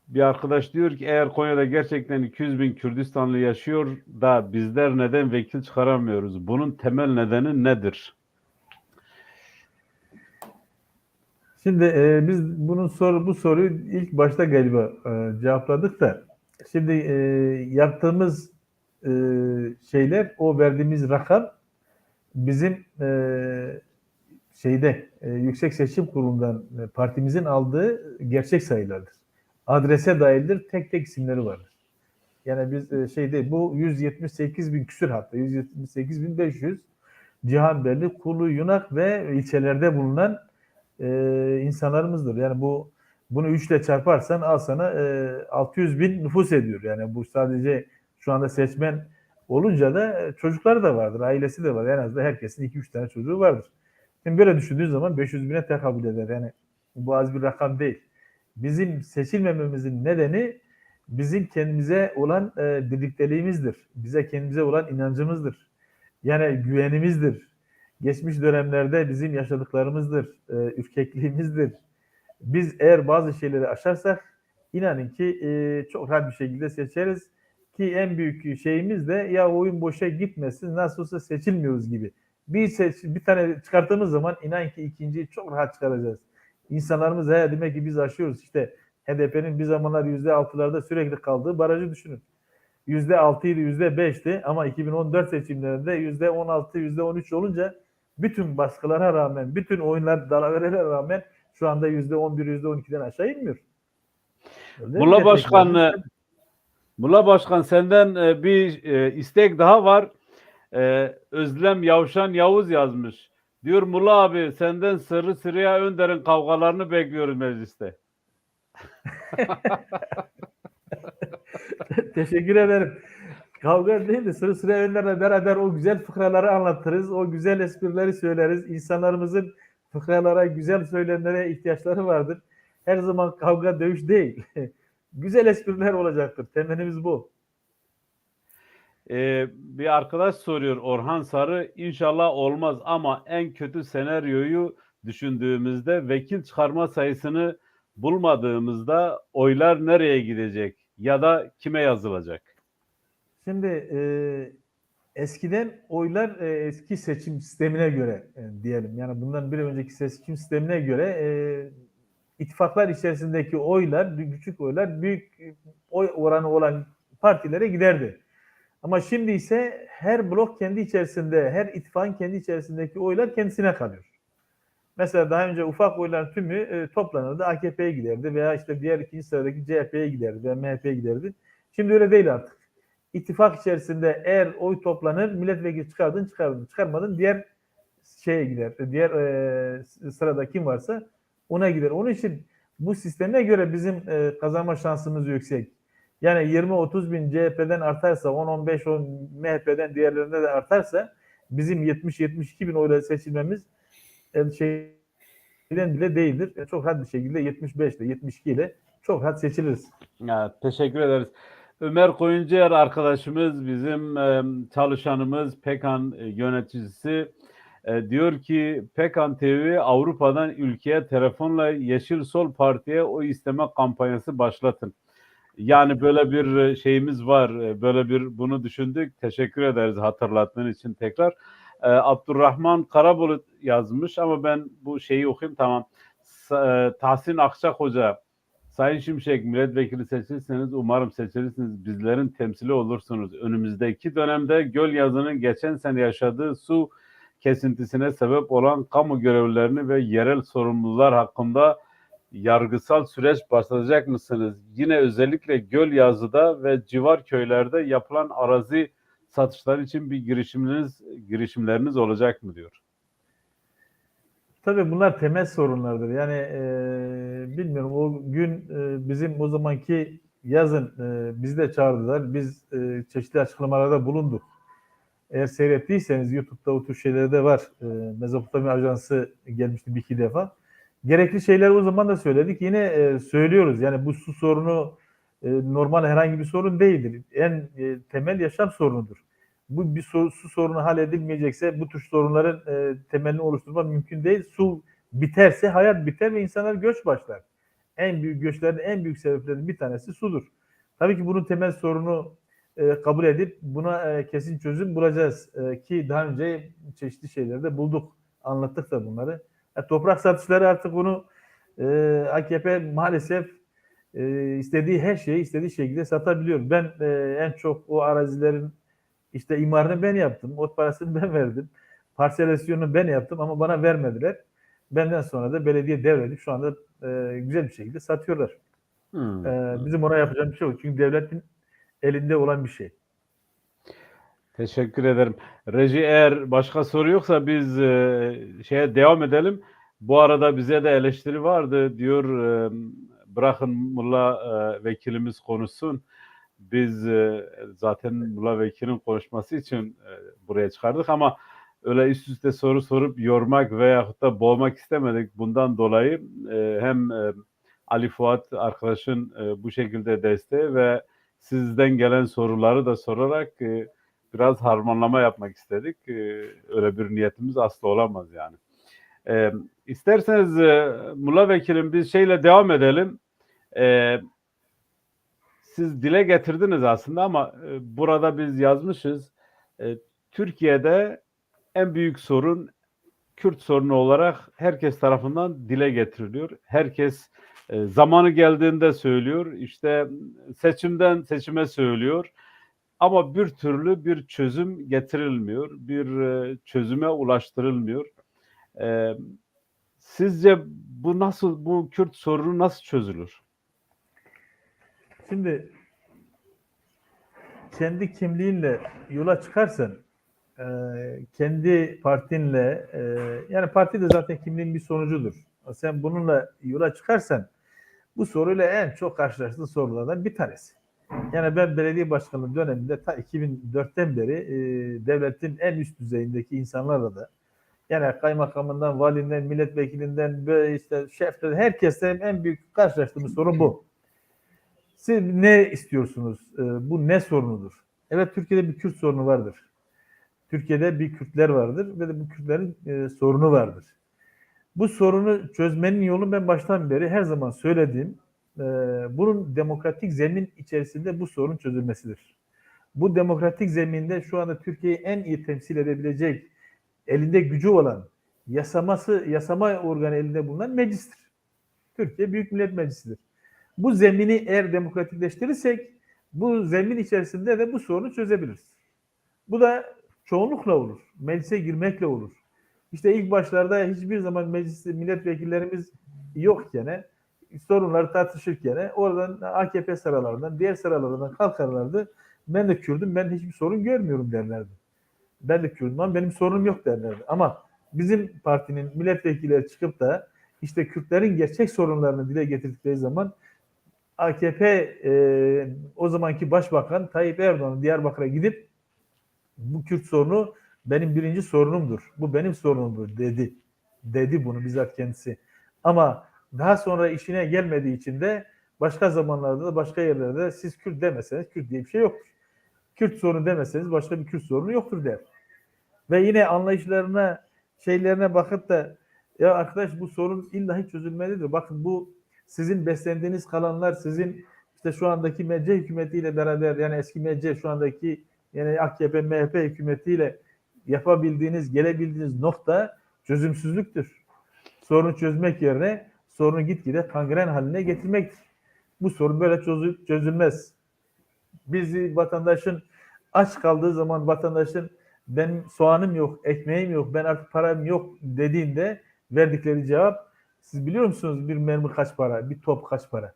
Bir arkadaş diyor ki eğer Konya'da gerçekten 200 bin Kürdistanlı yaşıyor da bizler neden vekil çıkaramıyoruz? Bunun temel nedeni nedir? Şimdi biz bu soruyu ilk başta galiba cevapladık da şimdi yaptığımız şeyler, o verdiğimiz rakam bizim Yüksek Seçim Kurulu'ndan partimizin aldığı gerçek sayılardır. Adrese dahildir, tek tek isimleri vardır. Yani biz bu 178 bin küsur, hatta 178.500 Cihanbeyli, Kulu, Yunak ve ilçelerde bulunan insanlarımızdır. Yani bunu 3 ile çarparsan al sana 600 bin nüfus ediyor. Yani bu sadece şu anda seçmen olunca da çocukları da vardır, ailesi de var. En azından herkesin 2-3 tane çocuğu vardır. Şimdi böyle düşündüğün zaman 500 bine tekabül eder. Yani bu az bir rakam değil. Bizim seçilmememizin nedeni bizim kendimize olan birlikteliğimizdir. Bize kendimize olan inancımızdır. Yani güvenimizdir. Geçmiş dönemlerde bizim yaşadıklarımızdır, ürkekliğimizdir. Biz eğer bazı şeyleri aşarsak inanın ki çok rahat bir şekilde seçeriz ki en büyük şeyimiz de ya oyun boşa gitmesin, nasıl olsa seçilmiyoruz gibi Bir tane çıkarttığımız zaman inan ki ikinciyi çok rahat çıkaracağız. İnsanlarımız demek ki biz aşıyoruz. İşte HDP'nin bir zamanlar %6'larda sürekli kaldığı barajı düşünün. %6'ydı, %5'ti ama 2014 seçimlerinde %16, %13 olunca bütün baskılara rağmen, bütün oyunlar dalaverelere rağmen şu anda %11, %12'den aşağı inmiyor. Mulla Başkan senden bir istek daha var. Özlem Yavşan Yavuz yazmış. Diyor Mulla abi senden Sırrı Süreyya Önder'in kavgalarını bekliyoruz mecliste. Teşekkür ederim. Kavga değil de sıra Önder'le beraber o güzel fıkraları anlatırız. O güzel esprileri söyleriz. İnsanlarımızın fıkralara, güzel söylemlere ihtiyaçları vardır. Her zaman kavga, dövüş değil. Güzel espriler olacaktır. Temennimiz bu. Bir arkadaş soruyor Orhan Sarı. İnşallah olmaz ama en kötü senaryoyu düşündüğümüzde vekil çıkarma sayısını bulmadığımızda oylar nereye gidecek ya da kime yazılacak? Şimdi eskiden oylar eski seçim sistemine göre diyelim. Yani bundan bir önceki seçim sistemine göre ittifaklar içerisindeki oylar, küçük oylar büyük oy oranı olan partilere giderdi. Ama şimdi ise her blok kendi içerisinde, her ittifakın kendi içerisindeki oylar kendisine kalıyor. Mesela daha önce ufak oyların tümü toplanırdı, AKP'ye giderdi veya işte diğer ikinci sıradaki CHP'ye giderdi veya MHP'ye giderdi. Şimdi öyle değil artık. İttifak içerisinde eğer oy toplanır, milletvekili çıkardın, çıkarmadın diğer şeye gider. Diğer sırada kim varsa ona gider. Onun için bu sisteme göre bizim kazanma şansımız yüksek. Yani 20-30 bin CHP'den artarsa, 10-15 MHP'den diğerlerinde de artarsa bizim 70-72 bin oyla seçilmemiz şeyden bile değildir. Çok rahat bir şekilde 75 ile 72 ile çok rahat seçiliriz. Ya, teşekkür ederiz. Ömer Koyuncuer arkadaşımız, bizim çalışanımız, PEKAN yöneticisi diyor ki PEKAN TV Avrupa'dan ülkeye telefonla Yeşil Sol Parti'ye oy isteme kampanyası başlatın. Yani böyle bir şeyimiz var, böyle bir bunu düşündük. Teşekkür ederiz hatırlattığın için tekrar. Abdurrahman Karabulut yazmış ama ben bu şeyi okuyayım tamam. Tahsin Akçak Hoca, Sayın Şimşek milletvekili seçilirseniz umarım seçilirsiniz. Bizlerin temsili olursunuz. Önümüzdeki dönemde Gölyazı'nın geçen sene yaşadığı su kesintisine sebep olan kamu görevlilerini ve yerel sorumlular hakkında yargısal süreç başlatacak mısınız? Yine özellikle Gölyazı'da ve civar köylerde yapılan arazi satışları için bir girişimleriniz olacak mı diyor. Tabii bunlar temel sorunlardır. Yani bilmiyorum o gün bizim o zamanki yazın bizi de çağırdılar. Biz çeşitli açıklamalarda bulunduk. Eğer seyrettiyseniz YouTube'da o tür şeyler de var. Mezopotamya Ajansı gelmişti bir iki defa. Gerekli şeyleri o zaman da söyledik. Yine söylüyoruz. Yani bu su sorunu normal herhangi bir sorun değildir. En temel yaşam sorunudur. Bu bir su sorunu halledilmeyecekse bu tür sorunların temelini oluşturmak mümkün değil. Su biterse hayat biter ve insanlar göç başlar. En büyük göçlerin en büyük sebeplerinden bir tanesi sudur. Tabii ki bunun temel sorunu kabul edip buna kesin çözüm bulacağız. Ki daha önce çeşitli şeyleri de bulduk. Anlattık da bunları. Toprak satışları artık bunu AKP maalesef istediği her şeyi istediği şekilde satabiliyor. Ben en çok o arazilerin işte imarını ben yaptım. Ot parasını ben verdim. Parselasyonu ben yaptım ama bana vermediler. Benden sonra da belediye devredip şu anda güzel bir şekilde satıyorlar. Bizim ona yapacağımız bir şey yok. Çünkü devletin elinde olan bir şey. Teşekkür ederim. Reji eğer başka soru yoksa biz şeye devam edelim. Bu arada bize de eleştiri vardı. Diyor bırakın Mulla vekilimiz konuşsun. Biz zaten Mulla vekilin konuşması için buraya çıkardık ama öyle üst üste soru sorup yormak veyahut da boğmak istemedik. Bundan dolayı hem Ali Fuat arkadaşın bu şekilde desteği ve sizden gelen soruları da sorarak biraz harmanlama yapmak istedik. Öyle bir niyetimiz asla olamaz yani. İsterseniz Mulla Vekilim biz şeyle devam edelim. Siz dile getirdiniz aslında ama burada biz yazmışız. Türkiye'de en büyük sorun Kürt sorunu olarak herkes tarafından dile getiriliyor. Herkes zamanı geldiğinde söylüyor. İşte seçimden seçime söylüyor. Ama bir türlü bir çözüm getirilmiyor. Bir çözüme ulaştırılmıyor. E, Sizce bu Kürt sorunu nasıl çözülür? Şimdi kendi kimliğinle yola çıkarsan, kendi partinle, yani parti de zaten kimliğin bir sonucudur. Sen bununla yola çıkarsan bu soruyla en çok karşılaştığın sorulardan bir tanesi. Yani ben belediye başkanlığı döneminde ta 2004'ten beri devletin en üst düzeyindeki insanlarla da, yani kaymakamından, valinden, milletvekilinden, böyle işte şeften, herkesten en büyük karşılaştığımız sorun bu. Siz ne istiyorsunuz? Bu ne sorunudur? Evet, Türkiye'de bir Kürt sorunu vardır. Türkiye'de bir Kürtler vardır ve de bu Kürtlerin sorunu vardır. Bu sorunu çözmenin yolu ben baştan beri her zaman söylediğim, bunun demokratik zemin içerisinde bu sorun çözülmesidir. Bu demokratik zeminde şu anda Türkiye'yi en iyi temsil edebilecek, elinde gücü olan, yasama organı elinde bulunan meclistir. Türkiye Büyük Millet Meclisi'dir. Bu zemini eğer demokratikleştirirsek, bu zemin içerisinde de bu sorunu çözebiliriz. Bu da çoğunlukla olur. Meclise girmekle olur. İşte ilk başlarda hiçbir zaman mecliste milletvekillerimiz yokken, sorunları tartışırken oradan AKP sıralarından, diğer sıralardan kalkarlardı. Ben de Kürdüm, ben hiçbir sorun görmüyorum derlerdi. Ben de Kürdüm ama benim sorunum yok derlerdi. Ama bizim partinin milletvekilleri çıkıp da işte Kürtlerin gerçek sorunlarını dile getirdikleri zaman AKP o zamanki Başbakan Tayyip Erdoğan Diyarbakır'a gidip bu Kürt sorunu benim birinci sorunumdur. Bu benim sorunumdur dedi. Dedi bunu bizzat kendisi. Ama daha sonra işine gelmediği için de başka zamanlarda da başka yerlerde siz Kürt demeseniz Kürt diye bir şey yoktur. Kürt sorunu demeseniz başka bir Kürt sorunu yoktur der. Ve yine anlayışlarına, şeylerine bakıp da ya arkadaş bu sorun illa hiç çözülmelidir. Bakın bu sizin beslendiğiniz kalanlar, sizin işte şu andaki MC hükümetiyle beraber, yani eski MC şu andaki yani AKP, MHP hükümetiyle yapabildiğiniz, gelebildiğiniz nokta çözümsüzlüktür. Sorunu çözmek yerine sorunu gitgide kangren haline getirmektir. Bu sorun böyle çözülmez. Biz vatandaşın aç kaldığı zaman vatandaşın benim soğanım yok, ekmeğim yok, ben artık param yok dediğinde verdikleri cevap, siz biliyor musunuz bir mermi kaç para, bir top kaç para?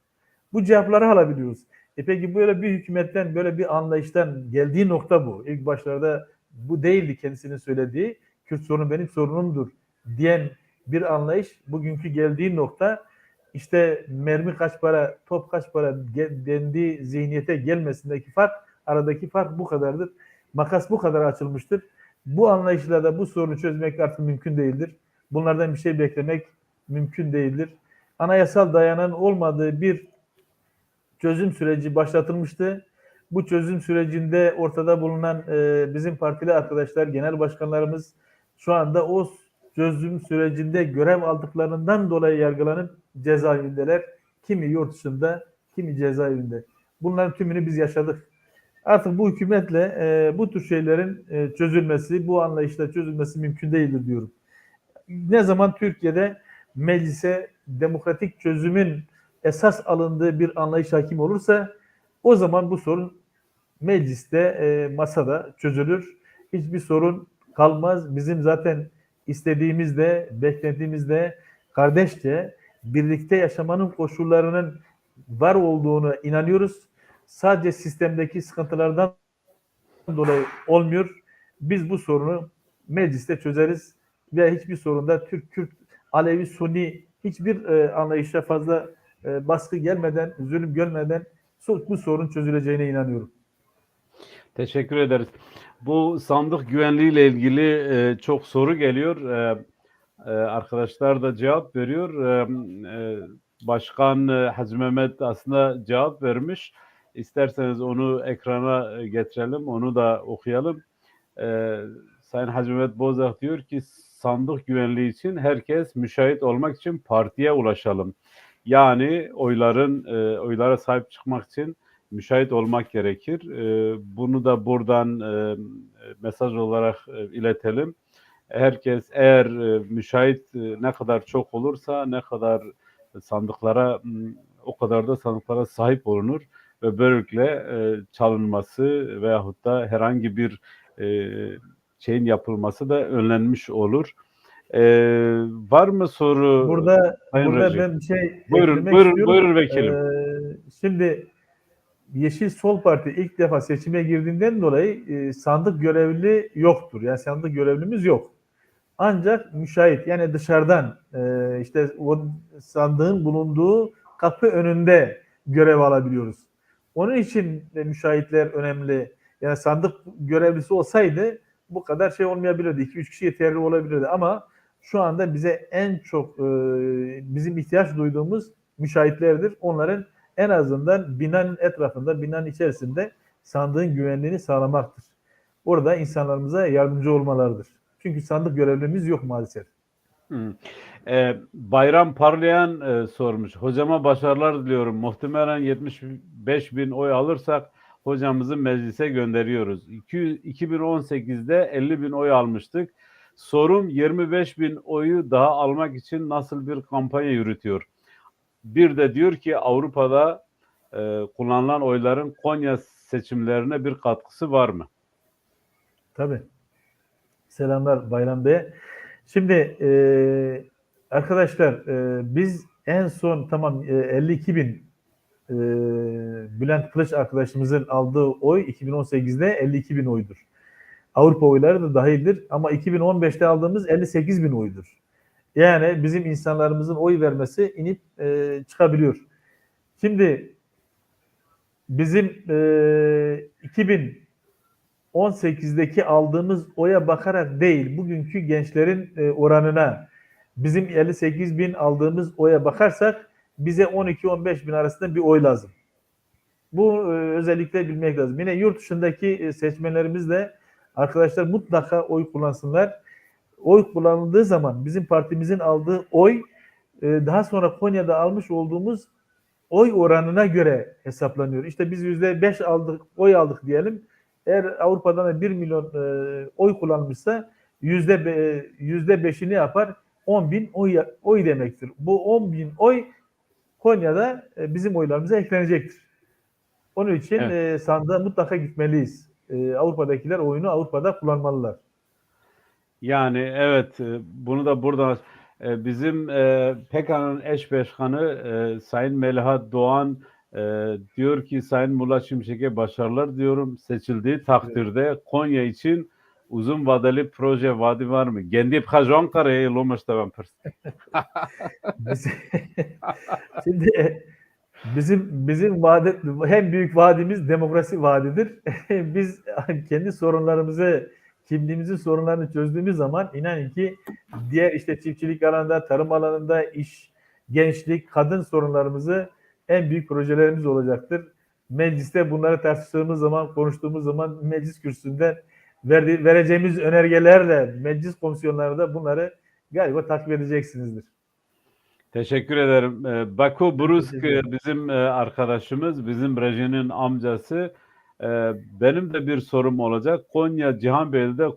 Bu cevapları alabiliyoruz. Peki böyle bir hükümetten, böyle bir anlayıştan geldiği nokta bu. İlk başlarda bu değildi kendisinin söylediği. Kürt sorunu benim sorunumdur diyen bir anlayış. Bugünkü geldiği nokta işte mermi kaç para, top kaç para dendiği zihniyete gelmesindeki fark, aradaki fark bu kadardır. Makas bu kadar açılmıştır. Bu anlayışla da bu sorunu çözmek artık mümkün değildir. Bunlardan bir şey beklemek mümkün değildir. Anayasal dayanan olmadığı bir çözüm süreci başlatılmıştı. Bu çözüm sürecinde ortada bulunan bizim partili arkadaşlar, genel başkanlarımız şu anda o çözüm sürecinde görev aldıklarından dolayı yargılanıp cezaevindeler. Kimi yurt dışında, kimi cezaevinde. Bunların tümünü biz yaşadık. Artık bu hükümetle bu tür şeylerin çözülmesi, bu anlayışla çözülmesi mümkün değildir diyorum. Ne zaman Türkiye'de meclise demokratik çözümün esas alındığı bir anlayış hakim olursa o zaman bu sorun mecliste, masada çözülür. Hiçbir sorun kalmaz. Bizim zaten istediğimizde, beklediğimizde kardeşçe birlikte yaşamanın koşullarının var olduğunu inanıyoruz. Sadece sistemdeki sıkıntılardan dolayı olmuyor. Biz bu sorunu mecliste çözeriz ve hiçbir sorunda Türk, Kürt, Alevi, Sunni hiçbir anlayışa fazla baskı gelmeden, zulüm görmeden bu sorun çözüleceğine inanıyorum. Teşekkür ederiz. Bu sandık güvenliği ile ilgili çok soru geliyor. Arkadaşlar da cevap veriyor. Başkan Hacı Mehmet aslında cevap vermiş. İsterseniz onu ekrana getirelim, onu da okuyalım. Sayın Hacı Mehmet Bozak diyor ki sandık güvenliği için herkes müşahit olmak için partiye ulaşalım. Yani oylara sahip çıkmak için müşahit olmak gerekir. Bunu da buradan mesaj olarak iletelim. herkes eğer müşahit ne kadar çok olursa ne kadar sandıklara o kadar da sandıklara sahip olunur ve böylelikle çalınması veyahut da herhangi bir şeyin yapılması da önlenmiş olur. Var mı soru? Burada Sayın Recep? ben bir şey Buyurun, eklemek buyurun, istiyorum. buyurun vekilim. Şimdi Yeşil Sol Parti ilk defa seçime girdiğinden dolayı sandık görevli yoktur. Yani sandık görevlimiz yok. Ancak müşahit, yani dışarıdan işte o sandığın bulunduğu kapı önünde görev alabiliyoruz. Onun için de müşahitler önemli. Yani sandık görevlisi olsaydı bu kadar şey olmayabilirdi. 2-3 kişi yeterli olabilirdi ama şu anda bize en çok bizim ihtiyaç duyduğumuz müşahitlerdir. Onların en azından binanın etrafında, binanın içerisinde sandığın güvenliğini sağlamaktır. Orada insanlarımıza yardımcı olmalarıdır. Çünkü sandık görevlimiz yok maalesef. Bayram Parlayan sormuş. Hocama başarılar diliyorum. Muhtemelen 75 bin oy alırsak hocamızı meclise gönderiyoruz. 2018'de 50 bin oy almıştık. Sorum 25 bin oyu daha almak için nasıl bir kampanya yürütüyor? Bir de diyor ki Avrupa'da kullanılan oyların Konya seçimlerine bir katkısı var mı? Tabii. Selamlar Bayram Bey. Şimdi arkadaşlar biz en son tamam 52 bin Bülent Kılıç arkadaşımızın aldığı oy 2018'de 52 bin oydur. Avrupa oyları da dahildir ama 2015'te aldığımız 58 bin oydur. Yani bizim insanlarımızın oy vermesi inip çıkabiliyor. Şimdi bizim 2018'deki aldığımız oya bakarak değil, bugünkü gençlerin oranına bizim 58 bin aldığımız oya bakarsak bize 12-15 bin arasında bir oy lazım. Bu özellikle bilmek lazım. Yine yurt dışındaki seçmenlerimiz de arkadaşlar mutlaka oy kullansınlar. Oy kullanıldığı zaman bizim partimizin aldığı oy daha sonra Konya'da almış olduğumuz oy oranına göre hesaplanıyor. İşte biz %5 aldık, oy aldık diyelim. Eğer Avrupa'dan da 1 milyon oy kullanmışsa %5'ini yapar? 10 bin oy demektir. Bu 10 bin oy Konya'da bizim oylarımıza eklenecektir. Onun için Evet. sandığa mutlaka gitmeliyiz. Avrupa'dakiler oyunu Avrupa'da kullanmalılar. Yani evet, bunu da buradan bizim PKK'nın eş başkanı Sayın Melihat Doğan diyor ki Sayın Murat Şimşek'e başarılar diyorum. Seçildiği takdirde Konya için uzun vadeli proje vaadi var mı? Kendi bxaj Ankara'ya yollamış da ben Şimdi bizim en büyük vaadimiz demokrasi vaadidir. Biz kendi sorunlarımızı, kimliğimizin sorunlarını çözdüğümüz zaman inanın ki diğer işte çiftçilik alanında, tarım alanında, iş, gençlik, kadın sorunlarımızı en büyük projelerimiz olacaktır. Mecliste bunları tartıştığımız zaman, konuştuğumuz zaman meclis kürsüsünden vereceğimiz önergelerle meclis komisyonlarında bunları galiba takip edeceksinizdir. Teşekkür ederim. Baku Brusk teşekkür ederim. bizim arkadaşımız, bizim rejinin amcası. Benim de bir sorum olacak. Konya Cihanbeyli'de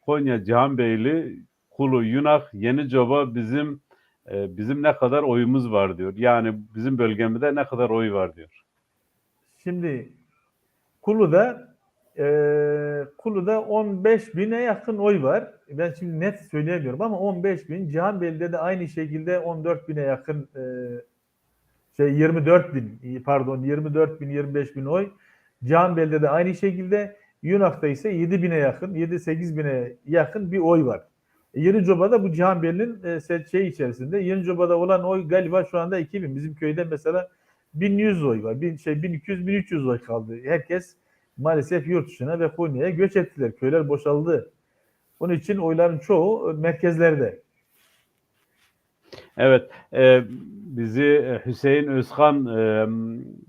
Konya Cihanbeyli, Kulu, Yunak, Yenicoba bizim ne kadar oyumuz var diyor. Yani bizim bölgemizde ne kadar oy var diyor. Şimdi Kulu'da 15 bine yakın oy var. Ben şimdi net söyleyemiyorum ama 15 bin. Cihanbeyli'de de aynı şekilde 14 bine yakın 24 bin 25 bin oy. Cihanbeyli'de de aynı şekilde. Yunak'ta ise 7 bine yakın, 7-8 bine yakın bir oy var. Yenicoba'da bu Cihanbeyli'nin içerisinde. Yenicoba'da olan oy galiba şu anda 2000. Bizim köyde mesela 1100 oy var. 1200-1300 oy kaldı. Herkes maalesef yurt dışına ve Konya'ya göç ettiler. Köyler boşaldı. Onun için oyların çoğu merkezlerde. Evet, bizi Hüseyin Özkan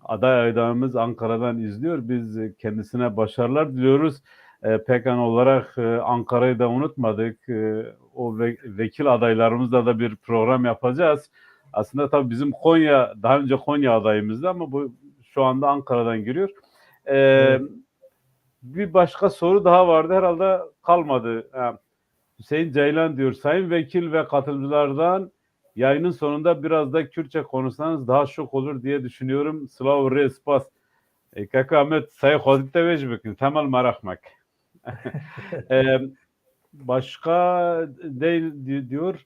aday adayımız Ankara'dan izliyor. Biz kendisine başarılar diliyoruz. PKK olarak Ankara'yı da unutmadık. O vekil adaylarımızla da bir program yapacağız. Aslında tabii bizim daha önce Konya adayımızdı ama bu şu anda Ankara'dan giriyor. Evet. Bir başka soru daha vardı herhalde kalmadı. Hüseyin Ceylan diyor. Sayın Vekil ve katılımcılardan yayının sonunda biraz da Kürtçe konuşsanız daha şok olur diye düşünüyorum. Slav respas. Kaka Ahmet sayı kodite vecbekin. Temel merakmak. Başka değil diyor.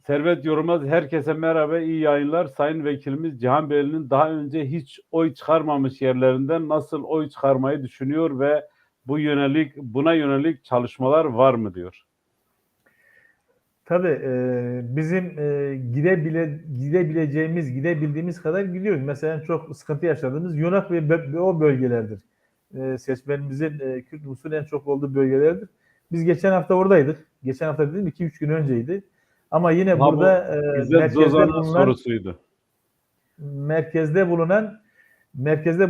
Servet Yorulmaz herkese merhaba, iyi yayınlar. Sayın Vekilimiz Cihan Beyli'nin daha önce hiç oy çıkarmamış yerlerinden nasıl oy çıkarmayı düşünüyor ve buna yönelik çalışmalar var mı diyor. Tabii bizim gidebildiğimiz kadar gidiyoruz. Mesela çok sıkıntı yaşadığımız Yonak ve o bölgelerdir. Seçmenimizin Kürt nüfusunun en çok olduğu bölgelerdir. Biz geçen hafta oradaydık. Geçen hafta dedim 2-3 gün önceydi. Ama yine burada sorusuydu. Merkezde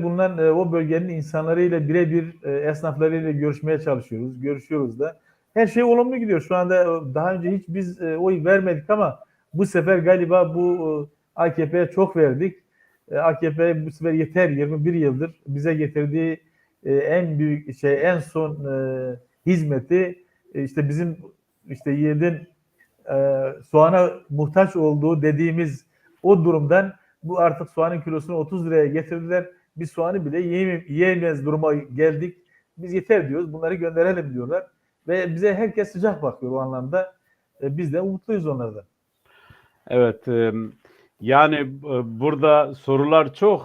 bulunan o bölgenin insanlarıyla birebir esnaflarıyla görüşmeye çalışıyoruz. Görüşüyoruz da. Her şey olumlu gidiyor. Şu anda daha önce hiç biz oy vermedik ama bu sefer galiba bu AKP'ye çok verdik. AKP bu sefer yeter 21 yıldır bize getirdiği en büyük en son hizmeti işte bizim yiğidin soğana muhtaç olduğu dediğimiz o durumdan bu artık soğanın kilosunu 30 liraya getirdiler. Biz soğanı bile yiyemez duruma geldik. Biz yeter diyoruz. Bunları gönderelim diyorlar. Ve bize herkes sıcak bakıyor o anlamda. Biz de umutluyuz onlardan. Evet. Yani burada sorular çok.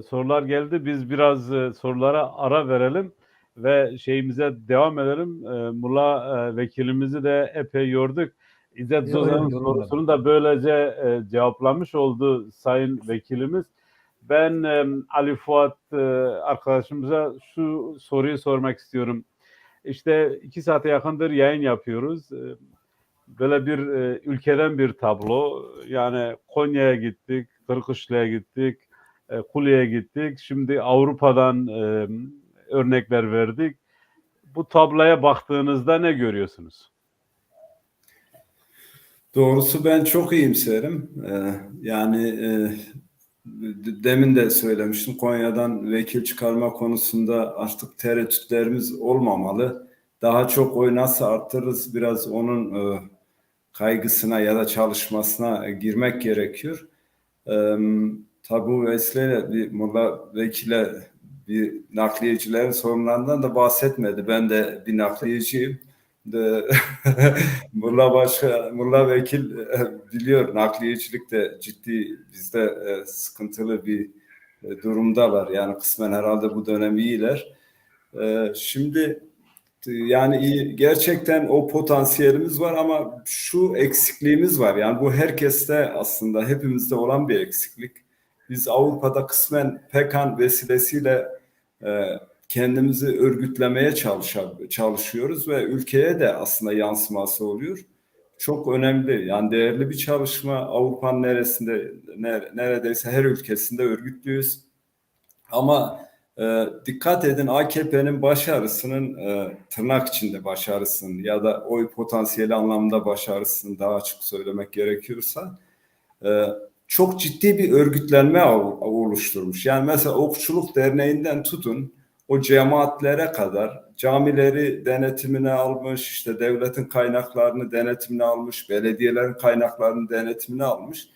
Sorular geldi. Biz biraz sorulara ara verelim ve şeyimize devam edelim. Mulla vekilimizi de epey yorduk. İzzet Zozan'ın sorusunu da böylece cevaplamış oldu Sayın Vekilimiz. Ben Ali Fuat arkadaşımıza şu soruyu sormak istiyorum. İşte 2 saate yakındır yayın yapıyoruz. Böyle bir ülkeden bir tablo. Yani Konya'ya gittik, Kırkışla'ya gittik, Kule'ye gittik. Şimdi Avrupa'dan örnekler verdik. Bu tabloya baktığınızda ne görüyorsunuz? Doğrusu ben çok iyimserim. Yani demin de söylemiştim, Konya'dan vekil çıkarma konusunda artık tereddütlerimiz olmamalı. Daha çok oy nasıl arttırırız, biraz onun kaygısına ya da çalışmasına girmek gerekiyor. Tabi bu vesileyle bir Mulla Vekil'e bir nakliyecilerin sorunlarından da bahsetmedi. Ben de bir nakliyeciyim. Mulla Vekil biliyor, nakliyecilik de ciddi bizde sıkıntılı bir durumdalar. Yani kısmen herhalde bu dönem iyiler. Şimdi yani gerçekten o potansiyelimiz var ama şu eksikliğimiz var. Yani bu herkeste, aslında hepimizde olan bir eksiklik. Biz Avrupa'da kısmen PKK vesilesiyle kendimizi örgütlemeye çalışıyoruz ve ülkeye de aslında yansıması oluyor. Çok önemli, yani değerli bir çalışma. Avrupa'nın neredeyse her ülkesinde örgütlüyüz. Ama dikkat edin, AKP'nin başarısının tırnak içinde başarısının ya da oy potansiyeli anlamda başarısını daha açık söylemek gerekiyorsa çok ciddi bir örgütlenme oluşturmuş. Yani mesela Okçuluk Derneği'nden tutun o cemaatlere kadar camileri denetimine almış, işte devletin kaynaklarını denetimine almış, belediyelerin kaynaklarını denetimine almış.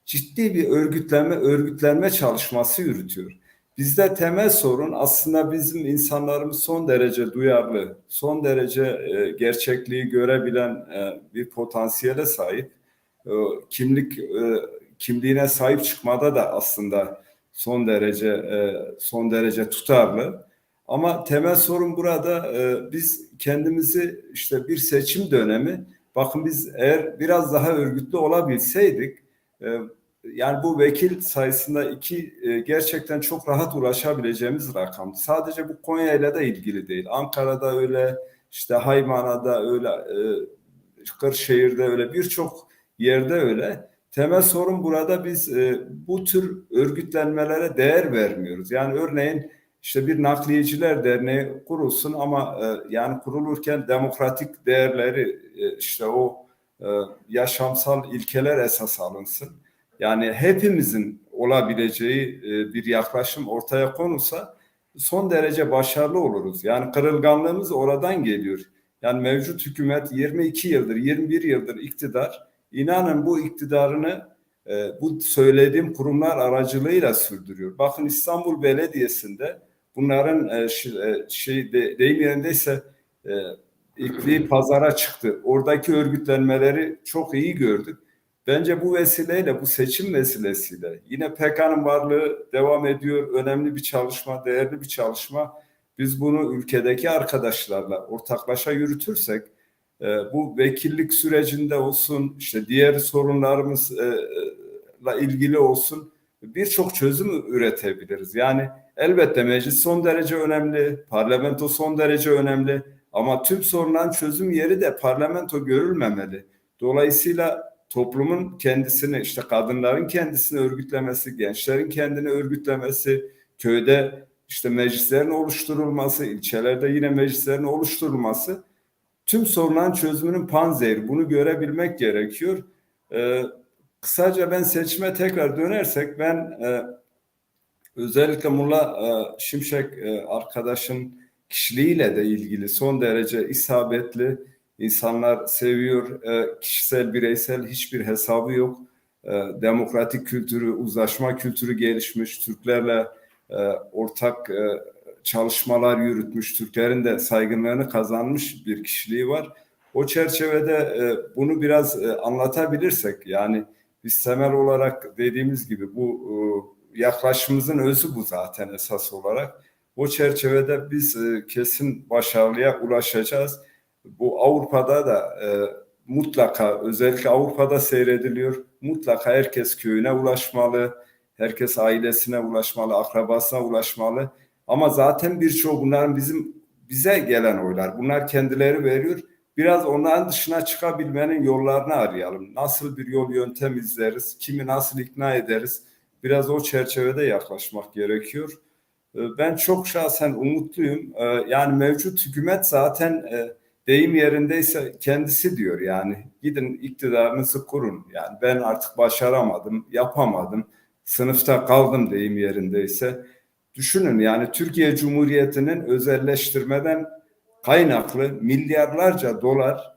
Ciddi bir örgütlenme çalışması yürütüyor. Bizde temel sorun aslında bizim insanlarımız son derece duyarlı, son derece gerçekliği görebilen bir potansiyele sahip. Kimliğine sahip çıkmada da aslında son derece tutarlı. Ama temel sorun burada biz kendimizi işte bir seçim dönemi, bakın biz eğer biraz daha örgütlü olabilseydik, yani bu vekil sayısında gerçekten çok rahat ulaşabileceğimiz rakam. Sadece bu Konya ile de ilgili değil. Ankara'da öyle, işte Haymana'da öyle, Kırşehir'de öyle, birçok yerde öyle. Temel sorun burada, biz bu tür örgütlenmelere değer vermiyoruz. Yani örneğin işte bir nakliyeciler derneği kurulsun ama yani kurulurken demokratik değerleri, işte o yaşamsal ilkeler esas alınsın. Yani hepimizin olabileceği bir yaklaşım ortaya konulsa son derece başarılı oluruz. Yani kırılganlığımız oradan geliyor. Yani mevcut hükümet 22 yıldır, 21 yıldır iktidar. İnanın bu iktidarını bu söylediğim kurumlar aracılığıyla sürdürüyor. Bakın İstanbul Belediyesi'nde bunların deyim yerindeyse ipliği pazara çıktı. Oradaki örgütlenmeleri çok iyi gördük. Bence bu vesileyle, bu seçim vesilesiyle yine PKK'nın varlığı devam ediyor. Önemli bir çalışma, değerli bir çalışma. Biz bunu ülkedeki arkadaşlarla ortaklaşa yürütürsek bu vekillik sürecinde olsun, işte diğer sorunlarımızla ilgili olsun birçok çözüm üretebiliriz. Yani elbette meclis son derece önemli, parlamento son derece önemli ama tüm sorunların çözüm yeri de parlamento görülmemeli. Dolayısıyla toplumun kendisini, işte kadınların kendisini örgütlemesi, gençlerin kendini örgütlemesi, köyde işte meclislerin oluşturulması, ilçelerde yine meclislerin oluşturulması tüm sorunların çözümünün panzehri. Bunu görebilmek gerekiyor. Kısaca ben seçime tekrar dönersek ben özellikle Mulla Şimşek arkadaşın kişiliğiyle de ilgili son derece isabetli. İnsanlar seviyor. Kişisel, bireysel hiçbir hesabı yok. Demokratik kültürü, uzlaşma kültürü gelişmiş. Türklerle ortak çalışmalar yürütmüş. Türklerin de saygınlığını kazanmış bir kişiliği var. O çerçevede bunu biraz anlatabilirsek, yani biz temel olarak dediğimiz gibi bu yaklaşımımızın özü bu zaten esas olarak. O çerçevede biz kesin başarıya ulaşacağız. Bu Avrupa'da da mutlaka, özellikle Avrupa'da seyrediliyor. Mutlaka herkes köyüne ulaşmalı, herkes ailesine ulaşmalı, akrabasına ulaşmalı. Ama zaten birçoğu bunların bize gelen oylar. Bunlar kendileri veriyor. Biraz onların dışına çıkabilmenin yollarını arayalım. Nasıl bir yol yöntem izleriz? Kimi nasıl ikna ederiz? Biraz o çerçevede yaklaşmak gerekiyor. Ben çok şahsen umutluyum. Yani mevcut hükümet zaten deyim yerindeyse kendisi diyor, yani gidin iktidarınızı kurun. Yani ben artık başaramadım, yapamadım, sınıfta kaldım deyim yerindeyse. Düşünün, yani Türkiye Cumhuriyeti'nin özelleştirmeden kaynaklı milyarlarca dolar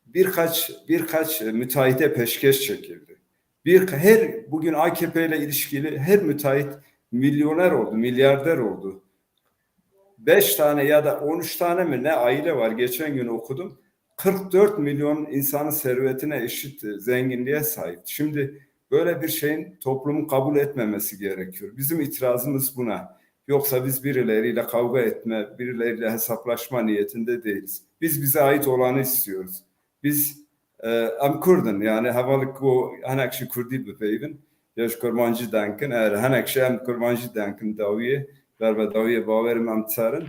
birkaç müteahhite peşkeş çekildi. Bugün AKP ile ilişkili her müteahhit milyoner oldu, milyarder oldu. 5 tane ya da 13 tane mi ne aile var, geçen gün okudum. 44 milyon insanın servetine eşit zenginliğe sahip. Şimdi böyle bir şeyin toplumun kabul etmemesi gerekiyor. Bizim itirazımız buna. Yoksa biz birileriyle kavga etme, birileriyle hesaplaşma niyetinde değiliz. Biz bize ait olanı istiyoruz. Biz em Kurdun, yani havalık o hanakşi Kurdi bipeyvin, yaş kurmancı denkin, eğer hanakşi em kurmancı denkin daviye, ve daviye baverim em tsarın.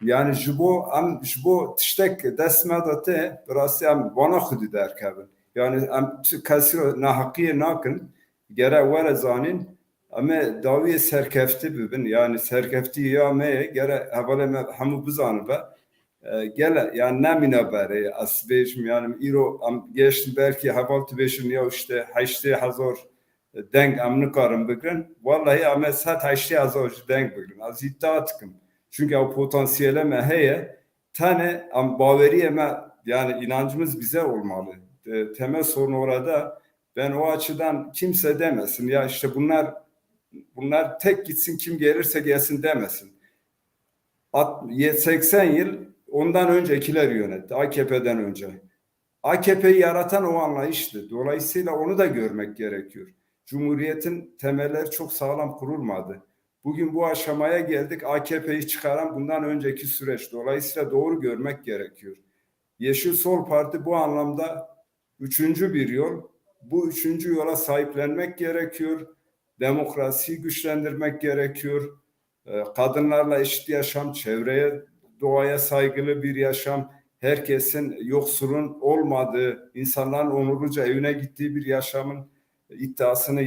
Yani jibo tiştek desmeda te, rasti em vana xudi derkevin. Yani em kasiro nahakiye nakin, gere vere zanin, ama daviye serkefti bibin, yani serkefti ya me gere havale hamu bizanı be. Gel yani nemine beri asbejim, yani iro am geçti belki havaltı beşin ya işte 8000 denk am nıkarım bugün. Vallahi ama sat 8000 denk bugün. Az iddia tıkım. Çünkü o potansiyele me heye tane am baveriye me, yani inancımız bize olmalı. Temel sorun orada. Ben o açıdan kimse demesin ya işte bunlar tek gitsin, kim gelirse gelsin demesin. 80 yıl ondan öncekiler yönetti, AKP'den önce. AKP'yi yaratan o anlayıştı. Dolayısıyla onu da görmek gerekiyor. Cumhuriyetin temelleri çok sağlam kurulmadı. Bugün bu aşamaya geldik, AKP'yi çıkaran bundan önceki süreç. Dolayısıyla doğru görmek gerekiyor. Yeşil Sol Parti bu anlamda üçüncü bir yol. Bu üçüncü yola sahiplenmek gerekiyor. Demokrasiyi güçlendirmek gerekiyor. Kadınlarla eşit yaşam, çevreye, doğaya saygılı bir yaşam, herkesin yoksulun olmadığı, insanların onurluca evine gittiği bir yaşamın iddiasını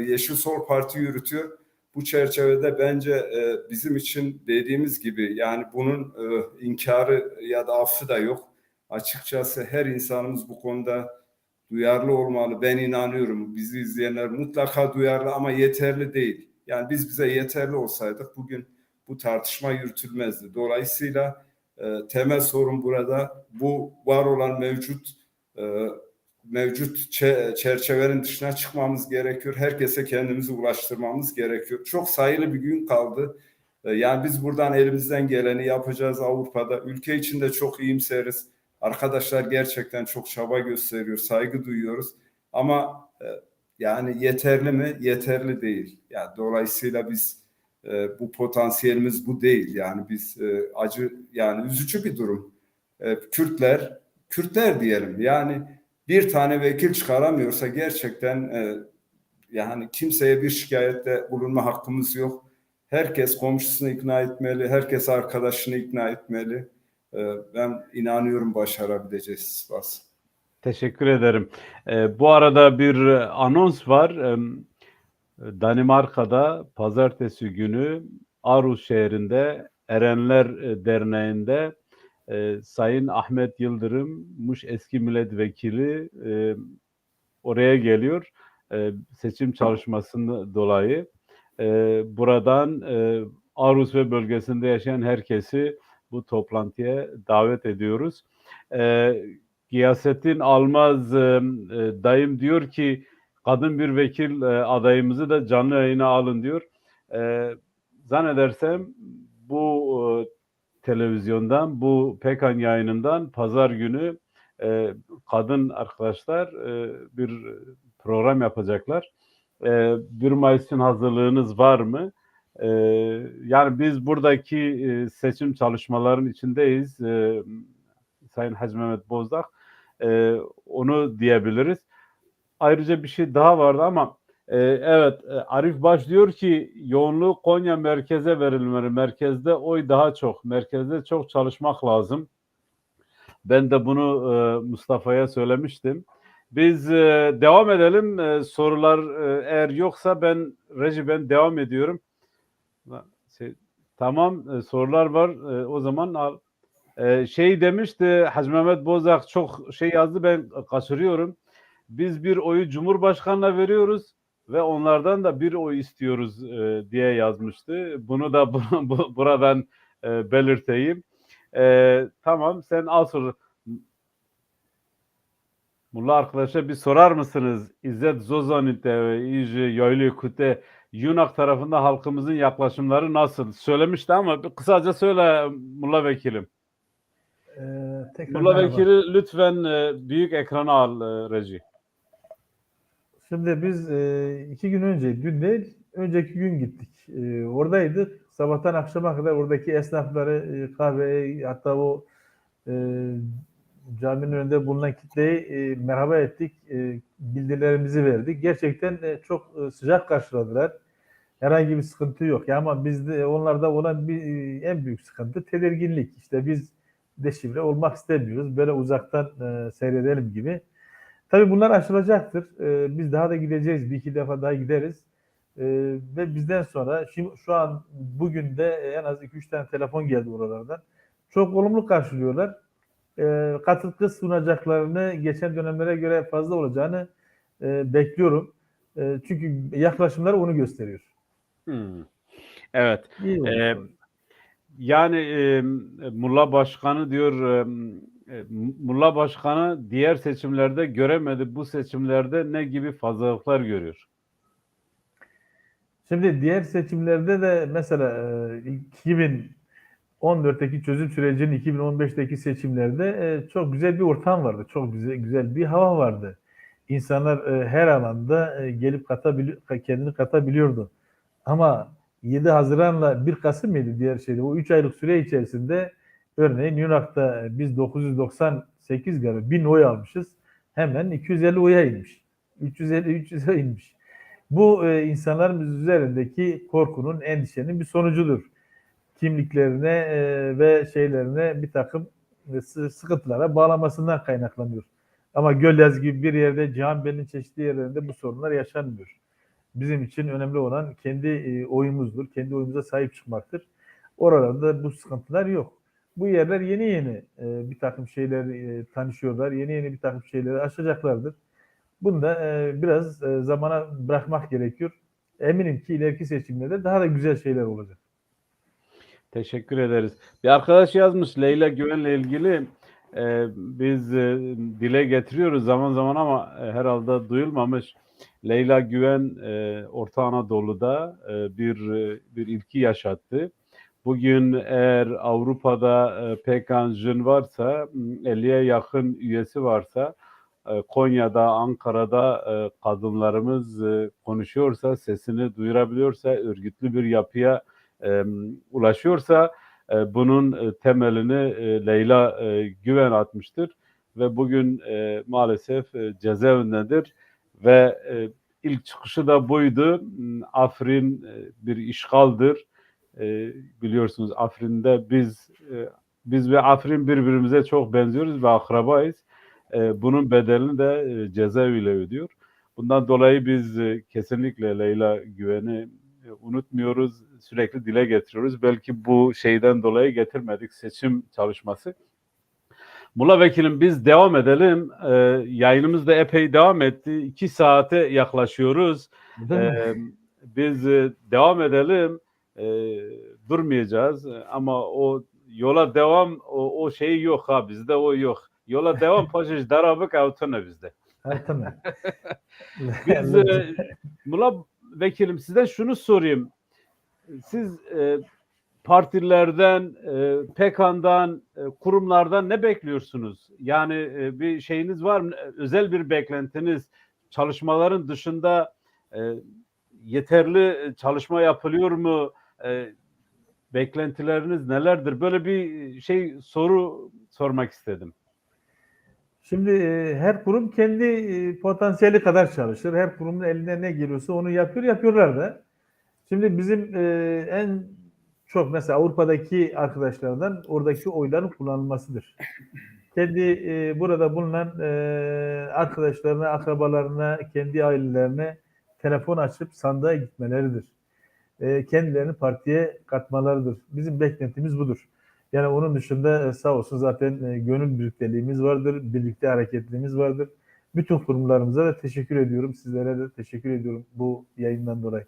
Yeşil Sol Parti yürütüyor. Bu çerçevede bence bizim için dediğimiz gibi, yani bunun inkarı ya da affı da yok. Açıkçası her insanımız bu konuda duyarlı olmalı. Ben inanıyorum, bizi izleyenler mutlaka duyarlı ama yeterli değil. Yani biz bize yeterli olsaydık bugün bu tartışma yürütülmezdi. Dolayısıyla temel sorun burada bu var olan mevcut çerçevenin dışına çıkmamız gerekiyor. Herkese kendimizi ulaştırmamız gerekiyor. Çok sayılı bir gün kaldı. Yani biz buradan elimizden geleni yapacağız Avrupa'da. Ülke içinde çok iyimseriz. Arkadaşlar gerçekten çok çaba gösteriyor, saygı duyuyoruz. Ama yani yeterli mi? Yeterli değil. Yani dolayısıyla biz bu potansiyelimiz bu değil. Yani biz acı yani üzücü bir durum. Kürtler diyelim. Yani bir tane vekil çıkaramıyorsa gerçekten yani kimseye bir şikayette bulunma hakkımız yok. Herkes komşusunu ikna etmeli, herkes arkadaşını ikna etmeli. Ben inanıyorum başarabileceğiz. Sivas. Teşekkür ederim. Bu arada bir anons var. Danimarka'da pazartesi günü Aarhus şehrinde Erenler Derneği'nde Sayın Ahmet Yıldırım, Muş eski milletvekili oraya geliyor. Seçim çalışmasından dolayı. Buradan Aarhus ve bölgesinde yaşayan herkesi bu toplantıya davet ediyoruz. Giyasettin Almaz dayım diyor ki kadın bir vekil adayımızı da canlı yayına alın diyor. Zannedersem bu televizyondan, bu Pekan yayınından pazar günü kadın arkadaşlar bir program yapacaklar. 1 Mayıs için hazırlığınız var mı? Yani biz buradaki seçim çalışmaların içindeyiz. Sayın Hacı Mehmet Bozdağ onu diyebiliriz. Ayrıca bir şey daha vardı ama evet Arif Baş diyor ki yoğunluğu Konya merkeze verilmeli. Merkezde oy daha çok. Merkezde çok çalışmak lazım. Ben de bunu Mustafa'ya söylemiştim. Biz devam edelim. Sorular eğer yoksa ben devam ediyorum. Tamam sorular var. O zaman al. Şey demişti Hacı Mehmet Bozak çok şey yazdı ben kaçırıyorum. Biz bir oyu Cumhurbaşkanı'na veriyoruz ve onlardan da bir oy istiyoruz diye yazmıştı. Bunu da buradan belirteyim. Tamam sen al soru. Mulla arkadaşa bir sorar mısınız? İzzet Zozanit'te ve İji Yaylı Kute Yunak tarafında halkımızın yaklaşımları nasıl? Söylemişti ama kısaca söyle Mulla Vekilim. Mulla Vekili lütfen büyük ekrana al Reji. Şimdi biz 2 gün önce, dün değil, önceki gün gittik. Oradaydık. Sabahtan akşama kadar oradaki esnafları, kahveyi, hatta o caminin önünde bulunan kitleyi merhaba ettik. Bildirilerimizi verdik. Gerçekten çok sıcak karşıladılar. Herhangi bir sıkıntı yok. Ya ama bizde onlarda olan en büyük sıkıntı tedirginlik. İşte biz deşifre olmak istemiyoruz. Böyle uzaktan seyredelim gibi. Tabii bunlar aşılacaktır. Biz daha da gideceğiz. 1-2 defa daha gideriz. Ve bizden sonra şimdi şu an bugün de en az 2-3 tane telefon geldi oralardan. Çok olumlu karşılıyorlar. Katkı sunacaklarını geçen dönemlere göre fazla olacağını bekliyorum. Çünkü yaklaşımları onu gösteriyor. Evet. Yani Mulla Başkanı diyor Mulla Başkanı diğer seçimlerde göremedi. Bu seçimlerde ne gibi fazlalıklar görüyor? Şimdi diğer seçimlerde de mesela 2014'teki çözüm sürecinin 2015'teki seçimlerde çok güzel bir ortam vardı. Çok güzel bir hava vardı. İnsanlar her alanda gelip kendini katabiliyordu. Ama 7 Haziran'la 1 Kasım mıydı diğer şeyde? O 3 aylık süre içerisinde örneğin Yunak'ta biz 998 galiba 1000 oy almışız. Hemen 250 oya inmiş. 300'e inmiş. Bu insanların üzerindeki korkunun, endişenin bir sonucudur. Kimliklerine ve şeylerine bir takım sıkıntılara bağlamasından kaynaklanıyor. Ama Gölyazı gibi bir yerde, Cihanbeyli'nin çeşitli yerlerinde bu sorunlar yaşanmıyor. Bizim için önemli olan kendi oyumuzdur. Kendi oyumuza sahip çıkmaktır. Oralarda bu sıkıntılar yok. Bu yerler yeni bir takım şeyler tanışıyorlar. Yeni bir takım şeyleri aşacaklardır. Bunu da biraz zamana bırakmak gerekiyor. Eminim ki ileriki seçimlerde daha da güzel şeyler olacak. Teşekkür ederiz. Bir arkadaş yazmış Leyla Güven'le ilgili biz dile getiriyoruz zaman zaman ama herhalde duyulmamış. Leyla Güven Orta Anadolu'da bir ilki yaşattı. Bugün eğer Avrupa'da PKK'nın varsa 50'ye yakın üyesi varsa Konya'da, Ankara'da kadınlarımız konuşuyorsa, sesini duyurabiliyorsa, örgütlü bir yapıya ulaşıyorsa bunun temelini Leyla Güven atmıştır ve bugün maalesef cezaevindedir ve ilk çıkışı da buydu. Afrin bir işgaldir. Biliyorsunuz Afrin'de biz ve Afrin birbirimize çok benziyoruz ve akrabayız. Bunun bedelini de cezaeviyle ödüyor. Bundan dolayı biz kesinlikle Leyla Güven'i unutmuyoruz, sürekli dile getiriyoruz. Belki bu şeyden dolayı getirmedik seçim çalışması. Mulla Vekilim biz devam edelim. Yayınımız da epey devam etti. 2 saate yaklaşıyoruz. Biz devam edelim. Durmayacağız ama o yola devam o şeyi yok ha bizde o yok. Yola devam paşaj darabık avtına bizde. Tamam. Biz Mulla Vekilim sizden şunu sorayım. Siz partilerden, PKK'dan, kurumlardan ne bekliyorsunuz? Yani bir şeyiniz var mı? Özel bir beklentiniz, çalışmaların dışında yeterli çalışma yapılıyor mu? Beklentileriniz nelerdir? Böyle bir soru sormak istedim. Şimdi her kurum kendi potansiyeli kadar çalışır. Her kurumun eline ne geliyorsa onu yapıyorlar da. Şimdi bizim en çok mesela Avrupa'daki arkadaşlardan oradaki oyların kullanılmasıdır. Kendi burada bulunan arkadaşlarına, akrabalarına, kendi ailelerine telefon açıp sandığa gitmeleridir. Kendilerini partiye katmalarıdır. Bizim beklentimiz budur. Yani onun dışında sağ olsun zaten gönül birlikteliğimiz vardır, birlikte hareketliliğimiz vardır. Bütün kurumlarımıza da teşekkür ediyorum. Sizlere de teşekkür ediyorum bu yayından dolayı.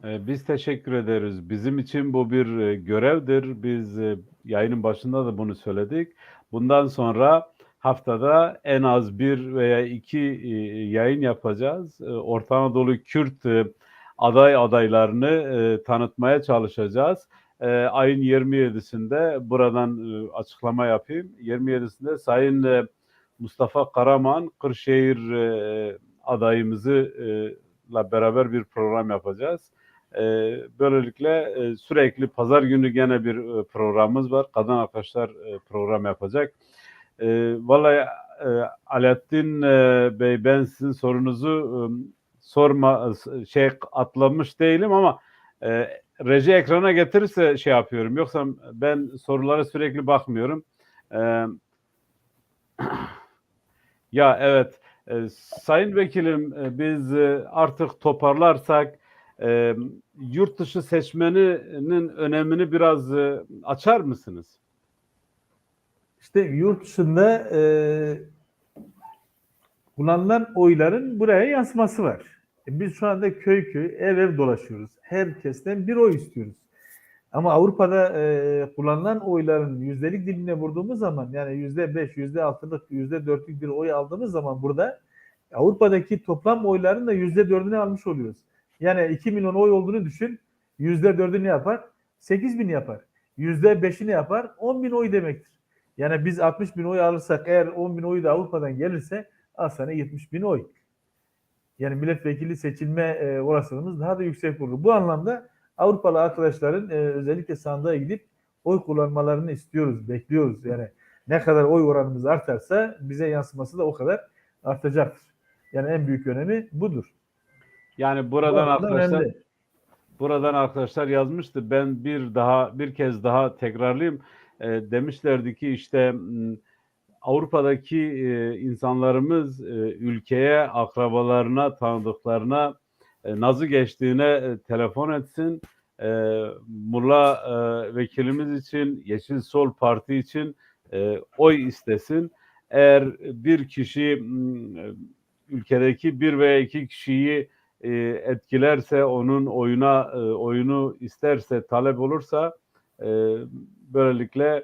Biz teşekkür ederiz. Bizim için bu bir görevdir. Biz yayının başında da bunu söyledik. Bundan sonra haftada en az 1 veya 2 yayın yapacağız. Orta Anadolu Kürt adaylarını tanıtmaya çalışacağız. Ayın 27'sinde buradan açıklama yapayım. 27'sinde Sayın Mustafa Karaman Kırşehir adayımızı beraber bir program yapacağız. Böylelikle sürekli pazar günü gene bir programımız var. Kadın arkadaşlar program yapacak. Vallahi Alaaddin Bey ben sizin sorunuzu atlamış değilim ama reji ekrana getirirse yapıyorum. Yoksa ben sorulara sürekli bakmıyorum. Ya evet. Sayın Vekilim biz artık toparlarsak yurt dışı seçmeninin önemini biraz açar mısınız? İşte yurt dışında kullanılan oyların buraya yansıması var. Biz şu anda köy köy, ev ev dolaşıyoruz. Herkesten bir oy istiyoruz. Ama Avrupa'da kullanılan oyların yüzdelik dilimine vurduğumuz zaman yani %5, %6'lık, %4'lük bir oy aldığımız zaman burada Avrupa'daki toplam oyların da %4'ünü almış oluyoruz. Yani 2 milyon oy olduğunu düşün. %4'ü ne yapar? 8 bin yapar. %5'ini yapar? 10 bin oy demektir. Yani biz 60 bin oy alırsak eğer 10 bin oyu da Avrupa'dan gelirse al sana 70 bin oy. Yani milletvekili seçilme olasılığımız daha da yüksek olur. Bu anlamda Avrupalı arkadaşların özellikle sandığa gidip oy kullanmalarını istiyoruz, bekliyoruz. Yani ne kadar oy oranımız artarsa bize yansıması da o kadar artacaktır. Yani en büyük önemi budur. Yani buradan arkadaşlar yazmıştı. Ben bir kez daha tekrarlayayım. Demişlerdi ki işte Avrupa'daki insanlarımız ülkeye, akrabalarına, tanıdıklarına nazı geçtiğine telefon etsin. Mulla vekilimiz için, Yeşil Sol Parti için oy istesin. Eğer bir kişi ülkedeki 1 veya 2 kişiyi etkilerse, onun oyunu isterse, talep olursa böylelikle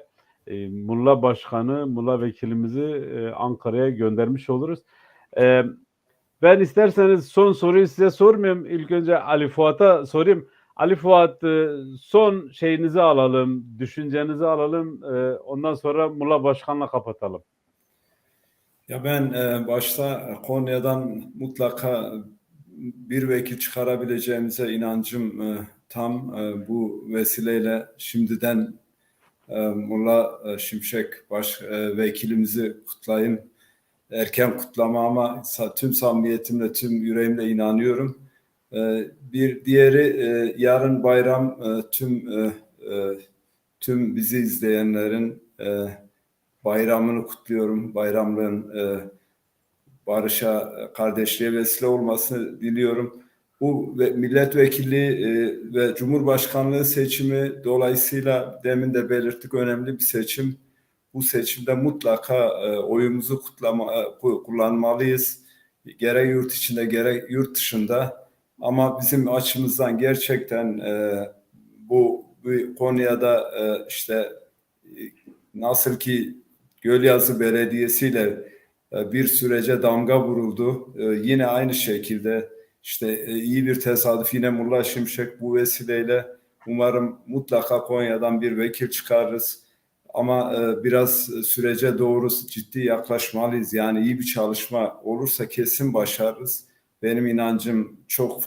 Mulla Başkanı, Mulla Vekilimizi Ankara'ya göndermiş oluruz. Ben isterseniz son soruyu size sormayayım. İlk önce Ali Fuat'a sorayım. Ali Fuat, son şeyinizi alalım, düşüncenizi alalım. Ondan sonra Mulla Başkan'la kapatalım. Ya ben başta Konya'dan mutlaka bir vekil çıkarabileceğimize inancım tam. Bu vesileyle şimdiden Mulla Şimşek vekilimizi kutlayayım. Erken kutlama ama tüm samimiyetimle, tüm yüreğimle inanıyorum. Bir diğeri yarın bayram, tüm bizi izleyenlerin bayramını kutluyorum. Bayramlığın barışa, kardeşliğe vesile olmasını diliyorum. Bu milletvekilliği ve cumhurbaşkanlığı seçimi dolayısıyla demin de belirttik, önemli bir seçim. Bu seçimde mutlaka oyumuzu kullanmalıyız. Gerek yurt içinde gerek yurt dışında. Ama bizim açımızdan gerçekten bu Konya'da işte nasıl ki Gölyazı Belediyesi'yle bir sürece damga vuruldu. Yine aynı şekilde işte iyi bir tesadüf, yine Mulla Şimşek bu vesileyle umarım mutlaka Konya'dan bir vekil çıkarırız. Ama biraz sürece doğru ciddi yaklaşmalıyız. Yani iyi bir çalışma olursa kesin başarırız. Benim inancım çok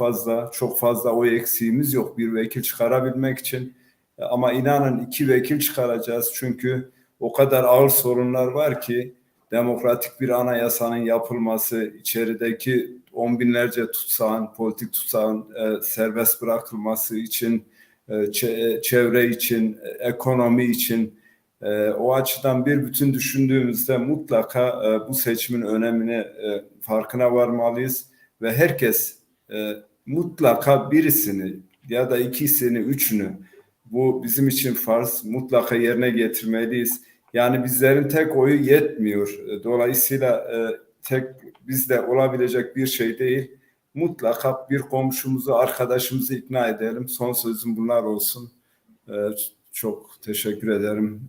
fazla oy eksiğimiz yok bir vekil çıkarabilmek için. Ama inanın 2 vekil çıkaracağız çünkü o kadar ağır sorunlar var ki demokratik bir anayasanın yapılması, içerideki on binlerce tutsağın, politik tutsağın serbest bırakılması için, çevre için, ekonomi için, o açıdan bir bütün düşündüğümüzde mutlaka bu seçimin önemini farkına varmalıyız ve herkes mutlaka birisini ya da ikisini, üçünü, bu bizim için farz, mutlaka yerine getirmeliyiz. Yani bizlerin tek oyu yetmiyor. Dolayısıyla tek bizde olabilecek bir şey değil. Mutlaka bir komşumuzu, arkadaşımızı ikna edelim. Son sözüm bunlar olsun. Çok teşekkür ederim.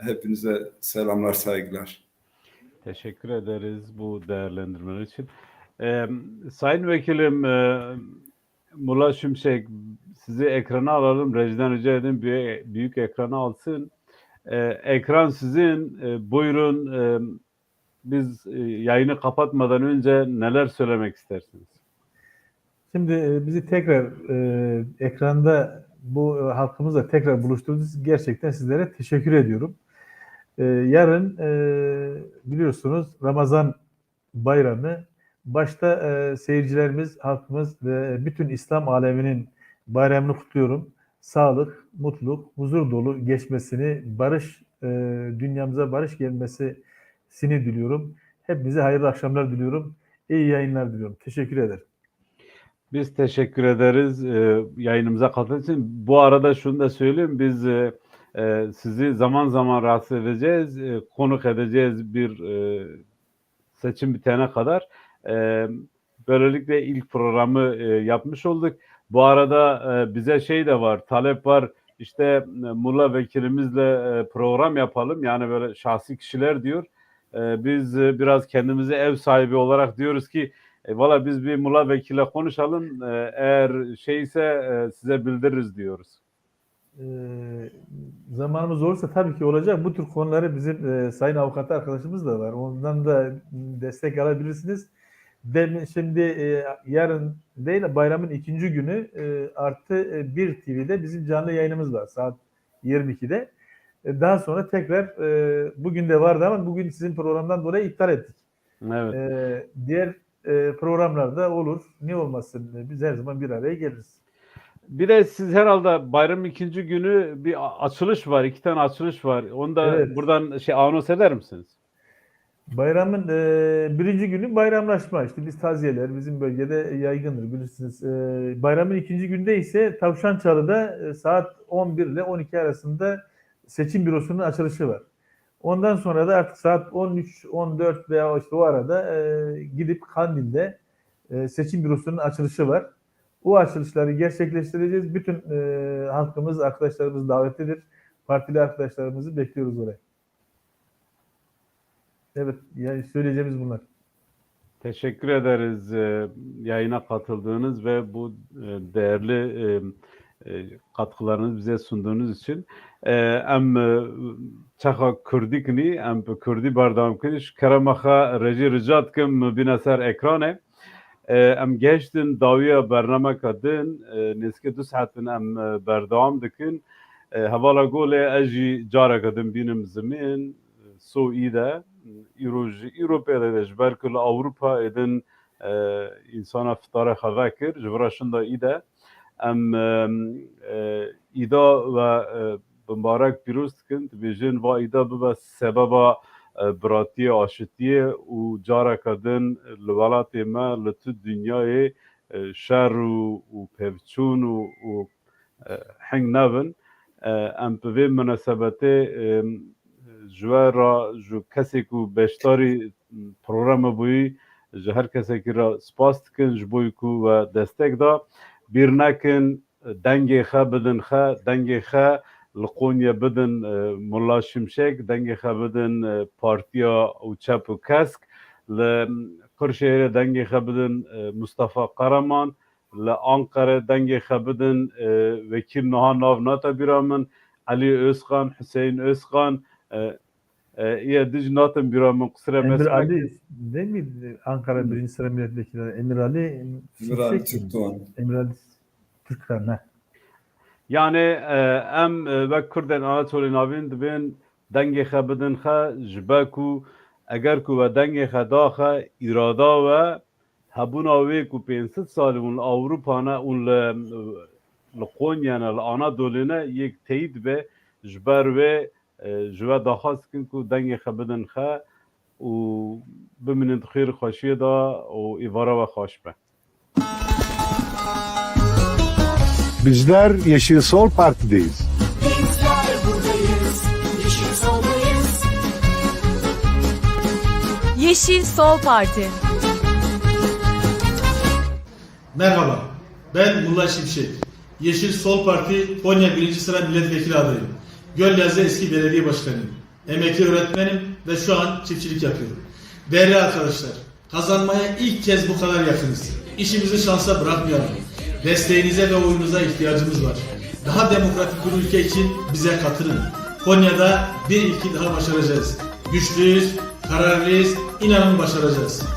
Hepinize selamlar, saygılar. Teşekkür ederiz bu değerlendirmeler için. Sayın Vekilim, Mulla Şimşek, sizi ekrana alalım. Rejiden rica edin büyük ekrana alsın. Ekran sizin. Buyurun. Biz yayını kapatmadan önce neler söylemek istersiniz? Şimdi bizi tekrar ekranda bu halkımızla tekrar buluşturduğunuz gerçekten sizlere teşekkür ediyorum. Yarın biliyorsunuz Ramazan bayramı, başta seyircilerimiz, halkımız ve bütün İslam aleminin bayramını kutluyorum. Sağlık, mutluluk, huzur dolu geçmesini, barış, dünyamıza barış gelmesini diliyorum. Hepinize hayırlı akşamlar diliyorum. İyi yayınlar diliyorum. Teşekkür ederim. Biz teşekkür ederiz yayınımıza katıldığınız için. Bu arada şunu da söyleyeyim. Biz sizi zaman zaman rahatsız edeceğiz. Konuk edeceğiz bir seçim bitene kadar. Böylelikle ilk programı yapmış olduk. Bu arada bize şey de var, talep var. İşte Mulla Vekilimizle program yapalım. Yani böyle şahsi kişiler diyor. Biz biraz kendimizi ev sahibi olarak diyoruz ki valla biz bir Mulla Vekil'le konuşalım. Eğer şeyse size bildiririz diyoruz. Zamanımız olursa tabii ki olacak. Bu tür konuları bizim sayın avukat arkadaşımız da var. Ondan da destek alabilirsiniz. Şimdi yarın değil, bayramın 2. günü artı 1 TV'de bizim canlı yayınımız var saat 22'de. Daha sonra tekrar bugün de vardı ama bugün sizin programdan dolayı iptal ettik. Evet. Diğer programlarda olur. Niye olmasın? Biz her zaman bir araya geliriz. Bir de siz herhalde bayramın 2. günü bir açılış var. 2 tane açılış var. Onu da Evet. buradan anons eder misiniz? Bayramın 1. günü bayramlaşma. İşte biz taziyeler bizim bölgede yaygındır bilirsiniz. Bayramın 2. günde ise Tavşançalı'da saat 11 ile 12 arasında seçim bürosunun açılışı var. Ondan sonra da artık saat 13, 14 veya işte o arada gidip Kandil'de seçim bürosunun açılışı var. O açılışları gerçekleştireceğiz. Bütün halkımız, arkadaşlarımız davetlidir. Partili arkadaşlarımızı bekliyoruz oraya. Evet, yani söyleyeceğimiz bunlar. Teşekkür ederiz yayına katıldığınız ve bu değerli katkılarınızı bize sunduğunuz için. Em çaxa Kurdikni, em Kurdi bardam kiriş, keramaxa reji ricat kim binaser ekrane. Em geçtin dawiya bername kadın, neske 2 saatin em berdam dikin. Havala gole eji cara kadın binim zemin, so ide. Avrupa'da da belki Avrupa edin insana ftara xava kir, jvraşında ide. Em ida ve mübarek pîroz dikin, dibêjin va ida bibe sebeba biratiye aşitiye û careka din li welatê me li tu dünyayê şer û pevçûn û heng nebin. Em bi vê münasebetê ji we re ji kesê ku beşdarî programa bûyî ji her kesekî re spas dikin ji bo ku we destek da. Bir nekin dengê xe bidin xe, dengê xe li Konya bidin Mulla Şimşek, dengê xe bidin Partiya û Çep û Kesk, li Kırşehirê dengê xe bidin Mustafa Karaman, li Ankara dengê xe bidin vekîl niha nav nata bîra min Elî Özkan, Hüseyin Özkan, ya dic natin bîra min qusire Emir mesmek. Ali değil mi? Ankara 1. sıra milletvekili. Emir Ali Emir Ali Şimşek mi? Türkdoğan. Emir Ali Türkdoğan. Ne? Yani em ve Kurden Anatolî navîn dibin dengê xe bidin xe ji ber ku eger ku ve dengê xe da xe îrada we hebûna wê ku 500 salî hûn li Awropa ne û li Konya ne li Anadolû ne yek teyîd be ji ber wê ji we daxwaz dikin ku dengê xe bidin xe û biminin di xêr xweşiyê da û îvara we xweş be. Bizler Yeşil Sol Parti'deyiz. Bizler buradayız, Yeşil Sol'dayız. Yeşil Sol Parti. Merhaba, ben Mulla Şimşek. Yeşil Sol Parti Konya 1. sıra milletvekili adayım. Gölyazı eski belediye başkanıyım. Emekli öğretmenim ve şu an çiftçilik yapıyorum. Değerli arkadaşlar, kazanmaya ilk kez bu kadar yakınız. İşimizi şansa bırakmayalım. Desteğinize ve oyunuza ihtiyacımız var. Daha demokratik bir ülke için bize katılın. Konya'da bir ilki daha başaracağız. Güçlüyüz, kararlıyız, inanın başaracağız.